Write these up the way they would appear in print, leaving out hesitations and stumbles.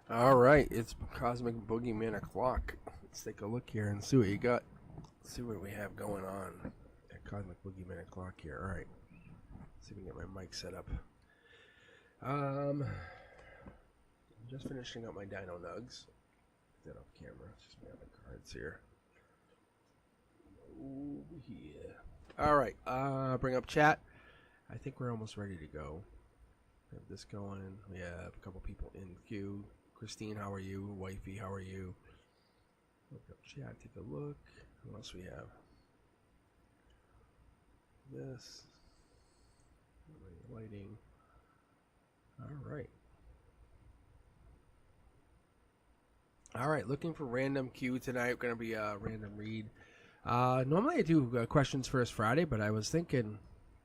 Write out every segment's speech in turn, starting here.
Alright, it's Cosmic Boogeyman o'clock. Let's take a look here and see what you got. See what we have going on at Cosmic Boogeyman o'clock here. Alright. See if we can get my mic set up. I'm just finishing up my Dino Nugs. Get that off camera. Just me on the cards here. Over here. Alright, bring up chat. I think we're almost ready to go. We have this going. We have a couple people in queue. Christine, how are you? Wifey, how are you? Look up chat, take a look. What else we have? This. Lighting. Alright. Alright, looking for random Q tonight. Going to be a random read. Normally I do questions first Friday, but I was thinking,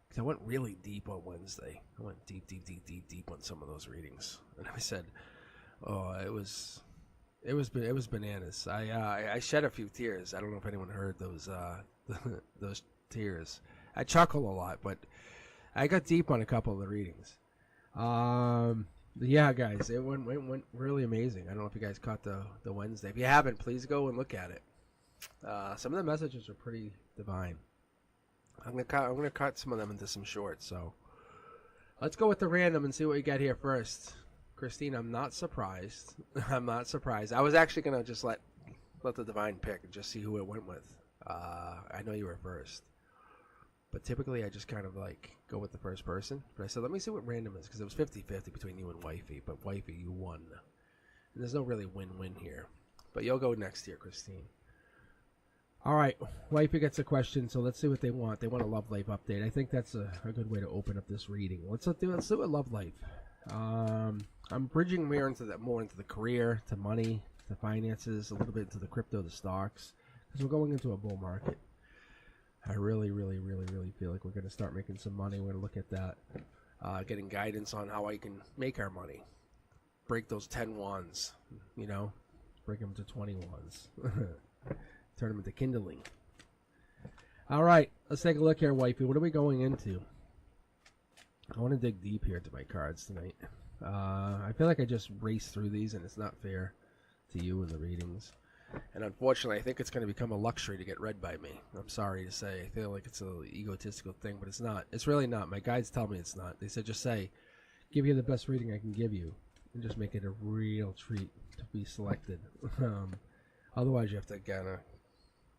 because I went really deep on Wednesday. I went deep on some of those readings. And I said, oh, it was bananas. I shed a few tears. I don't know if anyone heard those those tears. I chuckle a lot, but I got deep on a couple of the readings. Yeah, guys, it went really amazing. I don't know if you guys caught the Wednesday. If you haven't, please go and look at it. Some of the messages are pretty divine. I'm gonna cut some of them into some shorts. So let's go with the random and see what we got here first. Christine, I'm not surprised. I'm not surprised. I was actually gonna just let the divine pick and just see who it went with. I know you were first, but typically I just kind of like go with the first person. But I said, let me see what random is, because it was 50-50 between you and Wifey. But Wifey, you won, and there's no really win-win here. But you'll go next here, Christine. All right, Wifey gets a question, so let's see what they want. They want a love life update. I think that's a good way to open up this reading. Let's do a love life. I'm bridging more into the career, to money, to finances, a little bit into the crypto, the stocks, because we're going into a bull market. I really feel like we're going to start making some money. We're going to look at that, getting guidance on how I can make our money, break those 10 wands, break them to 20 wands. Turn them into kindling. All right, let's take a look here, Wifey. What are we going into? I want to dig deep here to my cards tonight. I feel like I just raced through these, and it's not fair to you in the readings. And unfortunately, I think it's going to become a luxury to get read by me. I'm sorry to say. I feel like it's an egotistical thing, but it's not. It's really not. My guides tell me it's not. They said just say, give you the best reading I can give you, and just make it a real treat to be selected. Otherwise, you have to kind of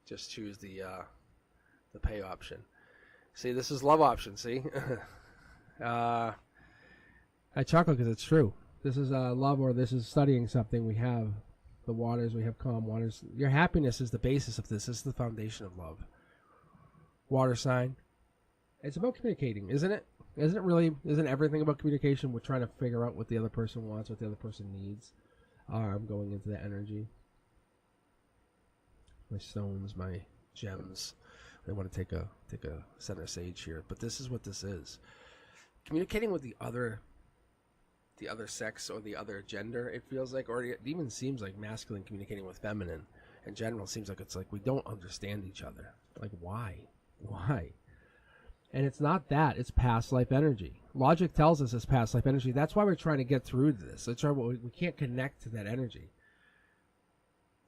just choose the pay option. See, this is love option, see? I chuckle because it's true. This is love, or this is studying something. We have the waters, we have calm waters. Your happiness is the basis of this. This is the foundation of love. Water sign. It's about communicating, isn't it? Isn't it really? Isn't everything about communication? We're trying to figure out what the other person wants, what the other person needs. I'm going into that energy. My stones, my gems. I want to take a center stage here, but this is what this is. Communicating with the other sex or the other gender, it feels like, or it even seems like masculine communicating with feminine in general. Seems like it's like we don't understand each other. Like, why? And it's not that. It's past life energy. Logic tells us it's past life energy. That's why we're trying to get through to this. We can't connect to that energy.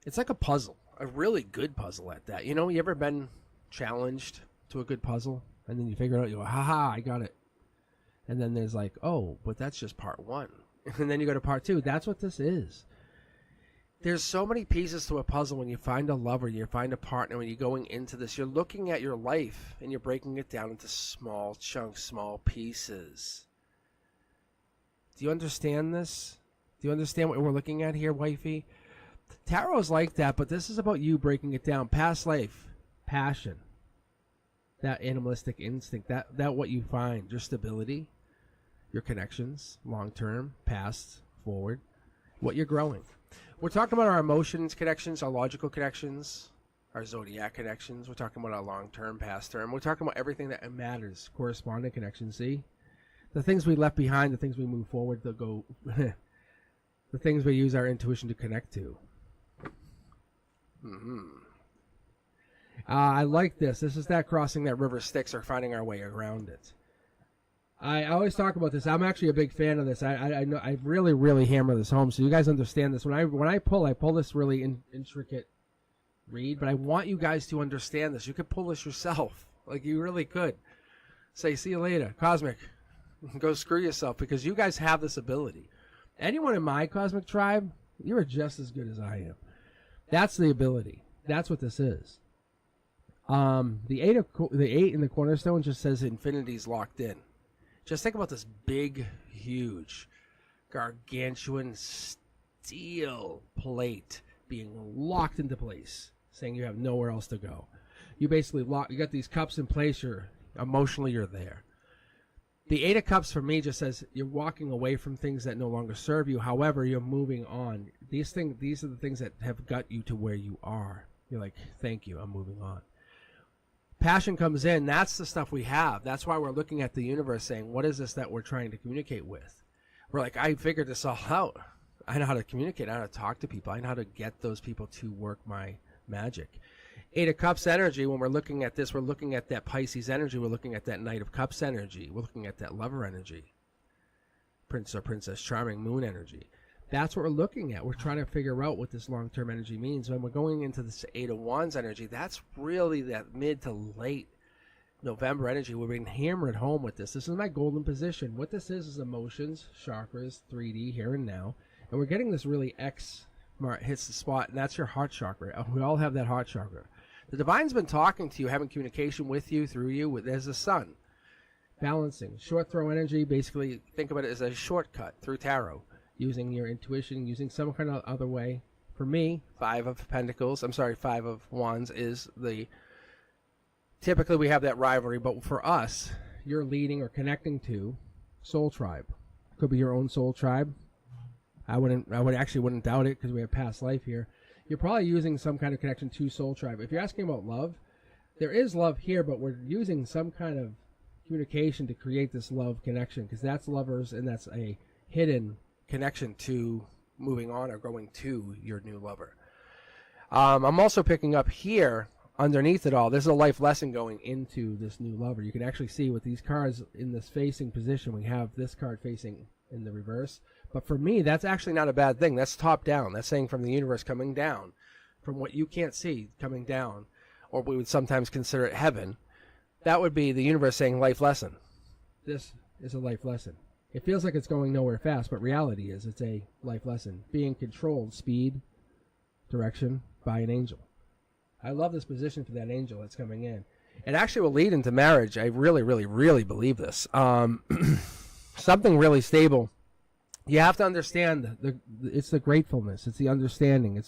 It's like a puzzle, a really good puzzle at that. You ever been challenged to a good puzzle, and then you figure it out, you go, haha, I got it. And then there's like, oh, but that's just part one. And then you go to part two. That's what this is. There's so many pieces to a puzzle when you find a lover, you find a partner, when you're going into this. You're looking at your life, and you're breaking it down into small chunks, small pieces. Do you understand this? Do you understand what we're looking at here, Wifey? Tarot is like that, but this is about you breaking it down. Past life, passion, that animalistic instinct, that what you find, your stability, your connections, long-term, past, forward, what you're growing. We're talking about our emotions connections, our logical connections, our zodiac connections. We're talking about our long-term, past term. We're talking about everything that matters, corresponding connections, see? The things we left behind, the things we move forward, the things we use our intuition to connect to. I like this. This is that crossing that river Styx or finding our way around it. I always talk about this. I'm actually a big fan of this. I know I really hammer this home so you guys understand this. When I pull this really intricate read, but I want you guys to understand this. You could pull this yourself. Like, you really could. Say, see you later. Cosmic. Go screw yourself, because you guys have this ability. Anyone in my cosmic tribe, you're just as good as I am. That's the ability. That's what this is. The eight in the cornerstone just says infinity's locked in. Just think about this big, huge, gargantuan steel plate being locked into place, saying you have nowhere else to go. You basically you got these cups in place. Emotionally you're there. The Eight of Cups for me just says you're walking away from things that no longer serve you. However, you're moving on. These are the things that have got you to where you are. You're like, thank you, I'm moving on. Passion comes in. That's the stuff we have. That's why we're looking at the universe saying, what is this that we're trying to communicate with? We're like, I figured this all out. I know how to communicate. I know how to talk to people. I know how to get those people to work my magic. Eight of Cups energy, when we're looking at this, we're looking at that Pisces energy. We're looking at that Knight of Cups energy. We're looking at that lover energy. Prince or Princess Charming moon energy. That's what we're looking at. We're trying to figure out what this long-term energy means. When we're going into this Eight of Wands energy, that's really that mid to late November energy. We're being hammered home with this. This is my golden position. What this is emotions, chakras, 3D, here and now. And we're getting this really X mark hits the spot, and that's your heart chakra. We all have that heart chakra. The Divine's been talking to you, having communication with you, through you. There's the sun. Balancing. Short throw energy, basically think about it as a shortcut through tarot. Using your intuition, using some kind of other way. For me, Five of Wands is the... Typically we have that rivalry, but for us, you're leading or connecting to soul tribe. Could be your own soul tribe. I wouldn't doubt it, because we have past life here. You're probably using some kind of connection to soul tribe. If you're asking about love, there is love here, but we're using some kind of communication to create this love connection, because that's lovers, and that's a hidden connection to moving on or going to your new lover. I'm also picking up here, underneath it all, there's a life lesson going into this new lover. You can actually see with these cards in this facing position, we have this card facing in the reverse. But for me, that's actually not a bad thing. That's top down. That's saying from the universe coming down, from what you can't see coming down, or we would sometimes consider it heaven. That would be the universe saying life lesson. This is a life lesson. It feels like it's going nowhere fast, but reality is it's a life lesson. Being controlled, speed, direction by an angel. I love this position for that angel that's coming in. It actually will lead into marriage. I really believe this. Something really stable. You have to understand it's the gratefulness. It's the understanding.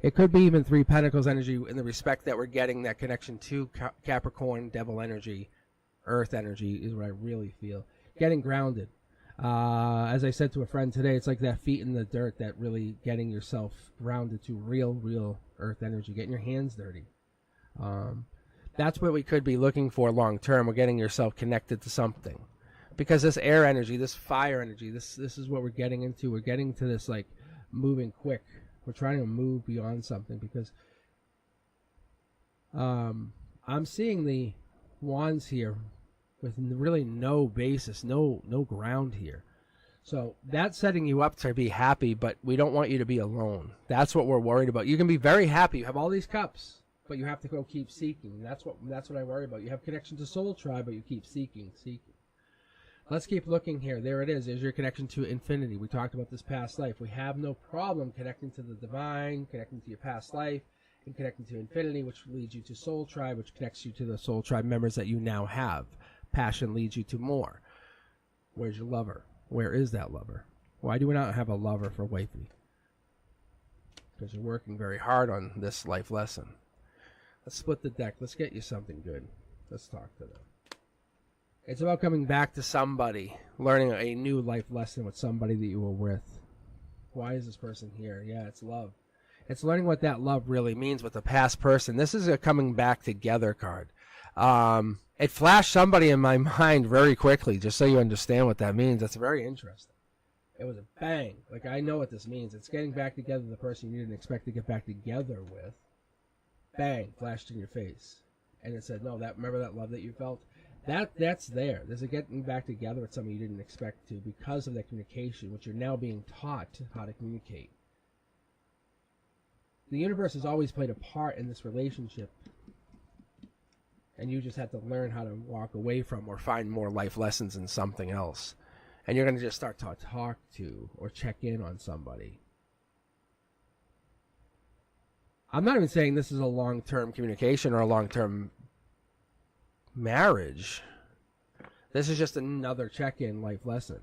It could be even Three Pentacles energy in the respect that we're getting that connection to Capricorn, Devil energy, Earth energy is what I really feel. Getting grounded. As I said to a friend today, it's like that feet in the dirt, that really getting yourself grounded to real Earth energy, getting your hands dirty. That's what we could be looking for long term. We're getting yourself connected to something. Because this air energy, this fire energy, this is what we're getting into. We're getting to this, like, moving quick. We're trying to move beyond something, because I'm seeing the wands here with really no basis, no ground here. So that's setting you up to be happy, but we don't want you to be alone. That's what we're worried about. You can be very happy. You have all these cups, but you have to go keep seeking. That's what I worry about. You have connection to soul tribe, but you keep seeking. Let's keep looking here. There it is. There's your connection to infinity. We talked about this past life. We have no problem connecting to the divine, connecting to your past life, and connecting to infinity, which leads you to soul tribe, which connects you to the soul tribe members that you now have. Passion leads you to more. Where's your lover? Where is that lover? Why do we not have a lover for wifey? Because you're working very hard on this life lesson. Let's split the deck. Let's get you something good. Let's talk to them. It's about coming back to somebody, learning a new life lesson with somebody that you were with. Why is this person here? Yeah, it's love. It's learning what that love really means with the past person. This is a coming back together card. It flashed somebody in my mind very quickly, just so you understand what that means. That's very interesting. It was a bang. Like, I know what this means. It's getting back together with the person you didn't expect to get back together with. bang, flashed in your face. And it said, no, remember that love that you felt? That's there. There's a getting back together with somebody you didn't expect to because of that communication, which you're now being taught how to communicate. The universe has always played a part in this relationship, and you just have to learn how to walk away from or find more life lessons in something else. And you're going to just start to talk to or check in on somebody. I'm not even saying this is a long-term communication or a long-term marriage. This is just another check-in life lesson.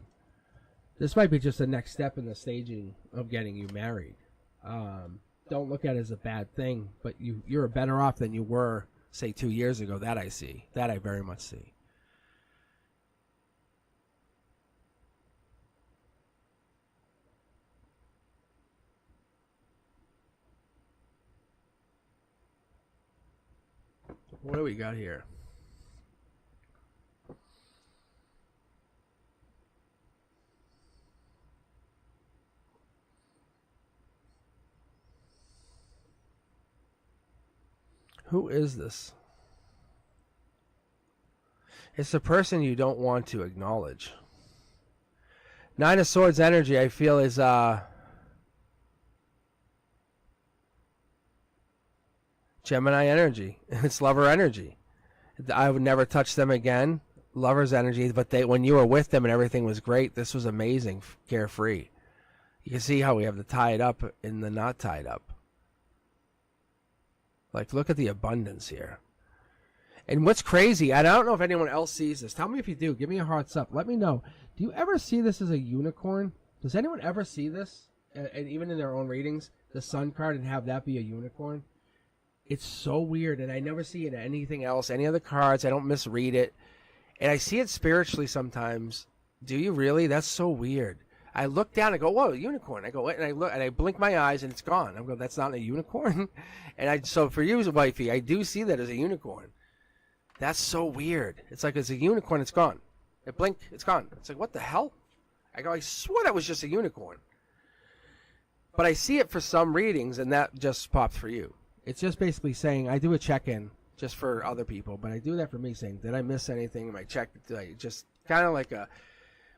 This might be just the next step in the staging of getting you married. Don't look at it as a bad thing, but you're better off than you were, say, 2 years ago. That I see. That I very much see. What do we got here? Who is this? It's the person you don't want to acknowledge. Nine of Swords energy, I feel, is Gemini energy. It's lover energy. I would never touch them again. Lover's energy, but when you were with them and everything was great, this was amazing, carefree. You can see how we have the tied up and the not tied up. Like, look at the abundance here. And what's crazy, and I don't know if anyone else sees this. Tell me if you do. Give me a hearts up. Let me know. Do you ever see this as a unicorn? Does anyone ever see this? And even in their own readings, the sun card, and have that be a unicorn? It's so weird, and I never see it in anything else, any other cards. I don't misread it. And I see it spiritually sometimes. Do you really? That's so weird. I look down and go, whoa, unicorn. I go, and I look, and I blink my eyes, and it's gone. I'm going, that's not a unicorn. And so for you, wifey, I do see that as a unicorn. That's so weird. It's like it's a unicorn, it's gone. I blink, it's gone. It's like, what the hell? I go, I swore that was just a unicorn. But I see it for some readings, and that just popped for you. It's just basically saying, I do a check-in just for other people, but I do that for me, saying, did I miss anything? Am I checked? Did I just kind of like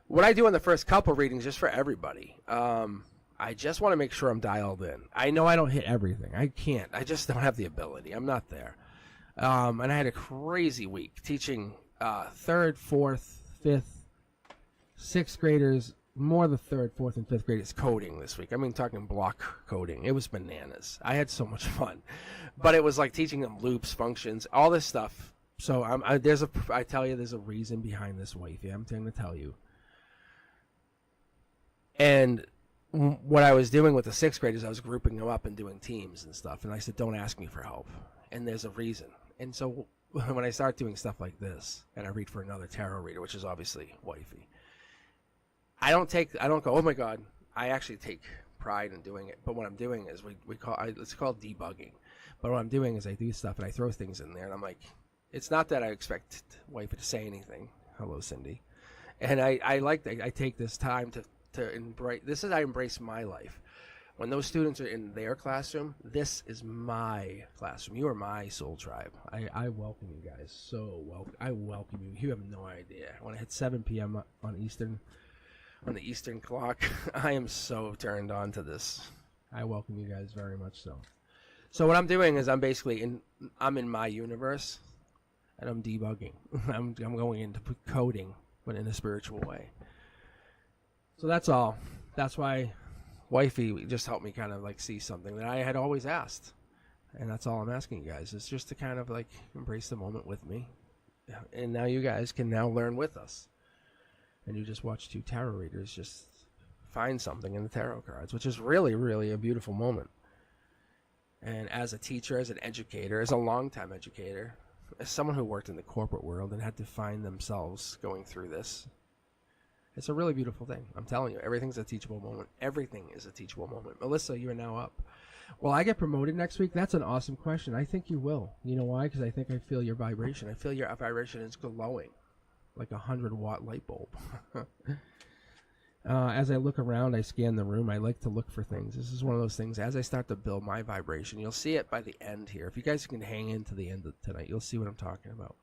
what I do in the first couple readings, just for everybody. I just want to make sure I'm dialed in. I know I don't hit everything. I can't. I just don't have the ability. I'm not there. And I had a crazy week teaching 3rd, 4th, 5th, 6th graders, more the 3rd, 4th, and 5th graders coding this week. I mean, talking block coding. It was bananas. I had so much fun. But it was like teaching them loops, functions, all this stuff. So I tell you, there's a reason behind this, wifey. I'm going to tell you. And what I was doing with the 6th graders, I was grouping them up and doing teams and stuff. And I said, don't ask me for help. And there's a reason. And so when I start doing stuff like this, and I read for another tarot reader, which is obviously wifey, I don't go, oh my God. I actually take pride in doing it. But what I'm doing is it's called debugging. But what I'm doing is I do stuff and I throw things in there, and I'm like, it's not that I expect wifey to say anything. Hello, Cindy. And I take this time to embrace. I embrace my life. When those students are in their classroom, this is my classroom. You are my soul tribe. I welcome you guys. So welcome. I welcome you. You have no idea. When I hit 7 p.m. on the Eastern clock, I am so turned on to this. I welcome you guys very much so. So what I'm doing is I'm in my universe, and I'm debugging. I'm going into coding, but in a spiritual way. So that's all. That's why wifey just helped me kind of like see something that I had always asked. And that's all I'm asking you guys. It's just to kind of like embrace the moment with me. And now you guys can now learn with us. And you just watch 2 tarot readers just find something in the tarot cards, which is really, really a beautiful moment. And as a teacher, as an educator, as a longtime educator, as someone who worked in the corporate world and had to find themselves going through this, it's a really beautiful thing. I'm telling you, everything's a teachable moment. Everything is a teachable moment. Melissa, you are now up. Will I get promoted next week? That's an awesome question. I think you will. You know why? Because I think I feel your vibration. I feel your vibration is glowing like a 100-watt light bulb. As I look around, I scan the room. I like to look for things. This is one of those things. As I start to build my vibration, you'll see it by the end here. If you guys can hang in to the end of tonight, you'll see what I'm talking about.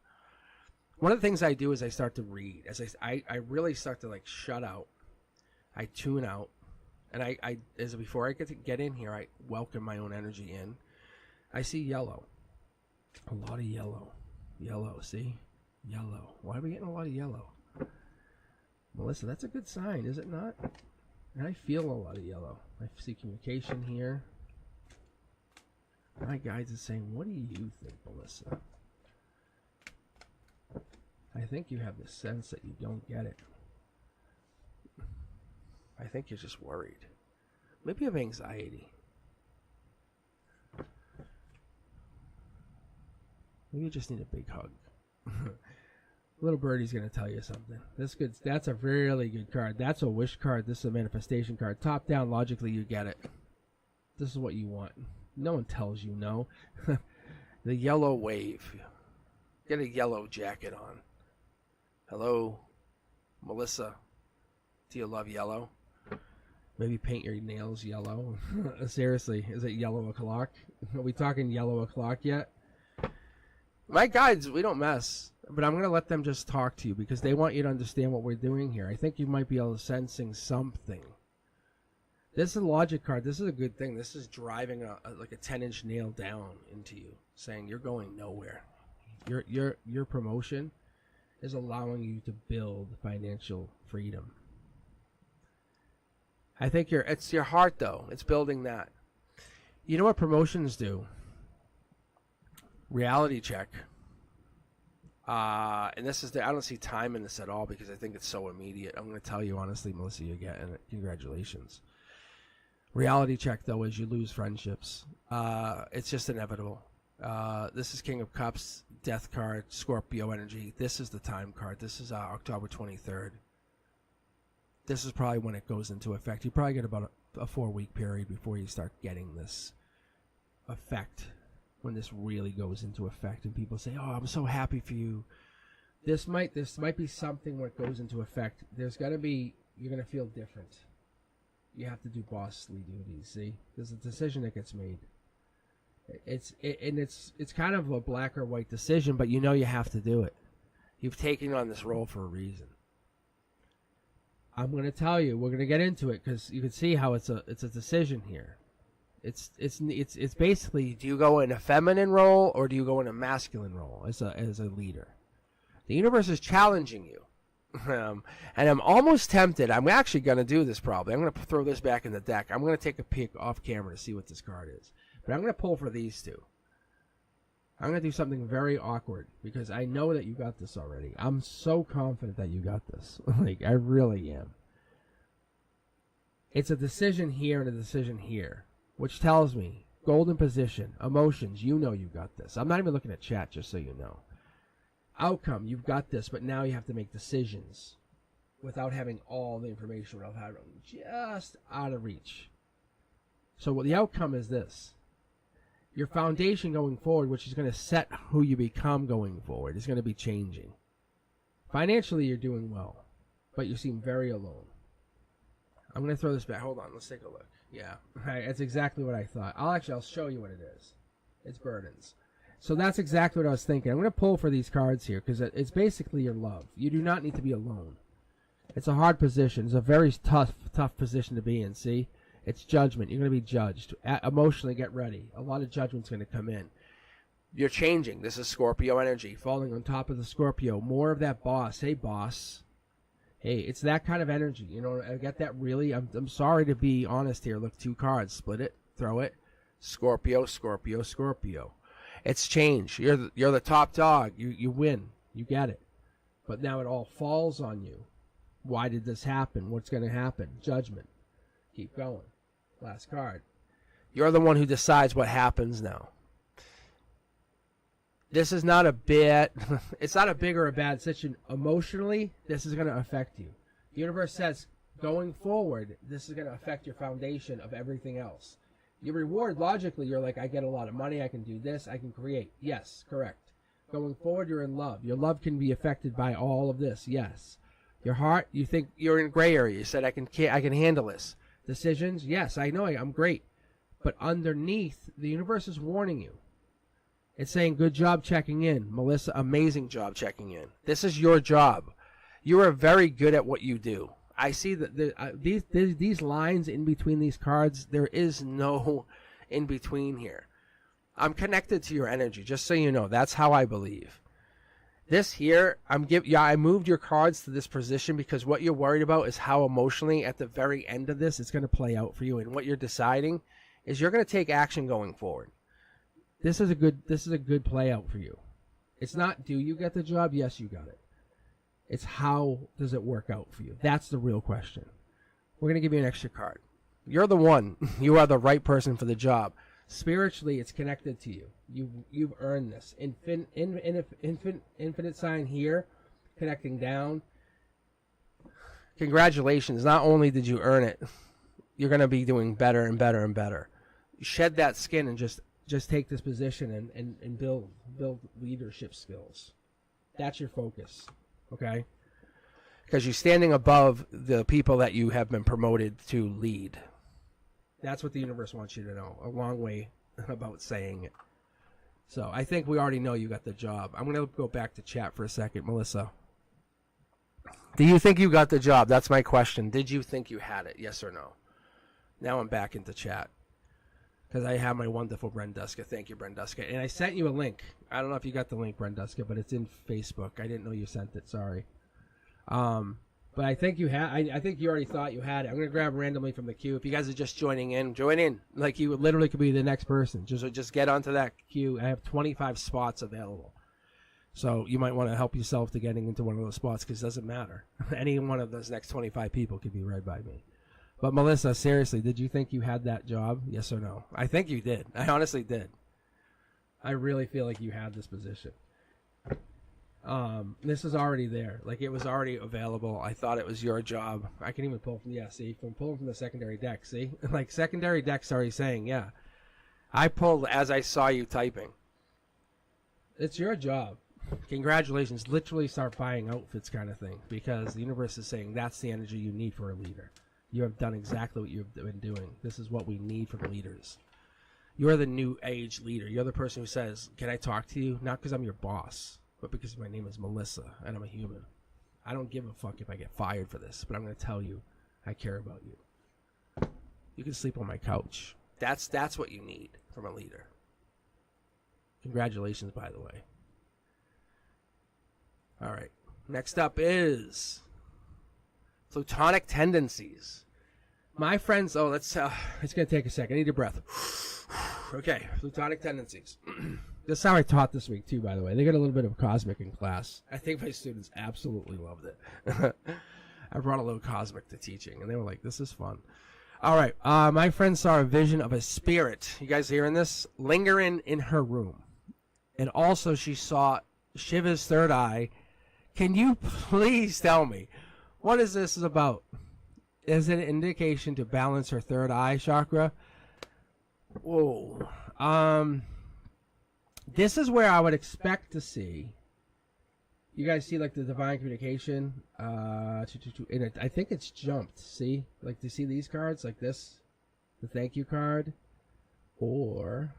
One of the things I do is I start to read. As I really start to like shut out. I tune out, and before I get in here, I welcome my own energy in. I see yellow, a lot of yellow, see, yellow. Why are we getting a lot of yellow? Melissa, that's a good sign, is it not? And I feel a lot of yellow. I see communication here. My guides are saying, what do you think, Melissa? I think you have the sense that you don't get it. I think you're just worried. Maybe you have anxiety. Maybe you just need a big hug. Little birdie's going to tell you something. That's a really good card. That's a wish card. This is a manifestation card. Top down, logically, you get it. This is what you want. No one tells you no. The yellow wave. Get a yellow jacket on. Hello, Melissa. Do you love yellow? Maybe paint your nails yellow. Seriously, is it yellow o'clock? Are we talking yellow o'clock yet? My guides, we don't mess. But I'm going to let them just talk to you because they want you to understand what we're doing here. I think you might be able to sensing something. This is a logic card. This is a good thing. This is driving like a 10-inch nail down into you, saying you're going nowhere. Your promotion is allowing you to build financial freedom. I think it's your heart, though. It's building that. You know what promotions do? Reality check. And this is I don't see time in this at all because I think it's so immediate. I'm going to tell you honestly, Melissa, you're getting it. Congratulations. Reality check, though, is you lose friendships. It's just inevitable. This is King of Cups, Death card, Scorpio energy. This is the time card. This is October 23rd. This is probably when it goes into effect. You probably get about a 4-week period before you start getting this effect. When this really goes into effect and people say, oh, I'm so happy for you. This might be something when it goes into effect. You're going to feel different. You have to do bossly duties, see? There's a decision that gets made. It's kind of a black or white decision, but you know you have to do it. You've taken on this role for a reason. I'm going to tell you, we're going to get into it because you can see how it's a decision here. It's basically, do you go in a feminine role or do you go in a masculine role as a leader? The universe is challenging you. And I'm almost tempted. I'm actually going to do this probably. I'm going to throw this back in the deck. I'm going to take a peek off camera to see what this card is. But I'm going to pull for these two. I'm going to do something very awkward because I know that you got this already. I'm so confident that you got this. Like, I really am. It's a decision here and a decision here, which tells me golden position, emotions, you know you got this. I'm not even looking at chat, just so you know. Outcome, you've got this, but now you have to make decisions without having all the information, without having just out of reach. So what the outcome is this. Your foundation going forward, which is going to set who you become going forward, is going to be changing. Financially, you're doing well, but you seem very alone. I'm going to throw this back. Hold on, let's take a look. Yeah, right, that's exactly what I thought. I'll show you what it is. It's burdens. So that's exactly what I was thinking. I'm going to pull for these cards here because it's basically your love. You do not need to be alone. It's a hard position. It's a very tough position to be in, see? It's judgment. You're going to be judged. Emotionally, get ready. A lot of judgment's going to come in. You're changing. This is Scorpio energy. Falling on top of the Scorpio. More of that boss. Hey, boss. Hey, it's that kind of energy. You know, I get that really. I'm sorry to be honest here. Look, 2 cards. Split it. Throw it. Scorpio, Scorpio, Scorpio. It's change. You're the top dog. You win. You get it. But now it all falls on you. Why did this happen? What's going to happen? Judgment. Keep going. Last card. You're the one who decides what happens now. This is not a bit. It's not a big or a bad situation. Emotionally, this is going to affect you. The universe says, going forward, this is going to affect your foundation of everything else. Your reward, logically, you're like, I get a lot of money, I can do this, I can create. Yes, correct. Going forward, you're in love. Your love can be affected by all of this, yes. Your heart, you think you're in gray area. You said I can handle this. Decisions, yes, I know I'm great. But underneath, the universe is warning you. It's saying, good job checking in. Melissa, amazing job checking in. This is your job. You are very good at what you do. I see that these lines in between these cards, there is no in between here. I'm connected to your energy, just so you know. That's how I believe. This here, I moved your cards to this position because what you're worried about is how emotionally at the very end of this it's going to play out for you. And what you're deciding is you're going to take action going forward. This is a good play out for you. It's not, do you get the job? Yes, you got it. It's how does it work out for you? That's the real question. We're going to give you an extra card. You're the one. You are the right person for the job. Spiritually, it's connected to you. You've earned this. Infinite sign here, connecting down. Congratulations. Not only did you earn it, you're going to be doing better and better and better. Shed that skin and just take this position and build leadership skills. That's your focus, okay? Because you're standing above the people that you have been promoted to lead. That's what the universe wants you to know. A long way about saying it. So I think we already know you got the job. I'm going to go back to chat for a second. Melissa, do you think you got the job? That's my question. Did you think you had it? Yes or no? Now I'm back into chat. Because I have my wonderful Brenduska. Thank you, Brenduska. And I sent you a link. I don't know if you got the link, Brenduska, but it's in Facebook. I didn't know you sent it. Sorry. But I think you had. I think you already thought you had it. I'm going to grab randomly from the queue. If you guys are just joining in, join in. Like you literally could be the next person. Just get onto that queue. I have 25 spots available. So you might want to help yourself to getting into one of those spots because it doesn't matter. Any one of those next 25 people could be right by me. But Melissa, seriously, did you think you had that job? Yes or no? I think you did. I honestly did. I really feel like you had this position. This is already there. Like, it was already available. I thought it was your job. I can even pull from, see, from pulling from the secondary deck, see? Like, secondary deck's already saying, yeah. I pulled as I saw you typing. It's your job. Congratulations. Literally start buying outfits kind of thing, because the universe is saying that's the energy you need for a leader. You have done exactly what you've been doing. This is what we need from leaders. You're the new age leader. You're the person who says, can I talk to you? Not because I'm your boss, but because my name is Melissa and I'm a human. I don't give a fuck if I get fired for this, but I'm going to tell you I care about you. You can sleep on my couch. That's what you need from a leader. Congratulations, by the way. All right. Next up is plutonic tendencies. My friends, it's going to take a second. I need your breath. Okay, plutonic tendencies. This is how I taught this week, too, by the way. They got a little bit of cosmic in class. I think my students absolutely loved it. I brought a little cosmic to teaching, and they were like, this is fun. All right, my friend saw a vision of a spirit. You guys hearing this? Lingering in her room. And also she saw Shiva's third eye. Can you please tell me, what is this about? Is it an indication to balance her third eye chakra? Whoa. This is where I would expect to see. You guys see like the divine communication? I think it's jumped. See? Like, do you see these cards? Like this? The thank you card? Or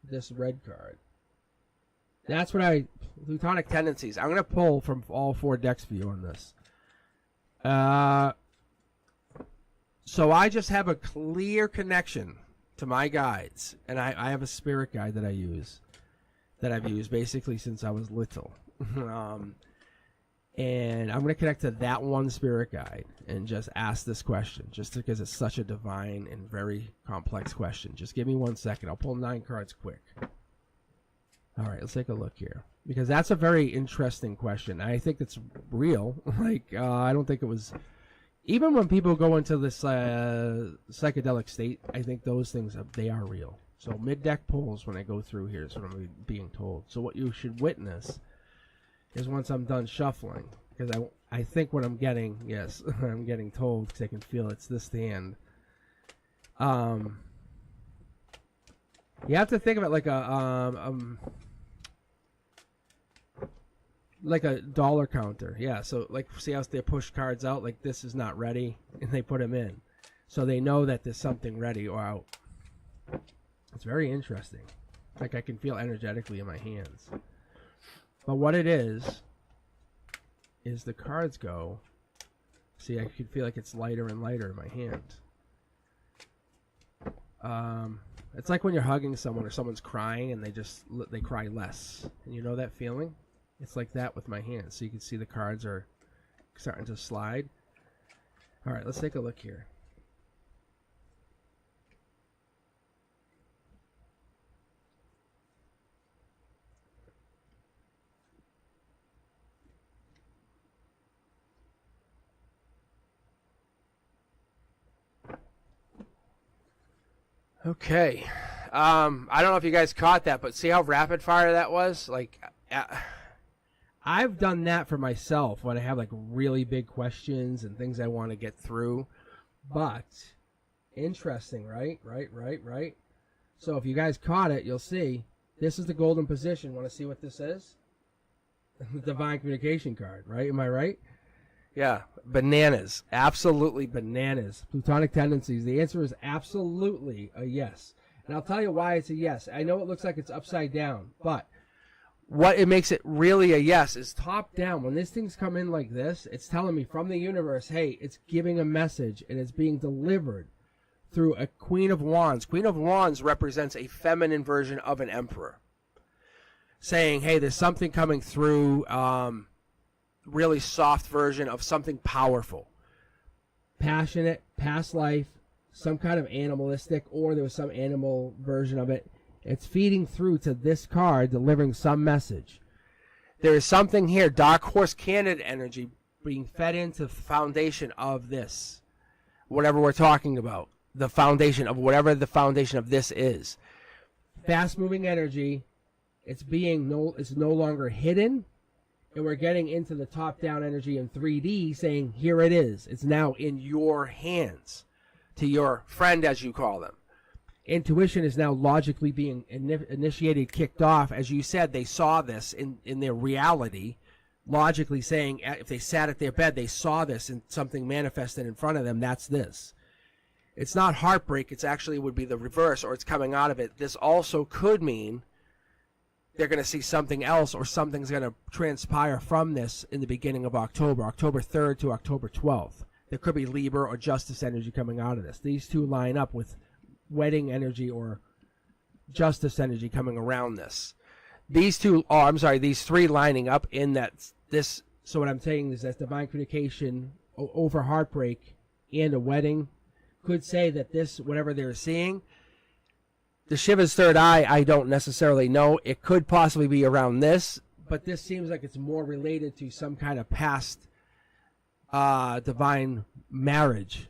this red card? That's what plutonic tendencies. I'm going to pull from all four decks for you on this. So I just have a clear connection to my guides, and I have a spirit guide that I use, that I've used basically since I was little. And I'm going to connect to that one spirit guide and just ask this question, just because it's such a divine and very complex question. Just give me 1 second. I'll pull 9 cards quick. All right, let's take a look here, because that's a very interesting question. I think it's real. Like, I don't think it was... Even when people go into this psychedelic state, I think those things, they are real. So mid-deck pulls when I go through here is what I'm being told. So what you should witness is once I'm done shuffling, because I think what I'm getting, yes, I'm getting told because I can feel it's this hand. You have to think of it like like a dollar counter. Yeah, so like see how they push cards out, like this is not ready, and they put them in. So they know that there's something ready or out. It's very interesting. Like I can feel energetically in my hands. But what it is the cards go. See, I can feel like it's lighter and lighter in my hand. It's like when you're hugging someone or someone's crying and they cry less. And you know that feeling? It's like that with my hands. So you can see the cards are starting to slide. All right, let's take a look here. Okay. I don't know if you guys caught that, but see how rapid fire that was? Like, I've done that for myself when I have like really big questions and things I want to get through. But interesting, right? Right. So if you guys caught it, you'll see this is the golden position. Want to see what this is? The divine communication card, right? Am I right? Yeah, bananas. Absolutely bananas. Plutonic tendencies. The answer is absolutely a yes. And I'll tell you why it's a yes. I know it looks like it's upside down, but what it makes it really a yes is top down. When these things come in like this, it's telling me from the universe, hey, it's giving a message and it's being delivered through a Queen of Wands. Queen of Wands represents a feminine version of an emperor. Saying, hey, there's something coming through, really soft version of something powerful. Passionate, past life, some kind of animalistic, or there was some animal version of it. It's feeding through to this card, delivering some message. There is something here, Dark Horse candidate energy, being fed into the foundation of this. Whatever we're talking about. The foundation of whatever the foundation of this is. Fast-moving energy. It's no longer hidden. And we're getting into the top-down energy in 3D saying, here it is. It's now in your hands. To your friend, as you call them. Intuition is now logically being initiated, kicked off. As you said, they saw this in their reality. Logically saying, if they sat at their bed, they saw this and something manifested in front of them. That's this. It's not heartbreak. It's actually would be the reverse, or it's coming out of it. This also could mean they're going to see something else, or something's going to transpire from this in the beginning of October 3rd to October 12th. There could be Libra or Justice energy coming out of this. These two line up with wedding energy or Justice energy coming around this. These three lining up in this. So what I'm saying is that divine communication over heartbreak and a wedding could say that this, whatever they're seeing, the Shiva's third eye, I don't necessarily know. It could possibly be around this, but this seems like it's more related to some kind of past divine marriage.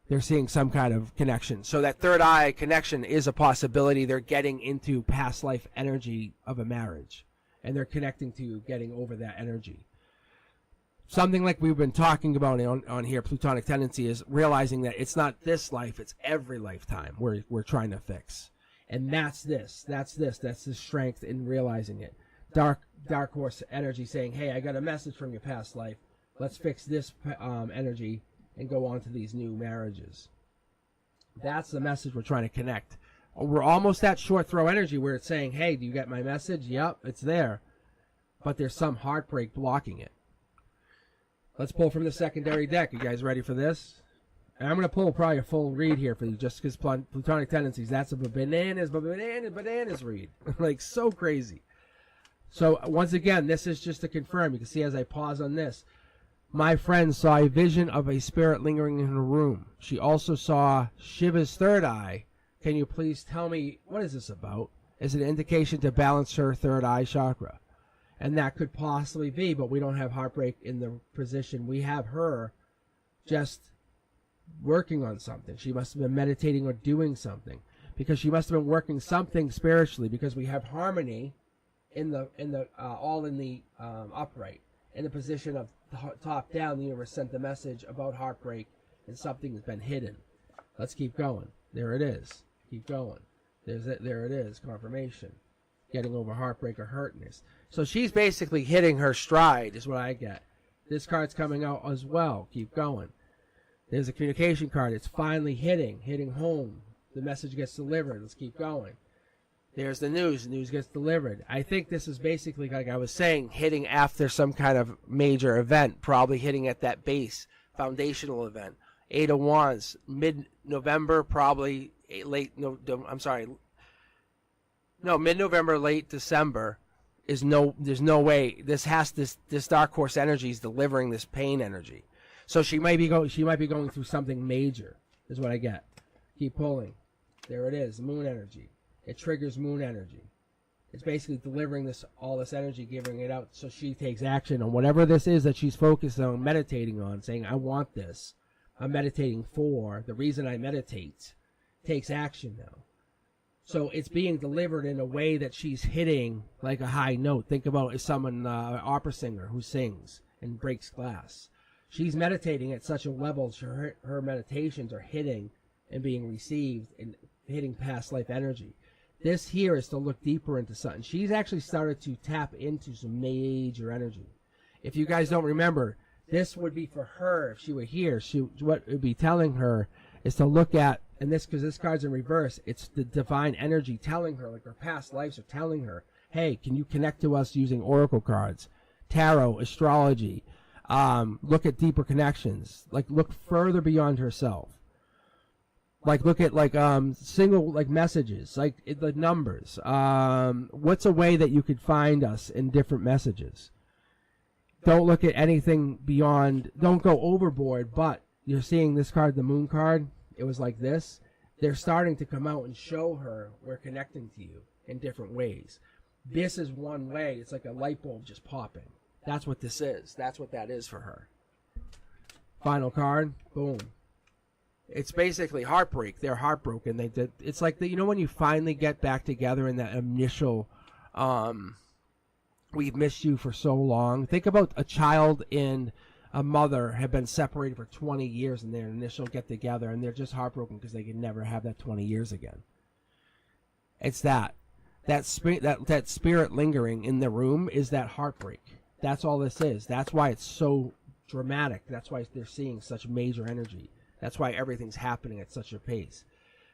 They're seeing some kind of connection. So that third eye connection is a possibility. They're getting into past life energy of a marriage, and they're connecting to getting over that energy. Something like we've been talking about on here, Plutonic tendency, is realizing that it's not this life, it's every lifetime we're trying to fix. And that's the strength in realizing it. Dark Horse energy saying, hey, I got a message from your past life. Let's fix this energy and go on to these new marriages. That's the message we're trying to connect. We're almost at short throw energy where it's saying, hey, do you get my message? Yep, it's there. But there's some heartbreak blocking it. Let's pull from the secondary deck. You guys ready for this? And I'm going to pull probably a full read here for you just because Plutonic tendencies, that's a bananas read. Like, so crazy. So, once again, this is just to confirm. You can see as I pause on this. My friend saw a vision of a spirit lingering in her room. She also saw Shiva's third eye. Can you please tell me, what is this about? Is it an indication to balance her third eye chakra? And that could possibly be, but we don't have heartbreak in the position. We have her just working on something. She must have been meditating or doing something, because she must have been working something spiritually, because we have harmony in the all in the upright. In the position of top down, the universe sent the message about heartbreak, and something has been hidden. Let's keep going. There it is. Keep going. There it is. Confirmation. getting over heartbreak or hurtness. So she's basically hitting her stride, is what I get. This card's coming out as well. Keep going. There's a communication card. It's finally hitting home. The message gets delivered. Let's keep going. There's the news. The news gets delivered. I think this is basically, like I was saying, hitting after some kind of major event, probably hitting at that base, foundational event. Eight of Wands, mid-November, probably mid-November, late December. There's no way this dark horse energy is delivering this pain energy. So she might be going through something major, is what I get. Keep pulling. There it is, moon energy. It triggers moon energy. It's basically delivering all this energy, giving it out, so she takes action on whatever this is that she's focused on, meditating on, saying, I want this. I'm meditating for. The reason I meditate takes action now. So it's being delivered in a way that she's hitting like a high note. Think about if someone, an opera singer who sings and breaks glass. She's meditating at such a level, her meditations are hitting and being received and hitting past life energy. This here is to look deeper into something. She's actually started to tap into some major energy. If you guys don't remember, this would be for her if she were here. What it would be telling her is to look at, and this, because this card's in reverse, it's the divine energy telling her, like her past lives are telling her, hey, can you connect to us using oracle cards, tarot, astrology, look at deeper connections, like look further beyond herself. Like look at single messages, like the numbers. What's a way that you could find us in different messages? Don't look at anything beyond. Don't go overboard. But you're seeing this card, the moon card. It was like this. They're starting to come out and show her we're connecting to you in different ways. This is one way. It's like a light bulb just popping. That's what this is. That's what that is for her. Final card. Boom. It's basically heartbreak. They're heartbroken. It's like when you finally get back together in that initial, we've missed you for so long. Think about a child and a mother have been separated for 20 years in their initial get together, and they're just heartbroken because they can never have that 20 years again. It's that spirit lingering in the room is that heartbreak. That's all this is. That's why it's so dramatic. That's why they're seeing such major energy. That's why everything's happening at such a pace.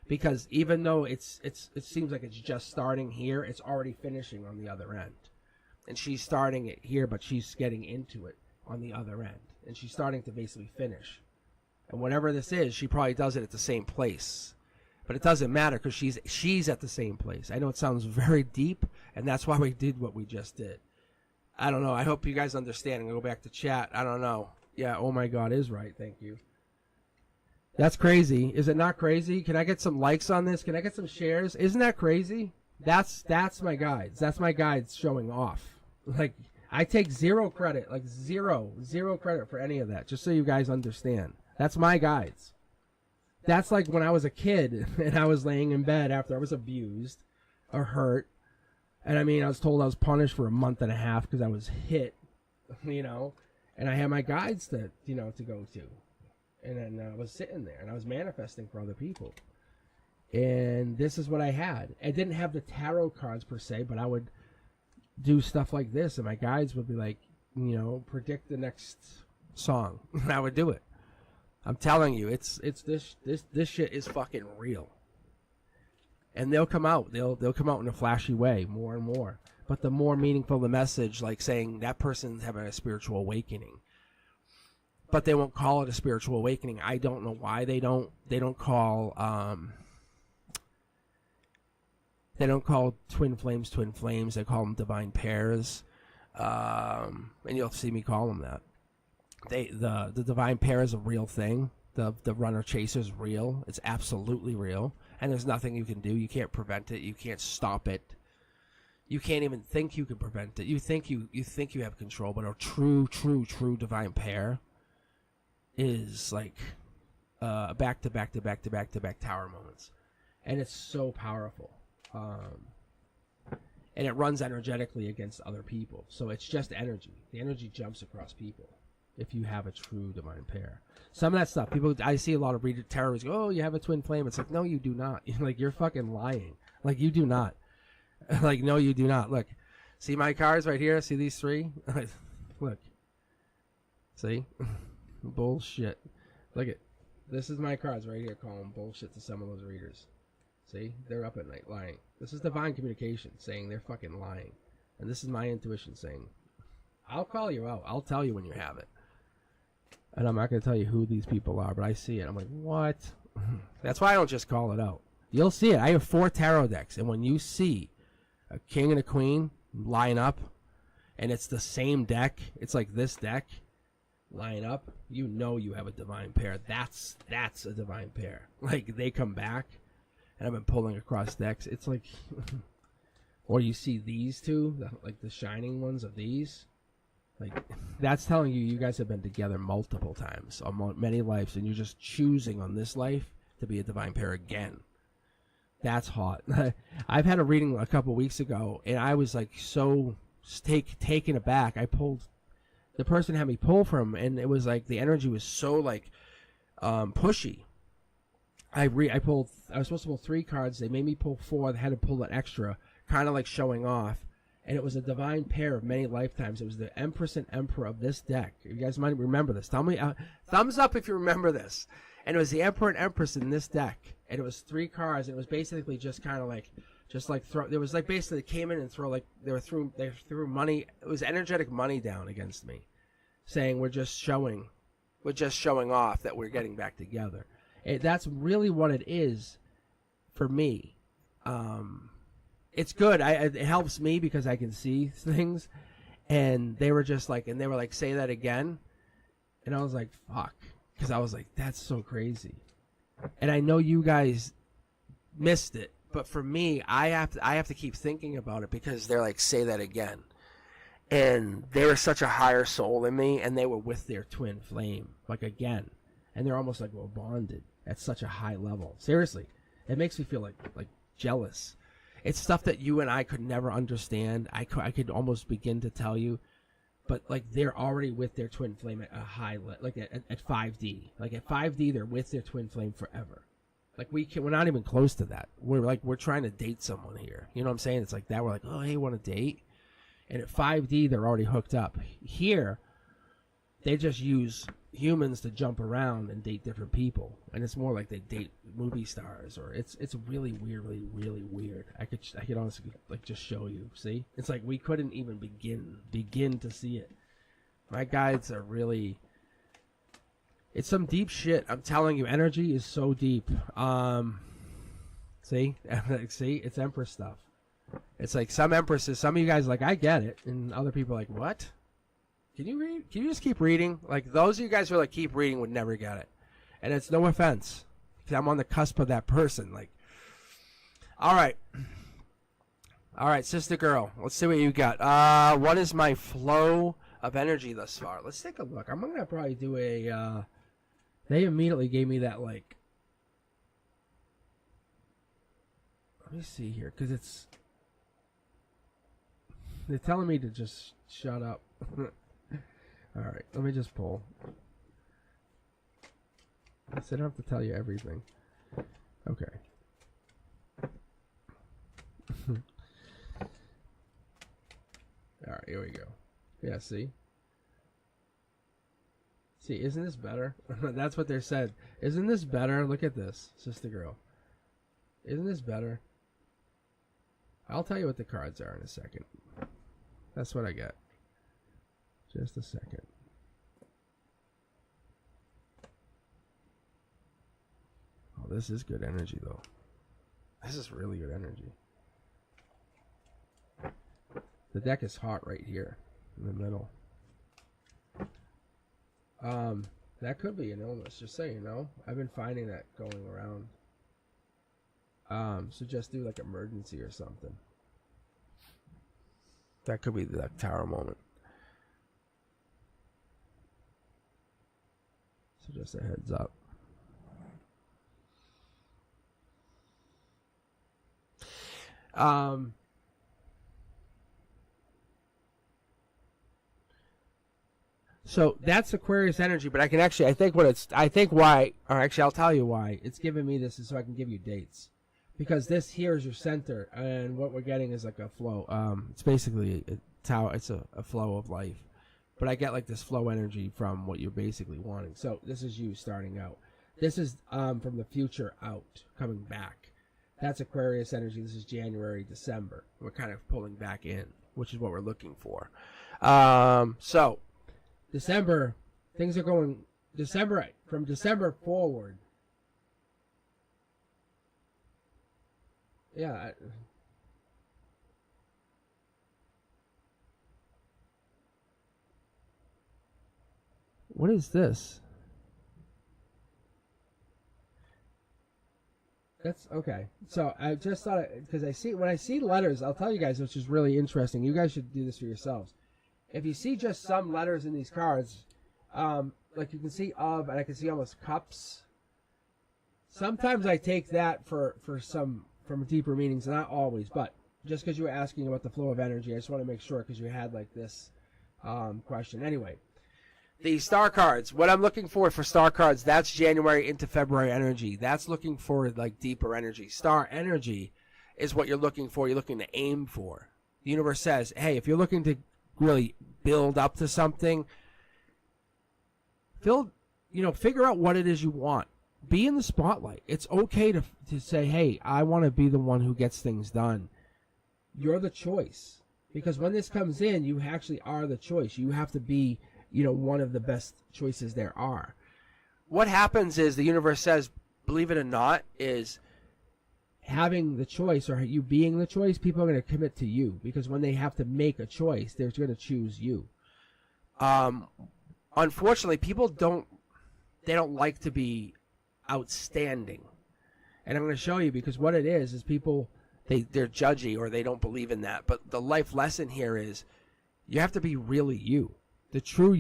Because even though it seems like it's just starting here, it's already finishing on the other end. And she's starting it here, but she's getting into it on the other end. And she's starting to basically finish. And whatever this is, she probably does it at the same place. But it doesn't matter because she's at the same place. I know it sounds very deep, and that's why we did what we just did. I don't know. I hope you guys understand. I'm going to go back to chat. I don't know. Yeah, oh my God is right. Thank you. That's crazy. Is it not crazy? Can I get some likes on this? Can I get some shares? Isn't that crazy? That's my guides. That's my guides showing off. Like, I take zero credit. Like, zero credit for any of that. Just so you guys understand. That's my guides. That's like when I was a kid and I was laying in bed after I was abused or hurt. And I was told I was punished for a month and a half because I was hit, and I had my guides to go to. And then I was sitting there, and I was manifesting for other people. And this is what I had. I didn't have the tarot cards per se, but I would do stuff like this, and my guides would be like, predict the next song. And I would do it. I'm telling you, it's this shit is fucking real. And they'll come out. They'll come out in a flashy way, more and more. But the more meaningful the message, like saying that person's having a spiritual awakening. But they won't call it a spiritual awakening. I don't know why they don't call twin flames. They call them divine pairs, and you'll see me call them that. The divine pair is a real thing. The runner chaser is real. It's absolutely real, and there's nothing you can do. You can't prevent it. You can't stop it. You can't even think you can prevent it. You think you have control, but a true divine pair is like back to back tower moments, and it's so powerful, and it runs energetically against other people, so it's just energy. The energy jumps across people if you have a true divine pair. Some of that stuff, I see a lot of terrorists go, oh, you have a twin flame. It's like, no, you do not. Like, you're fucking lying. Like, you do not. Like, no, you do not. Look, see my cards right here? See these three? Look. See? Bullshit. Look at this is my cards right here calling bullshit to some of those readers. See? They're up at night lying. This is divine communication saying they're fucking lying. And this is my intuition saying, I'll call you out. I'll tell you when you have it. And I'm not going to tell you who these people are, but I see it. I'm like, what? That's why I don't just call it out. You'll see it. I have 4 tarot decks, and when you see a king and a queen line up, and it's the same deck, it's like this deck, line up, you know you have a divine pair. That's a divine pair. Like, they come back, and I've been pulling across decks. It's like, or you see these two, like the shining ones of these. Like, that's telling you you guys have been together multiple times, on many lives, and you're just choosing on this life to be a divine pair again. That's hot. I've had a reading a couple weeks ago, and I was like so taken aback. I pulled, the person had me pull from, and it was like the energy was so like pushy. I was supposed to pull 3 cards. They made me pull 4. They had to pull an extra, kind of like showing off. And it was a divine pair of many lifetimes. It was the Empress and Emperor of this deck. You guys might remember this. Tell me, thumbs up if you remember this. And it was the Emperor and Empress in this deck. And it was 3 cards. And it was basically just kind of like, throw. There was like basically they came in and they threw money. It was energetic money down against me, saying we're just showing off that we're getting back together. That's really what it is for me. It's good. It helps me because I can see things. And they were just like, say that again. And I was like, fuck. Because I was like, that's so crazy. And I know you guys missed it. But for me, I have to keep thinking about it because they're like, say that again. And they were such a higher soul than me. And they were with their twin flame. Like again. And they're almost like, well, bonded at such a high level. Seriously. It makes me feel like jealous. It's stuff that you and I could never understand. I could almost begin to tell you, but like they're already with their twin flame at a high, like at 5D. Like at 5D, they're with their twin flame forever. Like we're not even close to that. We're trying to date someone here. You know what I'm saying? It's like that. We're like, oh, hey, want to date? And at 5D, they're already hooked up. Here, they just use humans to jump around and date different people, and it's more like they date movie stars, or it's really weird, really weird. I could honestly like just show you. See, it's like we couldn't even begin to see it. My guides are really, it's some deep shit. I'm telling you, energy is so deep. See, it's Empress stuff. It's like some Empresses, some of you guys are like, I get it, and other people are like, what? Can you read? Can you just keep reading? Like, those of you guys who are like, keep reading would never get it. And it's no offense. Because I'm on the cusp of that person. Like, all right. All right, sister girl. Let's see what you got. What is my flow of energy thus far? Let's take a look. I'm going to probably do a, they immediately gave me that, like, let me see here. Because they're telling me to just shut up. All right, let me just pull. I don't have to tell you everything. Okay. All right, here we go. Yeah, see? See, isn't this better? That's what they said. Isn't this better? Look at this, sister girl. Isn't this better? I'll tell you what the cards are in a second. That's what I get. Just a second. Oh, this is good energy, though. This is really good energy. The deck is hot right here in the middle. That could be an illness, just so you know. I've been finding that going around. So just do like emergency or something. That could be the tower moment. So just a heads up. So that's Aquarius energy, but I can actually, I think why, or actually I'll tell you why. It's giving me this is so I can give you dates. because this here is your center, and what we're getting is like a flow. It's basically it's a flow of life, but I get like this flow energy from what you're basically wanting. So this is you starting out. This is from the future out, coming back. That's Aquarius energy. This is January, December. We're kind of pulling back in, which is what we're looking for. So December, things are going from December forward. Yeah. What is this? That's okay. So I just thought, because when I see letters, I'll tell you guys, which is really interesting. You guys should do this for yourselves. If you see just some letters in these cards, like you can see and I can see almost cups. Sometimes I take that for some from deeper meanings, not always, but just because you were asking about the flow of energy, I just want to make sure because you had like this question. Anyway, the star cards, what I'm looking for star cards, that's January into February energy. That's looking for like deeper energy. Star energy is what you're looking for. You're looking to aim for. The universe says, hey, if you're looking to really build up to something, figure out what it is you want. Be in the spotlight. It's okay to say, hey, I want to be the one who gets things done. You're the choice. Because when this comes in, you actually are the choice. You have to be, one of the best choices there are. What happens is the universe says, believe it or not, is having the choice or you being the choice, people are going to commit to you. Because when they have to make a choice, they're going to choose you. Unfortunately, people don't like to be outstanding, and I'm going to show you, because what it is people they're judgy or they don't believe in that. But the life lesson here is you have to be really you, the true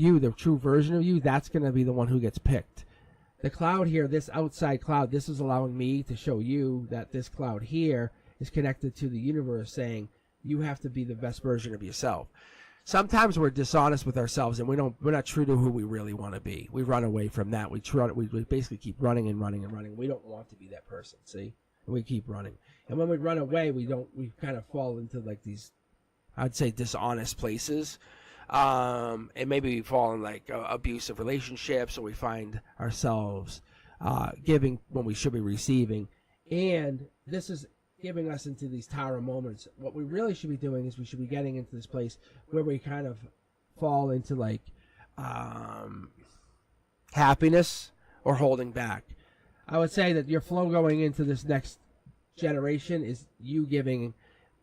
version of you. That's going to be the one who gets picked. The cloud here, this outside cloud, this is allowing me to show you that this cloud here is connected to the universe, saying you have to be the best version of yourself. Sometimes we're dishonest with ourselves, and we're not true to who we really want to be. We run away from that. We basically keep running and running and running. We don't want to be that person, see? And we keep running. And when we run away, we kind of fall into like these, I'd say, dishonest places. And maybe we fall in like abusive relationships, or we find ourselves giving when we should be receiving. And this is giving us into these Tara moments. What we really should be doing is we should be getting into this place where we kind of fall into like happiness or holding back. I would say that your flow going into this next generation is you giving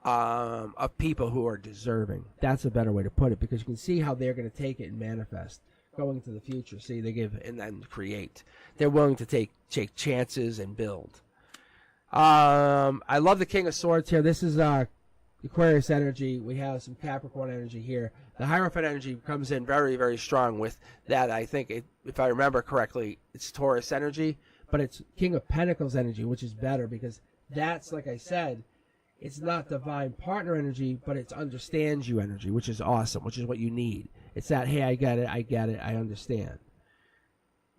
of people who are deserving. That's a better way to put it, because you can see how they're going to take it and manifest going into the future. See, they give and then create. They're willing to take chances and build. I love the King of Swords here. This is Aquarius energy. We have some Capricorn energy here. The Hierophant energy comes in very, very strong with that. I think, if I remember correctly, it's Taurus energy, but it's King of Pentacles energy, which is better because that's, like I said, it's not divine partner energy, but it's understands you energy, which is awesome, which is what you need. It's that, hey, I get it, I understand.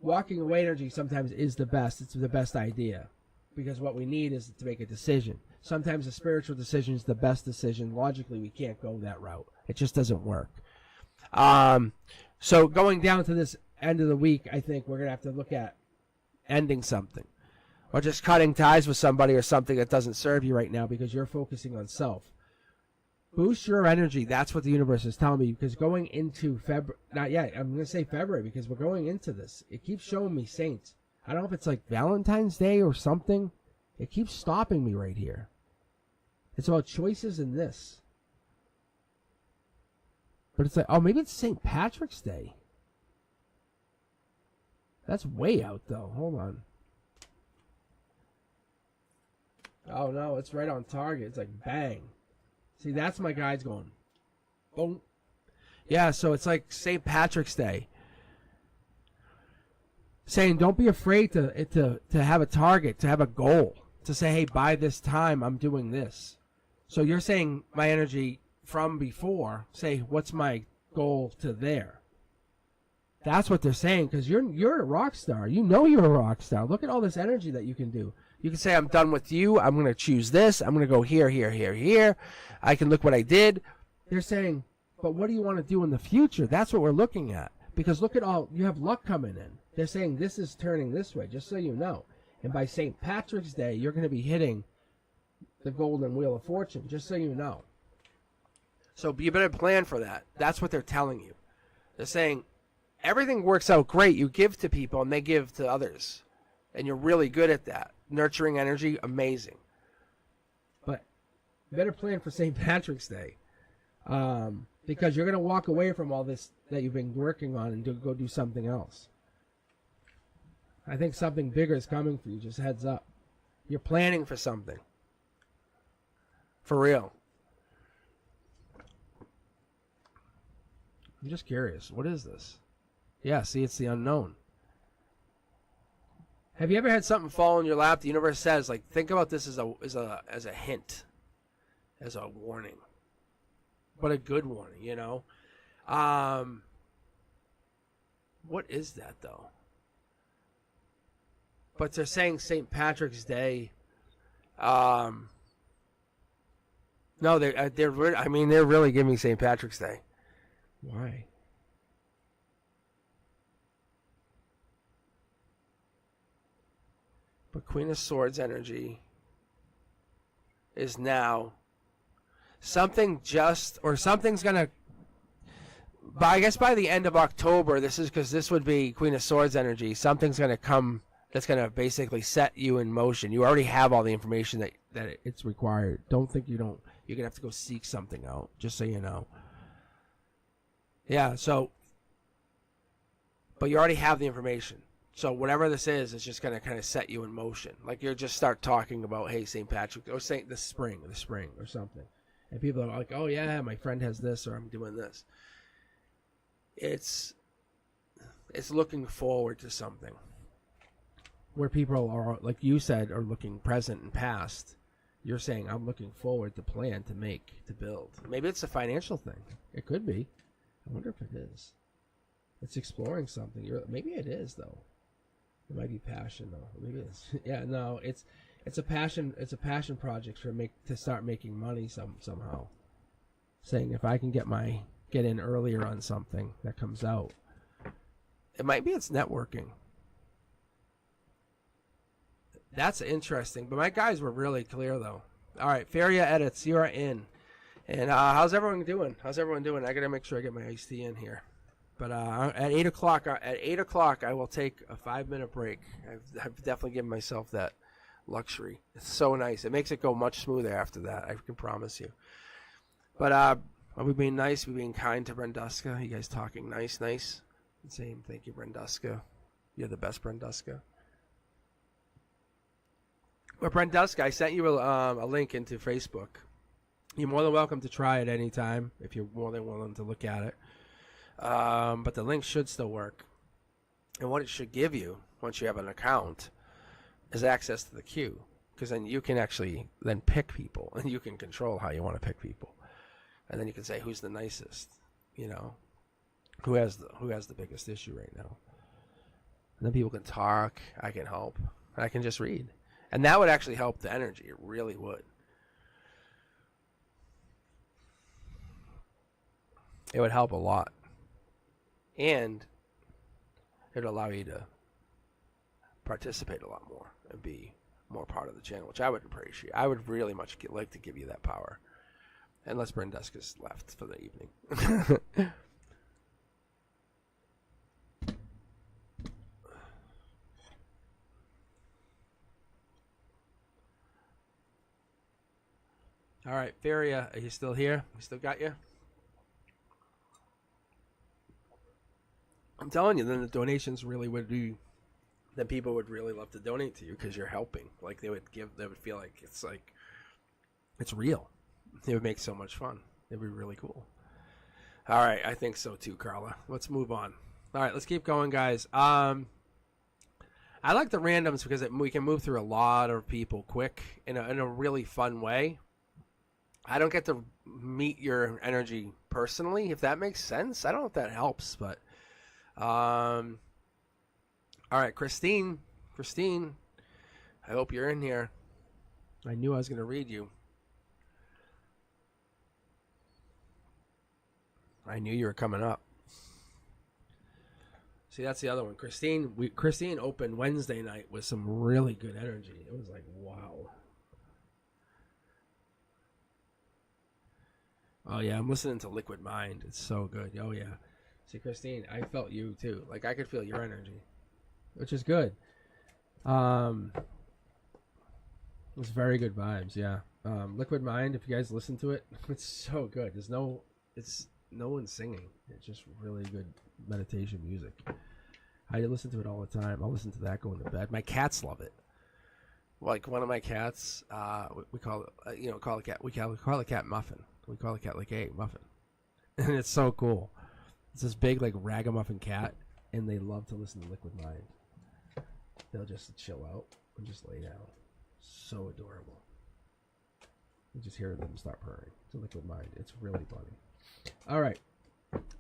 Walking away energy sometimes is the best. It's the best idea. Because what we need is to make a decision. Sometimes a spiritual decision is the best decision. Logically, we can't go that route. It just doesn't work. So going down to this end of the week, I think we're going to have to look at ending something. Or just cutting ties with somebody or something that doesn't serve you right now because you're focusing on self. Boost your energy. That's what the universe is telling me. Because going into February, not yet, I'm going to say February because we're going into this. It keeps showing me saints. I don't know if it's like Valentine's Day or something. It keeps stopping me right here. It's about choices in this. But it's like, oh, maybe it's St. Patrick's Day. That's way out, though. Hold on. Oh, no, it's right on target. It's like bang. See, that's my guides going. Boom. Yeah, so it's like St. Patrick's Day. Saying don't be afraid to have a target, to have a goal, to say, hey, by this time I'm doing this. So you're saying my energy from before, say, what's my goal to there? That's what they're saying, because you're a rock star. You know you're a rock star. Look at all this energy that you can do. You can say, I'm done with you. I'm going to choose this. I'm going to go here, here, here, here. I can look what I did. They're saying, but what do you want to do in the future? That's what we're looking at. Because look at all, you have luck coming in. They're saying this is turning this way, just so you know. And by St. Patrick's Day, you're going to be hitting the golden wheel of fortune, just so you know. So you better plan for that. That's what they're telling you. They're saying everything works out great. You give to people and they give to others. And you're really good at that. Nurturing energy, amazing. But you better plan for St. Patrick's Day. Because you're going to walk away from all this that you've been working on and go do something else. I think something bigger is coming for you. Just heads up. You're planning for something. For real. I'm just curious. What is this? Yeah, see, it's the unknown. Have you ever had something fall in your lap? The universe says, like, think about this as a hint, as a warning, but a good warning, you know. What is that though? But they're saying St. Patrick's Day. No, they're really giving me St. Patrick's Day. Why? But Queen of Swords energy is now something's going to, I guess by the end of October, this is because this would be Queen of Swords energy, something's going to come that's going to basically set you in motion. You already have all the information that it's required. Don't think you don't. You're going to have to go seek something out, just so you know. Yeah, so, but you already have the information. So whatever this is, it's just going to kind of set you in motion. Like you'll just start talking about, hey, St. Patrick, or the spring or something. And people are like, oh yeah, my friend has this, or I'm doing this. It's looking forward to something. Where people are, like you said, are looking present and past. You're saying, I'm looking forward to plan, to make, to build. Maybe it's a financial thing. It could be. I wonder if it is. It's exploring something. Maybe it is, though. It might be passion, though. Maybe it is. Yeah, no, it's a passion. It's a passion project to start making money somehow. Saying if I can get in earlier on something that comes out, it might be it's networking. That's interesting. But my guys were really clear, though. All right, Feria Edits, you are in. And how's everyone doing? I got to make sure I get my iced tea in here. But at 8 o'clock, I will take a 5-minute break. I've definitely given myself that luxury. It's so nice. It makes it go much smoother after that. I can promise you. But are we being nice? Are we being kind to Brenduska? You guys talking nice? Same. Thank you, Brenduska. You're the best, Brenduska. But Brenduska, I sent you a link into Facebook. You're more than welcome to try it anytime if you're more than willing to look at it. But the link should still work. And what it should give you, once you have an account, is access to the queue. Because then you can actually then pick people, and you can control how you want to pick people. And then you can say who's the nicest, you know, who has the biggest issue right now. And then people can talk. I can help. I can just read, and that would actually help the energy. It really would. It would help a lot. And it would allow you to participate a lot more and be more part of the channel, which I would appreciate. I would really much like to give you that power. Unless Brenduska's left for the evening. All right, Feria, are you still here? We still got you? I'm telling you, then the donations really would be, then people would really love to donate to you because you're helping. Like they would feel like it's real. It would make so much fun. It'd be really cool. All right, I think so too, Carla. Let's move on. All right, let's keep going, guys. I like the randoms because we can move through a lot of people quick in a really fun way. I don't get to meet your energy personally, if that makes sense. I don't know if that helps, but all right, Christine, I hope you're in here. I knew I was going to read you. I knew you were coming up. See, that's the other one. Christine opened Wednesday night with some really good energy. It was like, wow. Oh, yeah, I'm listening to Liquid Mind. It's so good. Oh, yeah. See, Christine, I felt you, too. Like, I could feel your energy, which is good. It's very good vibes, yeah. Liquid Mind, if you guys listen to it, it's so good. It's no one singing. It's just really good meditation music. I listen to it all the time. I'll listen to that going to bed. My cats love it. Like one of my cats, we call it, we call the cat Muffin. We call the cat like, hey, Muffin, and it's so cool. It's this big like ragamuffin cat, and they love to listen to Liquid Mind. They'll just chill out and just lay down. So adorable. You just hear them start purring. It's a Liquid Mind. It's really funny. All right,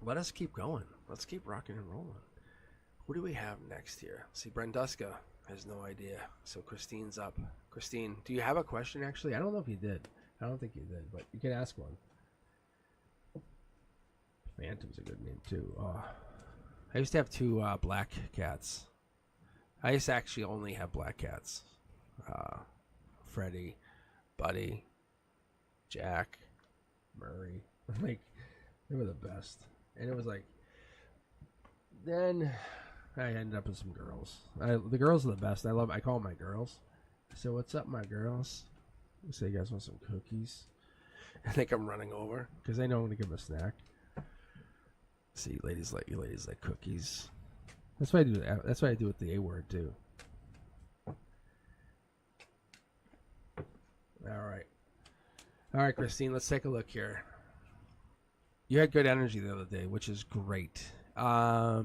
let us keep going. Let's keep rocking and rolling. Who do we have next here? See, Brenduska has no idea. So Christine's up. Christine, do you have a question, actually? I don't know if you did. I don't think you did, but you can ask one. Phantom's a good name, too. Oh, I used to have 2 black cats. I used to actually only have black cats. Freddie, Buddy, Jack, Murray. Like, they were the best. And it was like, then I ended up with some girls. The girls are the best. I call them my girls. I say, what's up, my girls? I say, you guys want some cookies? I think I'm running over because I know I'm going to give them a snack. See, ladies like cookies. That's what I do. That's what I do with the A word, too. All right, Christine, let's take a look here. You had good energy the other day, which is great. The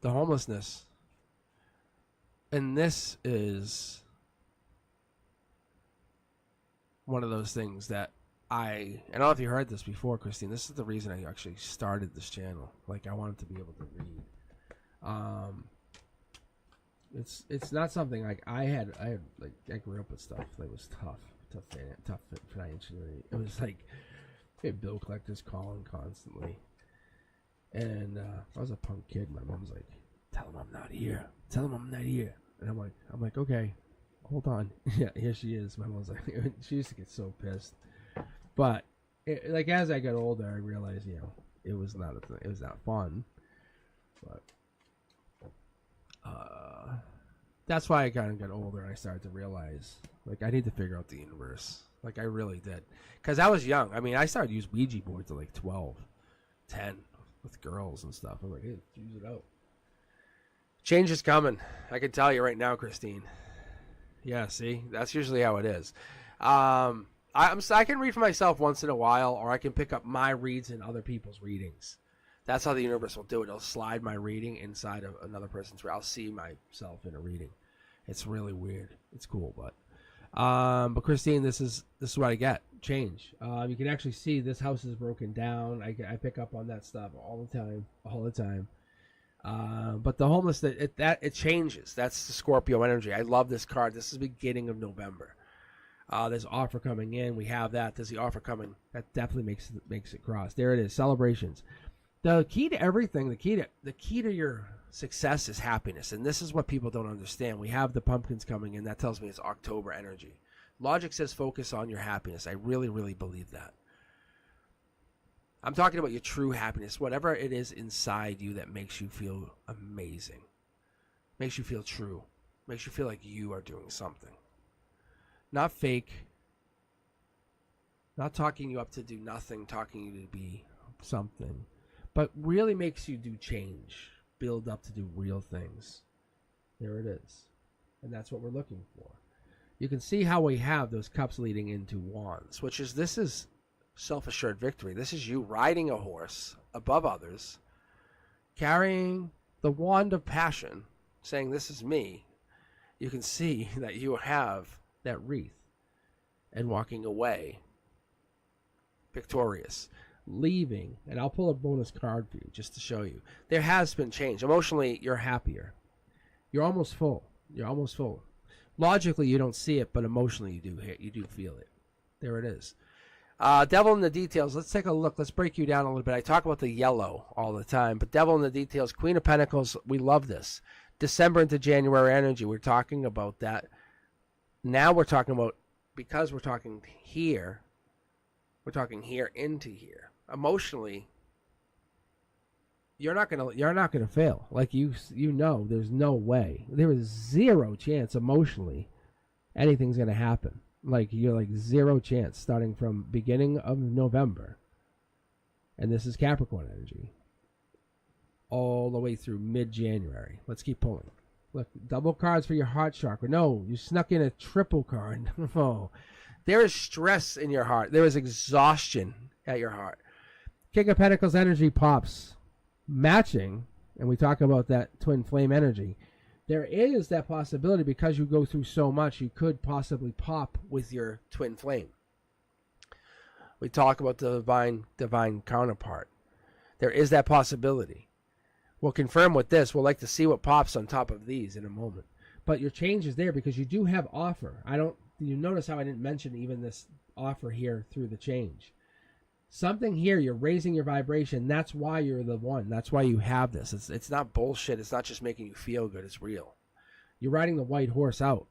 homelessness. And this is one of those things that I don't know if you heard this before, Christine. This is the reason I actually started this channel. Like, I wanted to be able to read. It's not something like I grew up with stuff that was tough financially. It was like we had bill collectors calling constantly, and I was a punk kid. My mom's like, "Tell him I'm not here. Tell him I'm not here." And I'm like, okay, hold on. Yeah, here she is. My mom's like, she used to get so pissed. But like as I got older, I realized, it was not fun. But that's why I kind of got older and I started to realize, like, I need to figure out the universe. Like, I really did. Because I was young. I mean, I started to use Ouija boards at like 12, 10 with girls and stuff. I'm like, hey, use it out. Change is coming. I can tell you right now, Christine. Yeah, see? That's usually how it is. I can read for myself once in a while, or I can pick up my reads in other people's readings. That's how the universe will do it. It'll slide my reading inside of another person's reading. I'll see myself in a reading. It's really weird. It's cool, but Christine, this is what I get. Change. You can actually see this house is broken down. I pick up on that stuff all the time. But the homeless, it changes. That's the Scorpio energy. I love this card. This is the beginning of November. There's offer coming in. We have that. There's the offer coming. That definitely makes it cross. There it is. Celebrations. The key to everything, the key to your success is happiness, and this is what people don't understand. We have the pumpkins coming in. That tells me it's October energy. Logic says focus on your happiness. I really, really believe that. I'm talking about your true happiness, whatever it is inside you that makes you feel amazing, makes you feel true, makes you feel like you are doing something. Not fake, not talking you up to do nothing, talking you to be something, but really makes you do change, build up to do real things. There it is. And that's what we're looking for. You can see how we have those cups leading into wands, this is self-assured victory. This is you riding a horse above others, carrying the wand of passion, saying, this is me. You can see that you have that wreath and walking away victorious, leaving. And I'll pull a bonus card for you just to show you. There has been change. Emotionally, you're happier. You're almost full. You're almost full. Logically, you don't see it, but emotionally, you do feel it. There it is. Devil in the details. Let's take a look. Let's break you down a little bit. I talk about the yellow all the time, but devil in the details. Queen of Pentacles. We love this. December into January energy. We're talking about that. Now we're talking about, because we're talking here into here. Emotionally, you're not gonna fail. Like you know, there's no way. There is zero chance emotionally anything's gonna happen. Like you're like zero chance starting from beginning of November, and this is Capricorn energy, all the way through mid-January. Let's keep pulling. Look, double cards for your heart chakra. No, you snuck in a triple card. Oh, there is stress in your heart. There is exhaustion at your heart. King of Pentacles energy pops. Matching, and we talk about that twin flame energy, there is that possibility, because you go through so much, you could possibly pop with your twin flame. We talk about the divine counterpart. There is that possibility. We'll confirm with this. We'll like to see what pops on top of these in a moment. But your change is there because you do have offer. You notice how I didn't mention even this offer here through the change. Something here, you're raising your vibration. That's why you're the one. That's why you have this. It's not bullshit. It's not just making you feel good. It's real. You're riding the white horse out.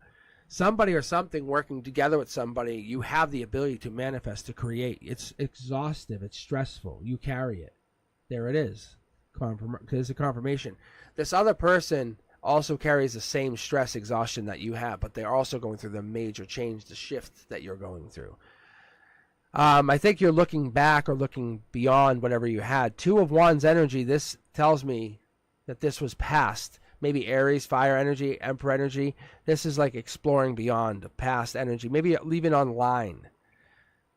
Somebody or something working together with somebody, you have the ability to manifest, to create. It's exhaustive. It's stressful. You carry it. There it is. It's a confirmation. This other person also carries the same stress, exhaustion that you have, but they're also going through the major change, the shift that you're going through. I think you're looking back or looking beyond whatever you had. Two of Wands energy, this tells me that this was past. Maybe Aries, fire energy, Emperor energy. This is like exploring beyond past energy. Maybe leaving online.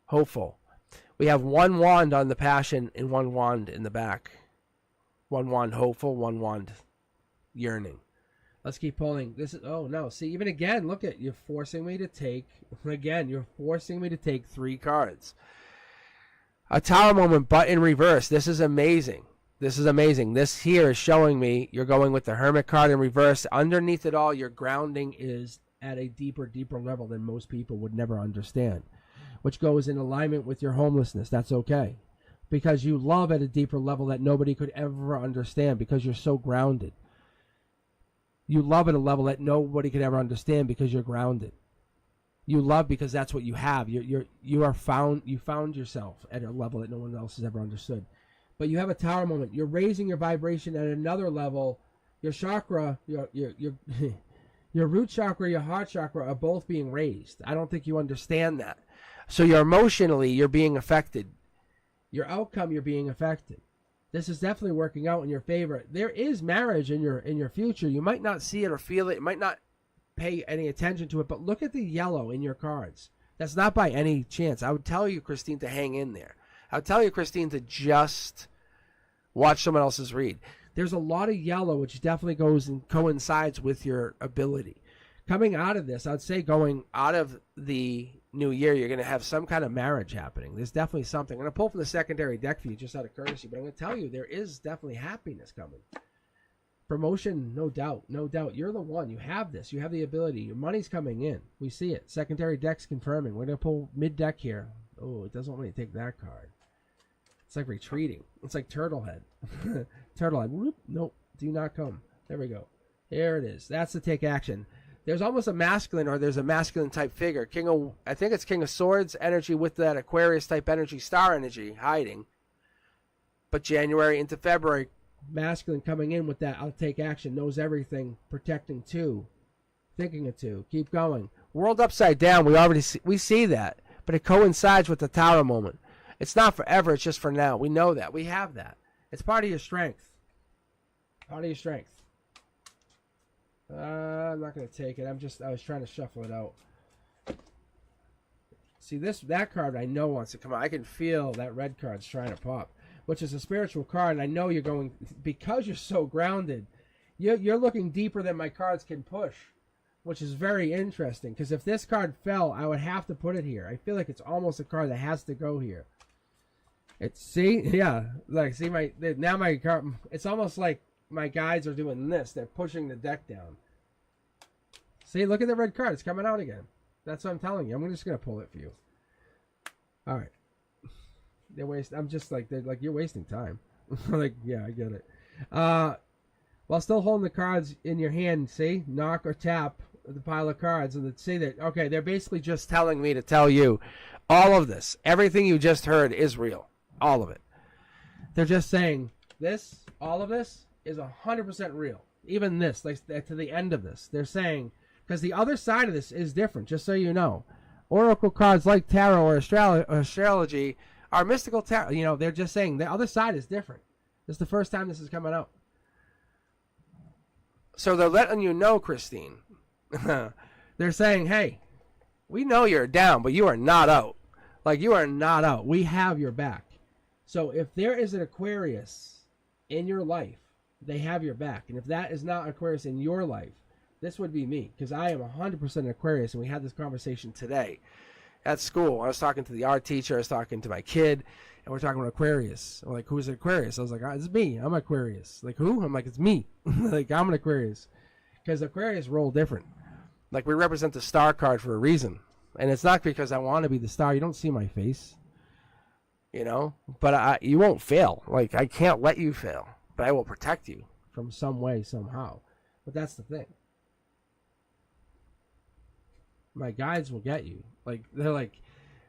Hopeful. We have one wand on the passion and one wand in the back. One wand hopeful, one wand yearning. Let's keep pulling. This is, oh no, see, even again, look at, you're forcing me to take 3 cards. A Tower moment, but in reverse. This is amazing. This here is showing me you're going with the Hermit card in reverse. Underneath it all, your grounding is at a deeper level than most people would never understand, which goes in alignment with your homelessness. That's okay, because you love at a deeper level that nobody could ever understand, because you're so grounded. You love at a level that nobody could ever understand because you're grounded. You love because that's what you have. You found yourself at a level that no one else has ever understood. But you have a Tower moment. You're raising your vibration at another level. Your chakra, your root chakra, your heart chakra are both being raised. I don't think you understand that. So you're being affected. Your outcome, you're being affected. This is definitely working out in your favor. There is marriage in your future. You might not see it or feel it. You might not pay any attention to it, but look at the yellow in your cards. That's not by any chance. I would tell you, Christine, to hang in there. I would tell you, Christine, to just watch someone else's read. There's a lot of yellow, which definitely goes and coincides with your ability. Coming out of this, I'd say going out of the new year, you're going to have some kind of marriage happening. There's definitely something. I'm going to pull from the secondary deck for you just out of courtesy, but I'm going to tell you there is definitely happiness coming. Promotion, no doubt. You're the one. You have this. You have the ability. Your money's coming in. We see it. Secondary deck's confirming. We're going to pull mid-deck here. Oh, it doesn't want me to take that card. It's like retreating. It's like Turtlehead. Turtlehead. Whoop. Nope. Do not come. There we go. There it is. That's the take action. There's almost a masculine, or there's a masculine type figure. I think it's King of Swords energy with that Aquarius type energy, star energy hiding. But January into February, masculine coming in with that, I'll take action, knows everything, protecting 2, thinking of 2, keep going. World upside down, we see that, but it coincides with the Tower moment. It's not forever, it's just for now. We know that. We have that. It's part of your strength. I'm not going to take it. I was trying to shuffle it out. See, that card I know wants to come out. I can feel that red card's trying to pop, which is a spiritual card, and I know you're going, because you're so grounded, you're looking deeper than my cards can push, which is very interesting, because if this card fell, I would have to put it here. I feel like it's almost a card that has to go here. Now my card, it's almost like my guides are doing this. They're pushing the deck down. See, look at the red card. It's coming out again. That's what I'm telling you. I'm just gonna pull it for you. All right. I'm just like they're like you're wasting time. Like, yeah, I get it. While still holding the cards in your hand, see, knock or tap the pile of cards, and say that okay, they're basically just telling me to tell you all of this, everything you just heard is real, all of it. They're just saying this, all of this is 100% real. Even this, like to the end of this, they're saying because the other side of this is different. Just so you know, oracle cards like tarot or astrology are mystical tarot. You know, they're just saying the other side is different. This is the first time this is coming out. So they're letting you know, Christine. They're saying, hey, we know you're down, but you are not out. Like, you are not out. We have your back. So if there is an Aquarius in your life, they have your back. And if that is not Aquarius in your life, this would be me, because I am 100% an Aquarius, and we had this conversation today at school. I was talking to the art teacher. I was talking to my kid, and we're talking about Aquarius. I'm like, who's an Aquarius? I was like, it's me. I'm Aquarius. Like, who? I'm like, it's me. Like, I'm an Aquarius. Because Aquarius roll different. Like, we represent the star card for a reason. And it's not because I want to be the star. You don't see my face. You know? But you won't fail. Like, I can't let you fail. But I will protect you from some way, somehow. But that's the thing. My guides will get you. Like, they're like,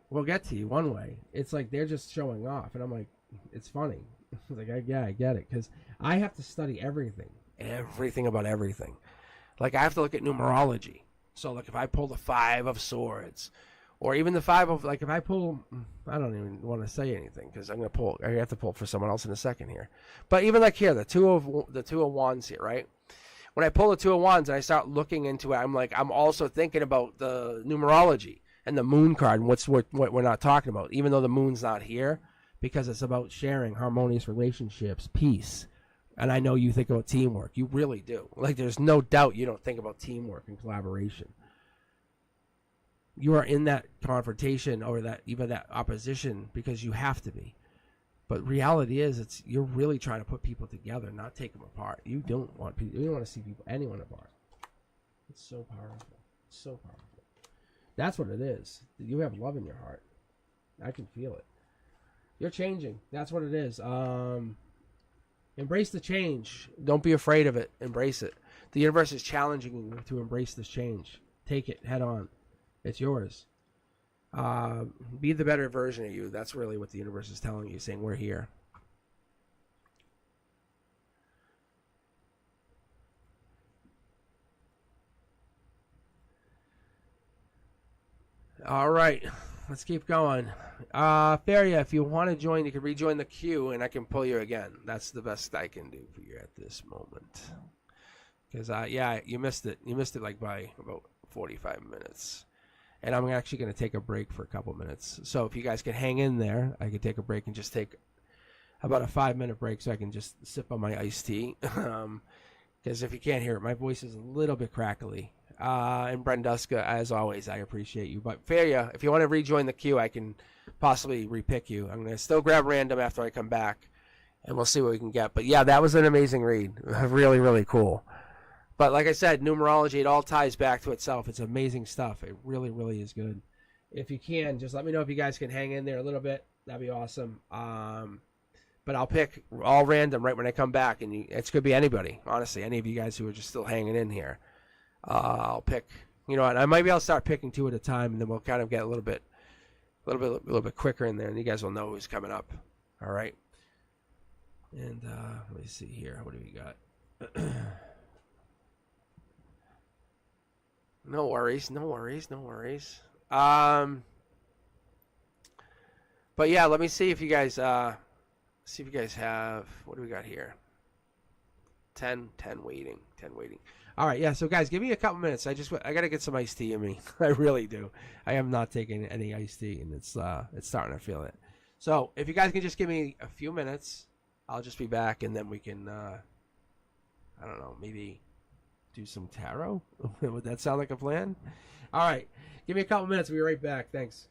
we'll get to you one way. It's like they're just showing off. And I'm like, it's funny. It's like, yeah, I get it. Because I have to study everything. Everything about everything. Like, I have to look at numerology. So, like, if I pull the 5 of Swords, or even the 5 of, like, if I pull, I don't even want to say anything, because I have to pull for someone else in a second here. But even like here, the two of Wands here, right? When I pull the 2 of Wands and I start looking into it, I'm also thinking about the numerology and the moon card and what we're not talking about, even though the moon's not here, because it's about sharing, harmonious relationships, peace. And I know you think about teamwork. You really do. Like, there's no doubt you don't think about teamwork and collaboration. You are in that confrontation or even that opposition because you have to be. But reality is, you're really trying to put people together, not take them apart. You don't want to see anyone apart. It's so powerful. It's so powerful. That's what it is. You have love in your heart. I can feel it. You're changing. That's what it is. Embrace the change. Don't be afraid of it. Embrace it. The universe is challenging you to embrace this change. Take it head on. It's yours. Be the better version of you. That's really what the universe is telling you, saying we're here. All right. Let's keep going. Feria, if you want to join, you can rejoin the queue, and I can pull you again. That's the best I can do for you at this moment. Because, yeah, you missed it. You missed it, like, by about 45 minutes. And I'm actually going to take a break for a couple minutes. So if you guys can hang in there, I could take a break and just take about a 5-minute break so I can just sip on my iced tea. Because if you can't hear it, my voice is a little bit crackly. And Brenduska, as always, I appreciate you. But Feria, if you want to rejoin the queue, I can possibly repick you. I'm going to still grab random after I come back, and we'll see what we can get. But yeah, that was an amazing read. Really, really cool. But like I said, numerology, it all ties back to itself. It's amazing stuff. It really, really is good. If you can, just let me know if you guys can hang in there a little bit. That'd be awesome. But I'll pick all random right when I come back, and it could be anybody, honestly, any of you guys who are just still hanging in here. I'll pick, you know, and I'll start picking 2 at a time, and then we'll kind of get a little bit quicker in there, and you guys will know who's coming up. All right. And let me see here. What do we got? No worries. But yeah, let me see if you guys have, what do we got here? 10 waiting. All right, yeah, so guys, give me a couple minutes. I got to get some iced tea in me. I really do. I am not taking any iced tea, and it's starting to feel it. So if you guys can just give me a few minutes, I'll just be back, and then we can, I don't know, maybe do some tarot? Would that sound like a plan? All right, give me a couple minutes. We'll be right back. Thanks.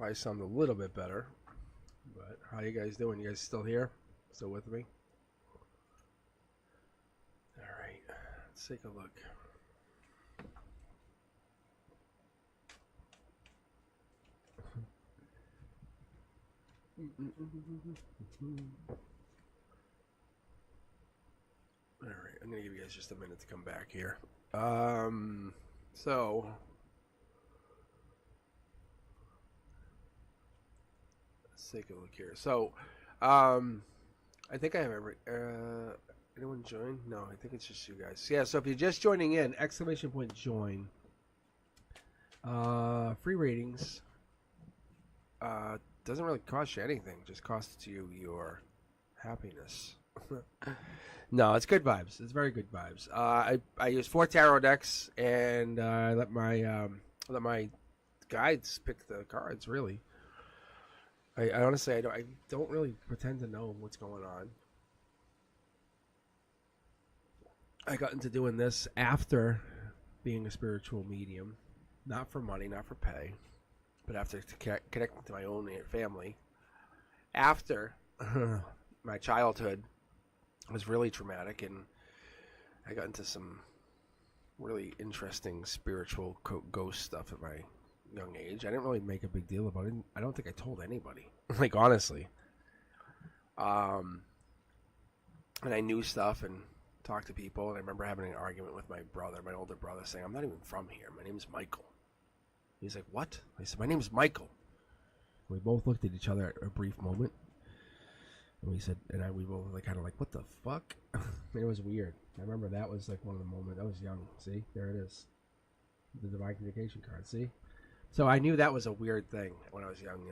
I sound a little bit better. But how you guys doing? You guys still here? Still with me? All right. Let's take a look. All right. I'm going to give you guys just a minute to come back here. So... take a look here. So, I think I have anyone join? No, I think it's just you guys. Yeah, so if you're just joining in, ! Join. Free ratings. Doesn't really cost you anything. Just costs you your happiness. No, it's good vibes. It's very good vibes. I use 4 tarot decks, and I let my guides pick the cards. Really. I honestly, I don't really pretend to know what's going on. I got into doing this after being a spiritual medium, not for money, not for pay, but after connecting to my own family. After my childhood was really traumatic, and I got into some really interesting spiritual ghost stuff at my young age. I didn't really make a big deal about it. I don't think I told anybody. Like, honestly. And I knew stuff and talked to people, and I remember having an argument with my brother, my older brother, saying, I'm not even from here. My name is Michael. He's like, what? I said, my name is Michael. We both looked at each other at a brief moment. And we said, we both like kind of like, what the fuck? It was weird. I remember that was like one of the moments. I was young. See? There it is. The divine communication card. See? So I knew that was a weird thing when I was young.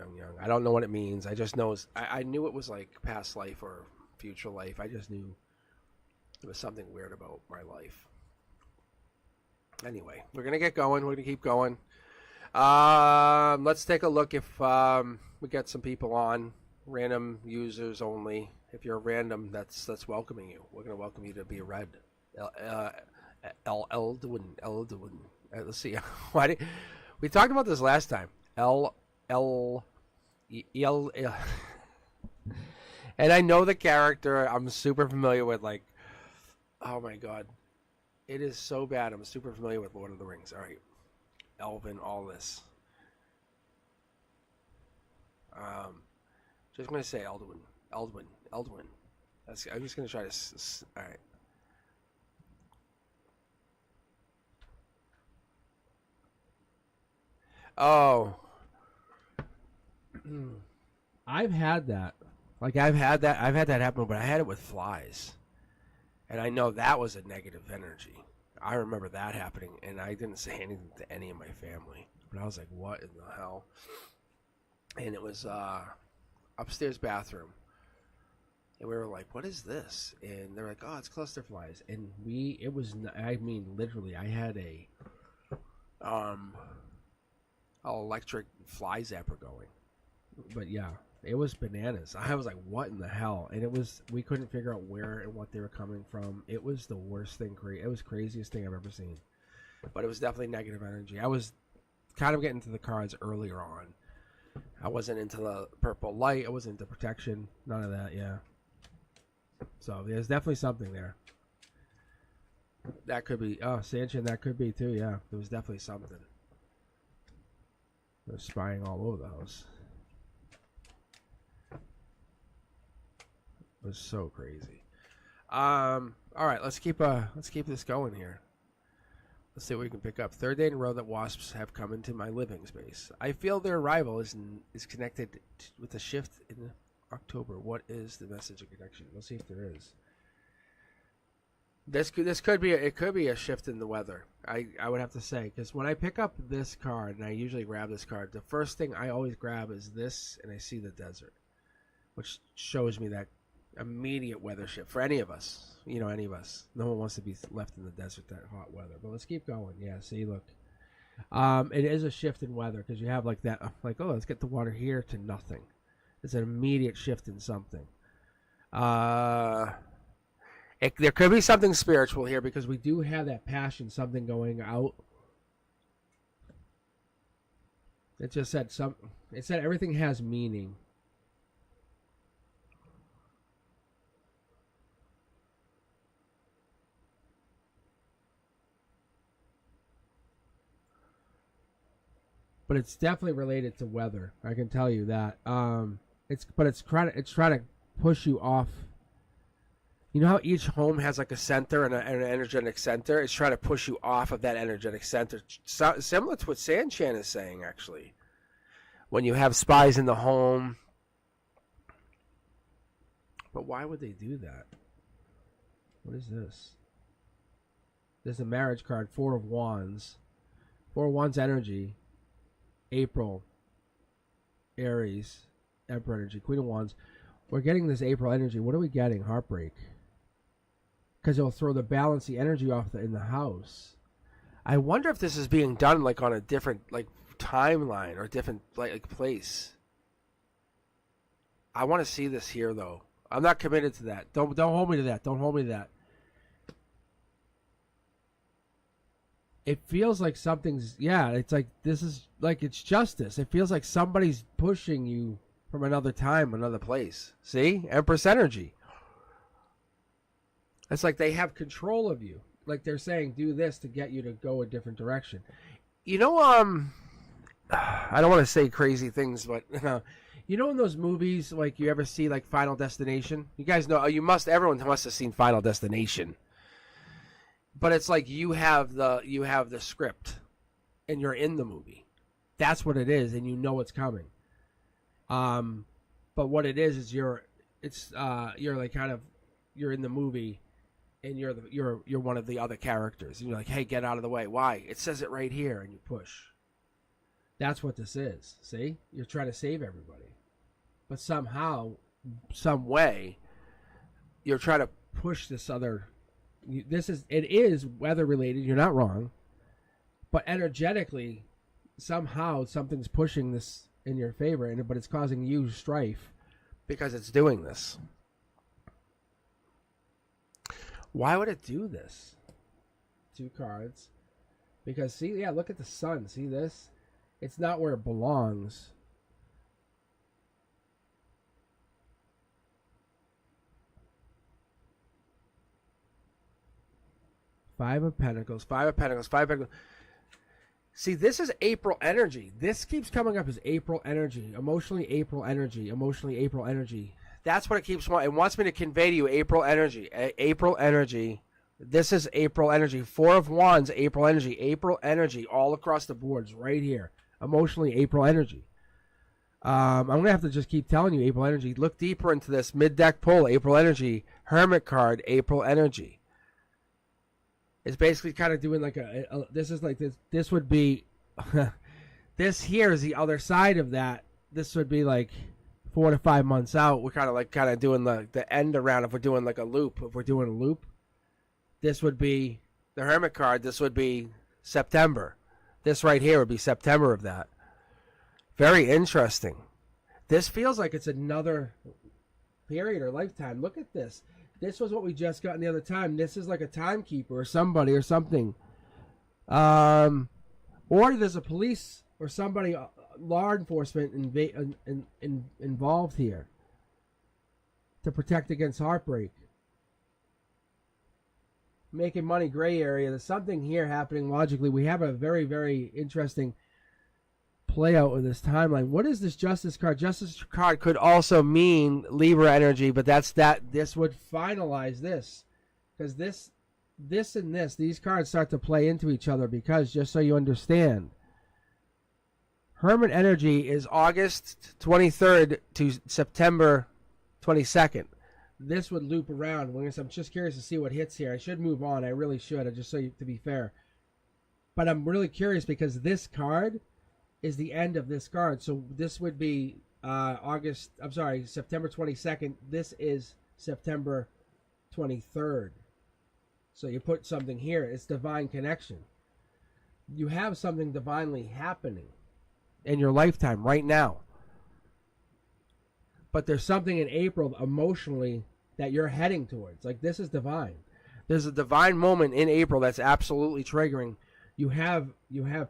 I don't know what it means. I just know I knew it was like past life or future life. I just knew there was something weird about my life. Anyway, we're going to get going. We're going to keep going. Let's take a look if we get some people on. Random users only. If you're random, that's welcoming you. We're going to welcome you to be a red. Eldwin. Let's see. We talked about this last time. And I know the character. I'm super familiar with, like, oh my god. It is so bad. I'm super familiar with Lord of the Rings. All right. Elvin, all this. Just going to say Eldwin. I'm just going to try to... All right. Oh. I've had that. Like, I've had that happen, but I had it with flies. And I know that was a negative energy. I remember that happening, and I didn't say anything to any of my family. But I was like, what in the hell? And it was upstairs bathroom. And we were like, what is this? And they're like, oh, it's cluster flies. And literally, I had a electric fly zapper going. But yeah, it was bananas. I was like, what in the hell? And we couldn't figure out where and what they were coming from. It was the worst thing. It was the craziest thing I've ever seen. But it was definitely negative energy. I was kind of getting into the cards earlier on. I wasn't into the purple light. I wasn't into protection. None of that, yeah. So there's definitely something there. That could be, Sanchin, that could be too, yeah. There was definitely something. They're spying all over the house. It was so crazy. All right, let's keep this going here. Let's see what we can pick up. Third day in a row that wasps have come into my living space. I feel their arrival is connected with a shift in October. What is the message of connection? Let's see if there is. This could be a shift in the weather. I would have to say, because when I pick up this card, and I usually grab this card, the first thing I always grab is this, and I see the desert, which shows me that immediate weather shift for any of us. You know, any of us. No one wants to be left in the desert, that hot weather. But let's keep going. Yeah, see, look. It is a shift in weather because you have like that, like, oh, let's get the water here to nothing. It's an immediate shift in something. There could be something spiritual here because we do have that passion, something going out. It just said it said everything has meaning. But it's definitely related to weather. I can tell you that. It's trying to push you off. You know how each home has like a center and an energetic center? It's trying to push you off of that energetic center. Similar to what Sanchan is saying, actually. When you have spies in the home. But why would they do that? What is this? There's a marriage card, Four of Wands. Four of Wands energy. April, Aries, Emperor energy, Queen of Wands. We're getting this April energy. What are we getting? Heartbreak. Because it'll throw the balance, the energy off in the house. I wonder if this is being done like on a different like timeline or different like place. I want to see this here though. I'm not committed to that. Don't hold me to that. Don't hold me to that. It feels like something's, it's like this is like it's justice. It feels like somebody's pushing you from another time, another place. See? Empress energy. It's like they have control of you. Like they're saying, do this to get you to go a different direction. You know, I don't want to say crazy things, but you know in those movies, like you ever see like Final Destination? You guys know, everyone must have seen Final Destination. But it's like you have the script, and you're in the movie. That's what it is, and you know what's coming. But what it is you're like kind of you're in the movie, and you're one of the other characters. And you're like, hey, get out of the way. Why? It says it right here, and you push. That's what this is. See, you're trying to save everybody, but somehow, some way, you're trying to push this other. It is weather related. You're not wrong, but energetically, somehow something's pushing this in your favor, but it's causing you strife because it's doing this. Why would it do this? 2 cards, because see, look at the sun. See this? It's not where it belongs. Five of Pentacles. See, this is April energy. This keeps coming up as April energy. Emotionally April energy. That's what it keeps wanting. It wants me to convey to you April energy. April energy. This is April energy. 4 of Wands, April energy. April energy all across the boards right here. Emotionally April energy. I'm going to have to just keep telling you April energy. Look deeper into this. Mid-deck pull, April energy. Hermit card, April energy. It's basically kind of doing like this is like this. This would be, this here is the other side of that. This would be like 4 to 5 months out. We're kind of doing the end around. If we're doing like a loop, this would be the Hermit card. This would be September. This right here would be September of that. Very interesting. This feels like it's another period or lifetime. Look at this. This was what we just got the other time. This is like a timekeeper or somebody or something. Or there's a police or somebody, law enforcement involved here to protect against heartbreak. Making money, gray area. There's something here happening logically. We have a very, very interesting play out with this timeline. What is this Justice card? Justice card could also mean Libra energy, but this would finalize this, because this and these cards start to play into each other, because just so you understand, Hermit energy is August 23rd to September 22nd. This would loop around. I'm just curious to see what hits here. I should move on. I really should, just so to be fair. But I'm really curious because this card is the end of this card. So this would be September 22nd. This is September 23rd. So you put something here. It's divine connection. You have something divinely happening in your lifetime right now. But there's something in April emotionally that you're heading towards. Like, this is divine. There's a divine moment in April that's absolutely triggering. You have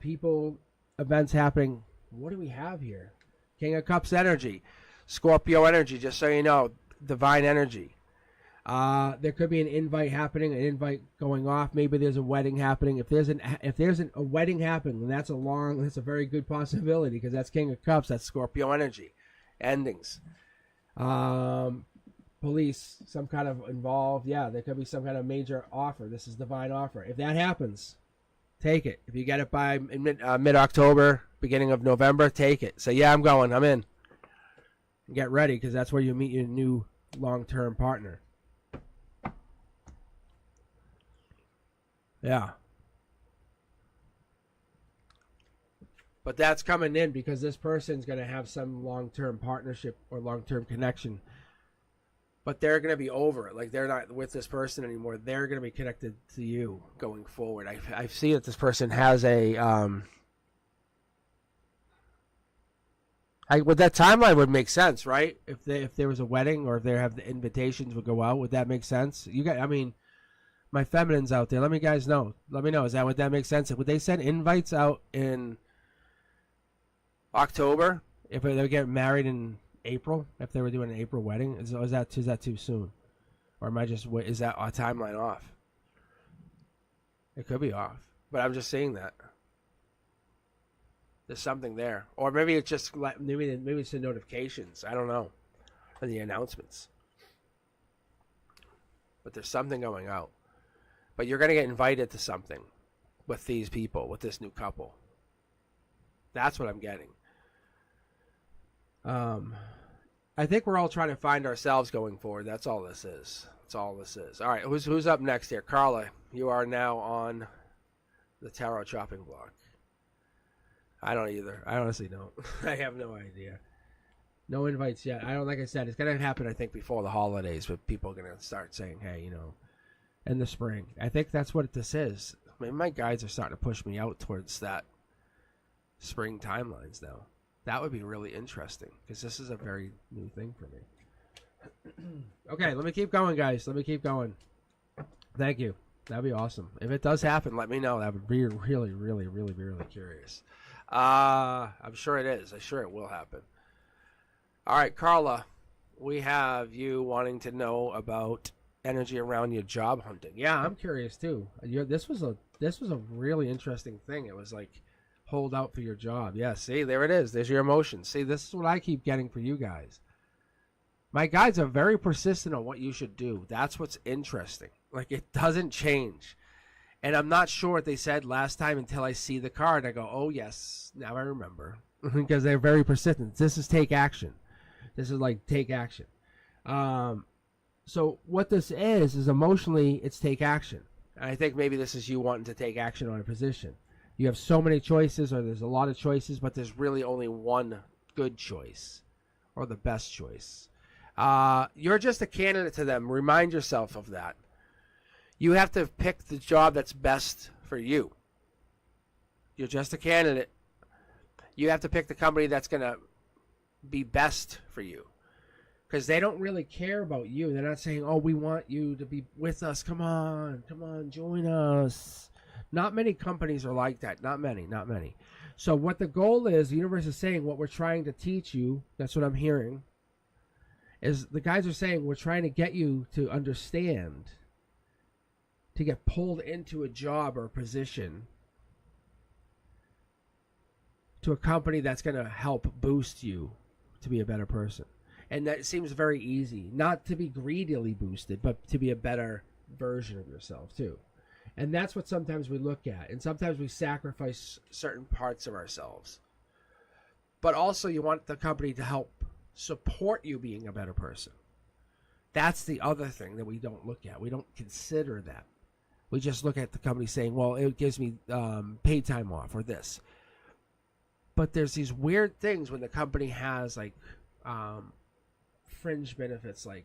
people, events happening What do we have here? King of Cups energy. Scorpio energy, just so you know. Divine energy. There could be an invite happening, an invite going off. Maybe there's a wedding happening. If there's a wedding happening, then that's a very good possibility, because that's King of Cups. That's Scorpio energy. Endings. Police, some kind of involved. Yeah, there could be some kind of major offer. This is divine offer. If that happens, take it. If you get it by mid-October, beginning of November, take it. So yeah, I'm going. I'm in. Get ready, because that's where you meet your new long-term partner. Yeah. But that's coming in because this person's going to have some long-term partnership or long-term connection. But they're going to be over it. Like, they're not with this person anymore. They're going to be connected to you going forward. I see that this person has a... with that timeline would make sense, right? If there was a wedding, or if they have the invitations would go out, would that make sense? My feminines out there, let me know. Would that make sense? Would they send invites out in October if they get married in April? If they were doing an April wedding, is that too soon, or is that a timeline off? It could be off, but I'm just saying that there's something there, or maybe it's just maybe it's the notifications. I don't know, and the announcements. But there's something going out. But you're going to get invited to something with these people, with this new couple. That's what I'm getting. I think we're all trying to find ourselves going forward. That's all this is. All right, who's up next here? Carla, you are now on the tarot chopping block. I don't either. I honestly don't. I have no idea. No invites yet. Like I said, it's going to happen, I think, before the holidays, but people are going to start saying, hey, in the spring. I think that's what this is. I mean, my guides are starting to push me out towards that spring timelines now. That would be really interesting, because this is a very new thing for me. Okay, let me keep going, guys. Let me keep going. Thank you. That'd be awesome. If it does happen, let me know. That would be really, really, really, really curious. I'm sure it is. I'm sure it will happen. All right, Carla, we have you wanting to know about energy around your job hunting. Yeah, I'm curious too. This was a really interesting thing. It was like, hold out for your job. Yeah, see, there it is. There's your emotions. See, this is what I keep getting for you guys. My guides are very persistent on what you should do. That's what's interesting. Like, it doesn't change. And I'm not sure what they said last time until I see the card. I go, oh yes, now I remember. Because they're very persistent. This is take action. This is like take action. So what this is emotionally, it's take action. And I think maybe this is you wanting to take action on a position. You have so many choices, or there's a lot of choices, but there's really only one good choice, or the best choice. You're just a candidate to them. Remind yourself of that. You have to pick the job that's best for you. You're just a candidate. You have to pick the company that's going to be best for you. Because they don't really care about you. They're not saying, oh, we want you to be with us. Come on, join us. Not many companies are like that. Not many. So what the goal is, the universe is saying, what we're trying to teach you, that's what I'm hearing, is the guys are saying, we're trying to get you to understand, to get pulled into a job or a position, to a company that's going to help boost you to be a better person. And that seems very easy. Not to be greedily boosted, but to be a better version of yourself, too. And that's what sometimes we look at. And sometimes we sacrifice certain parts of ourselves. But also you want the company to help support you being a better person. That's the other thing that we don't look at. We don't consider that. We just look at the company saying, well, it gives me paid time off or this. But there's these weird things when the company has like fringe benefits, like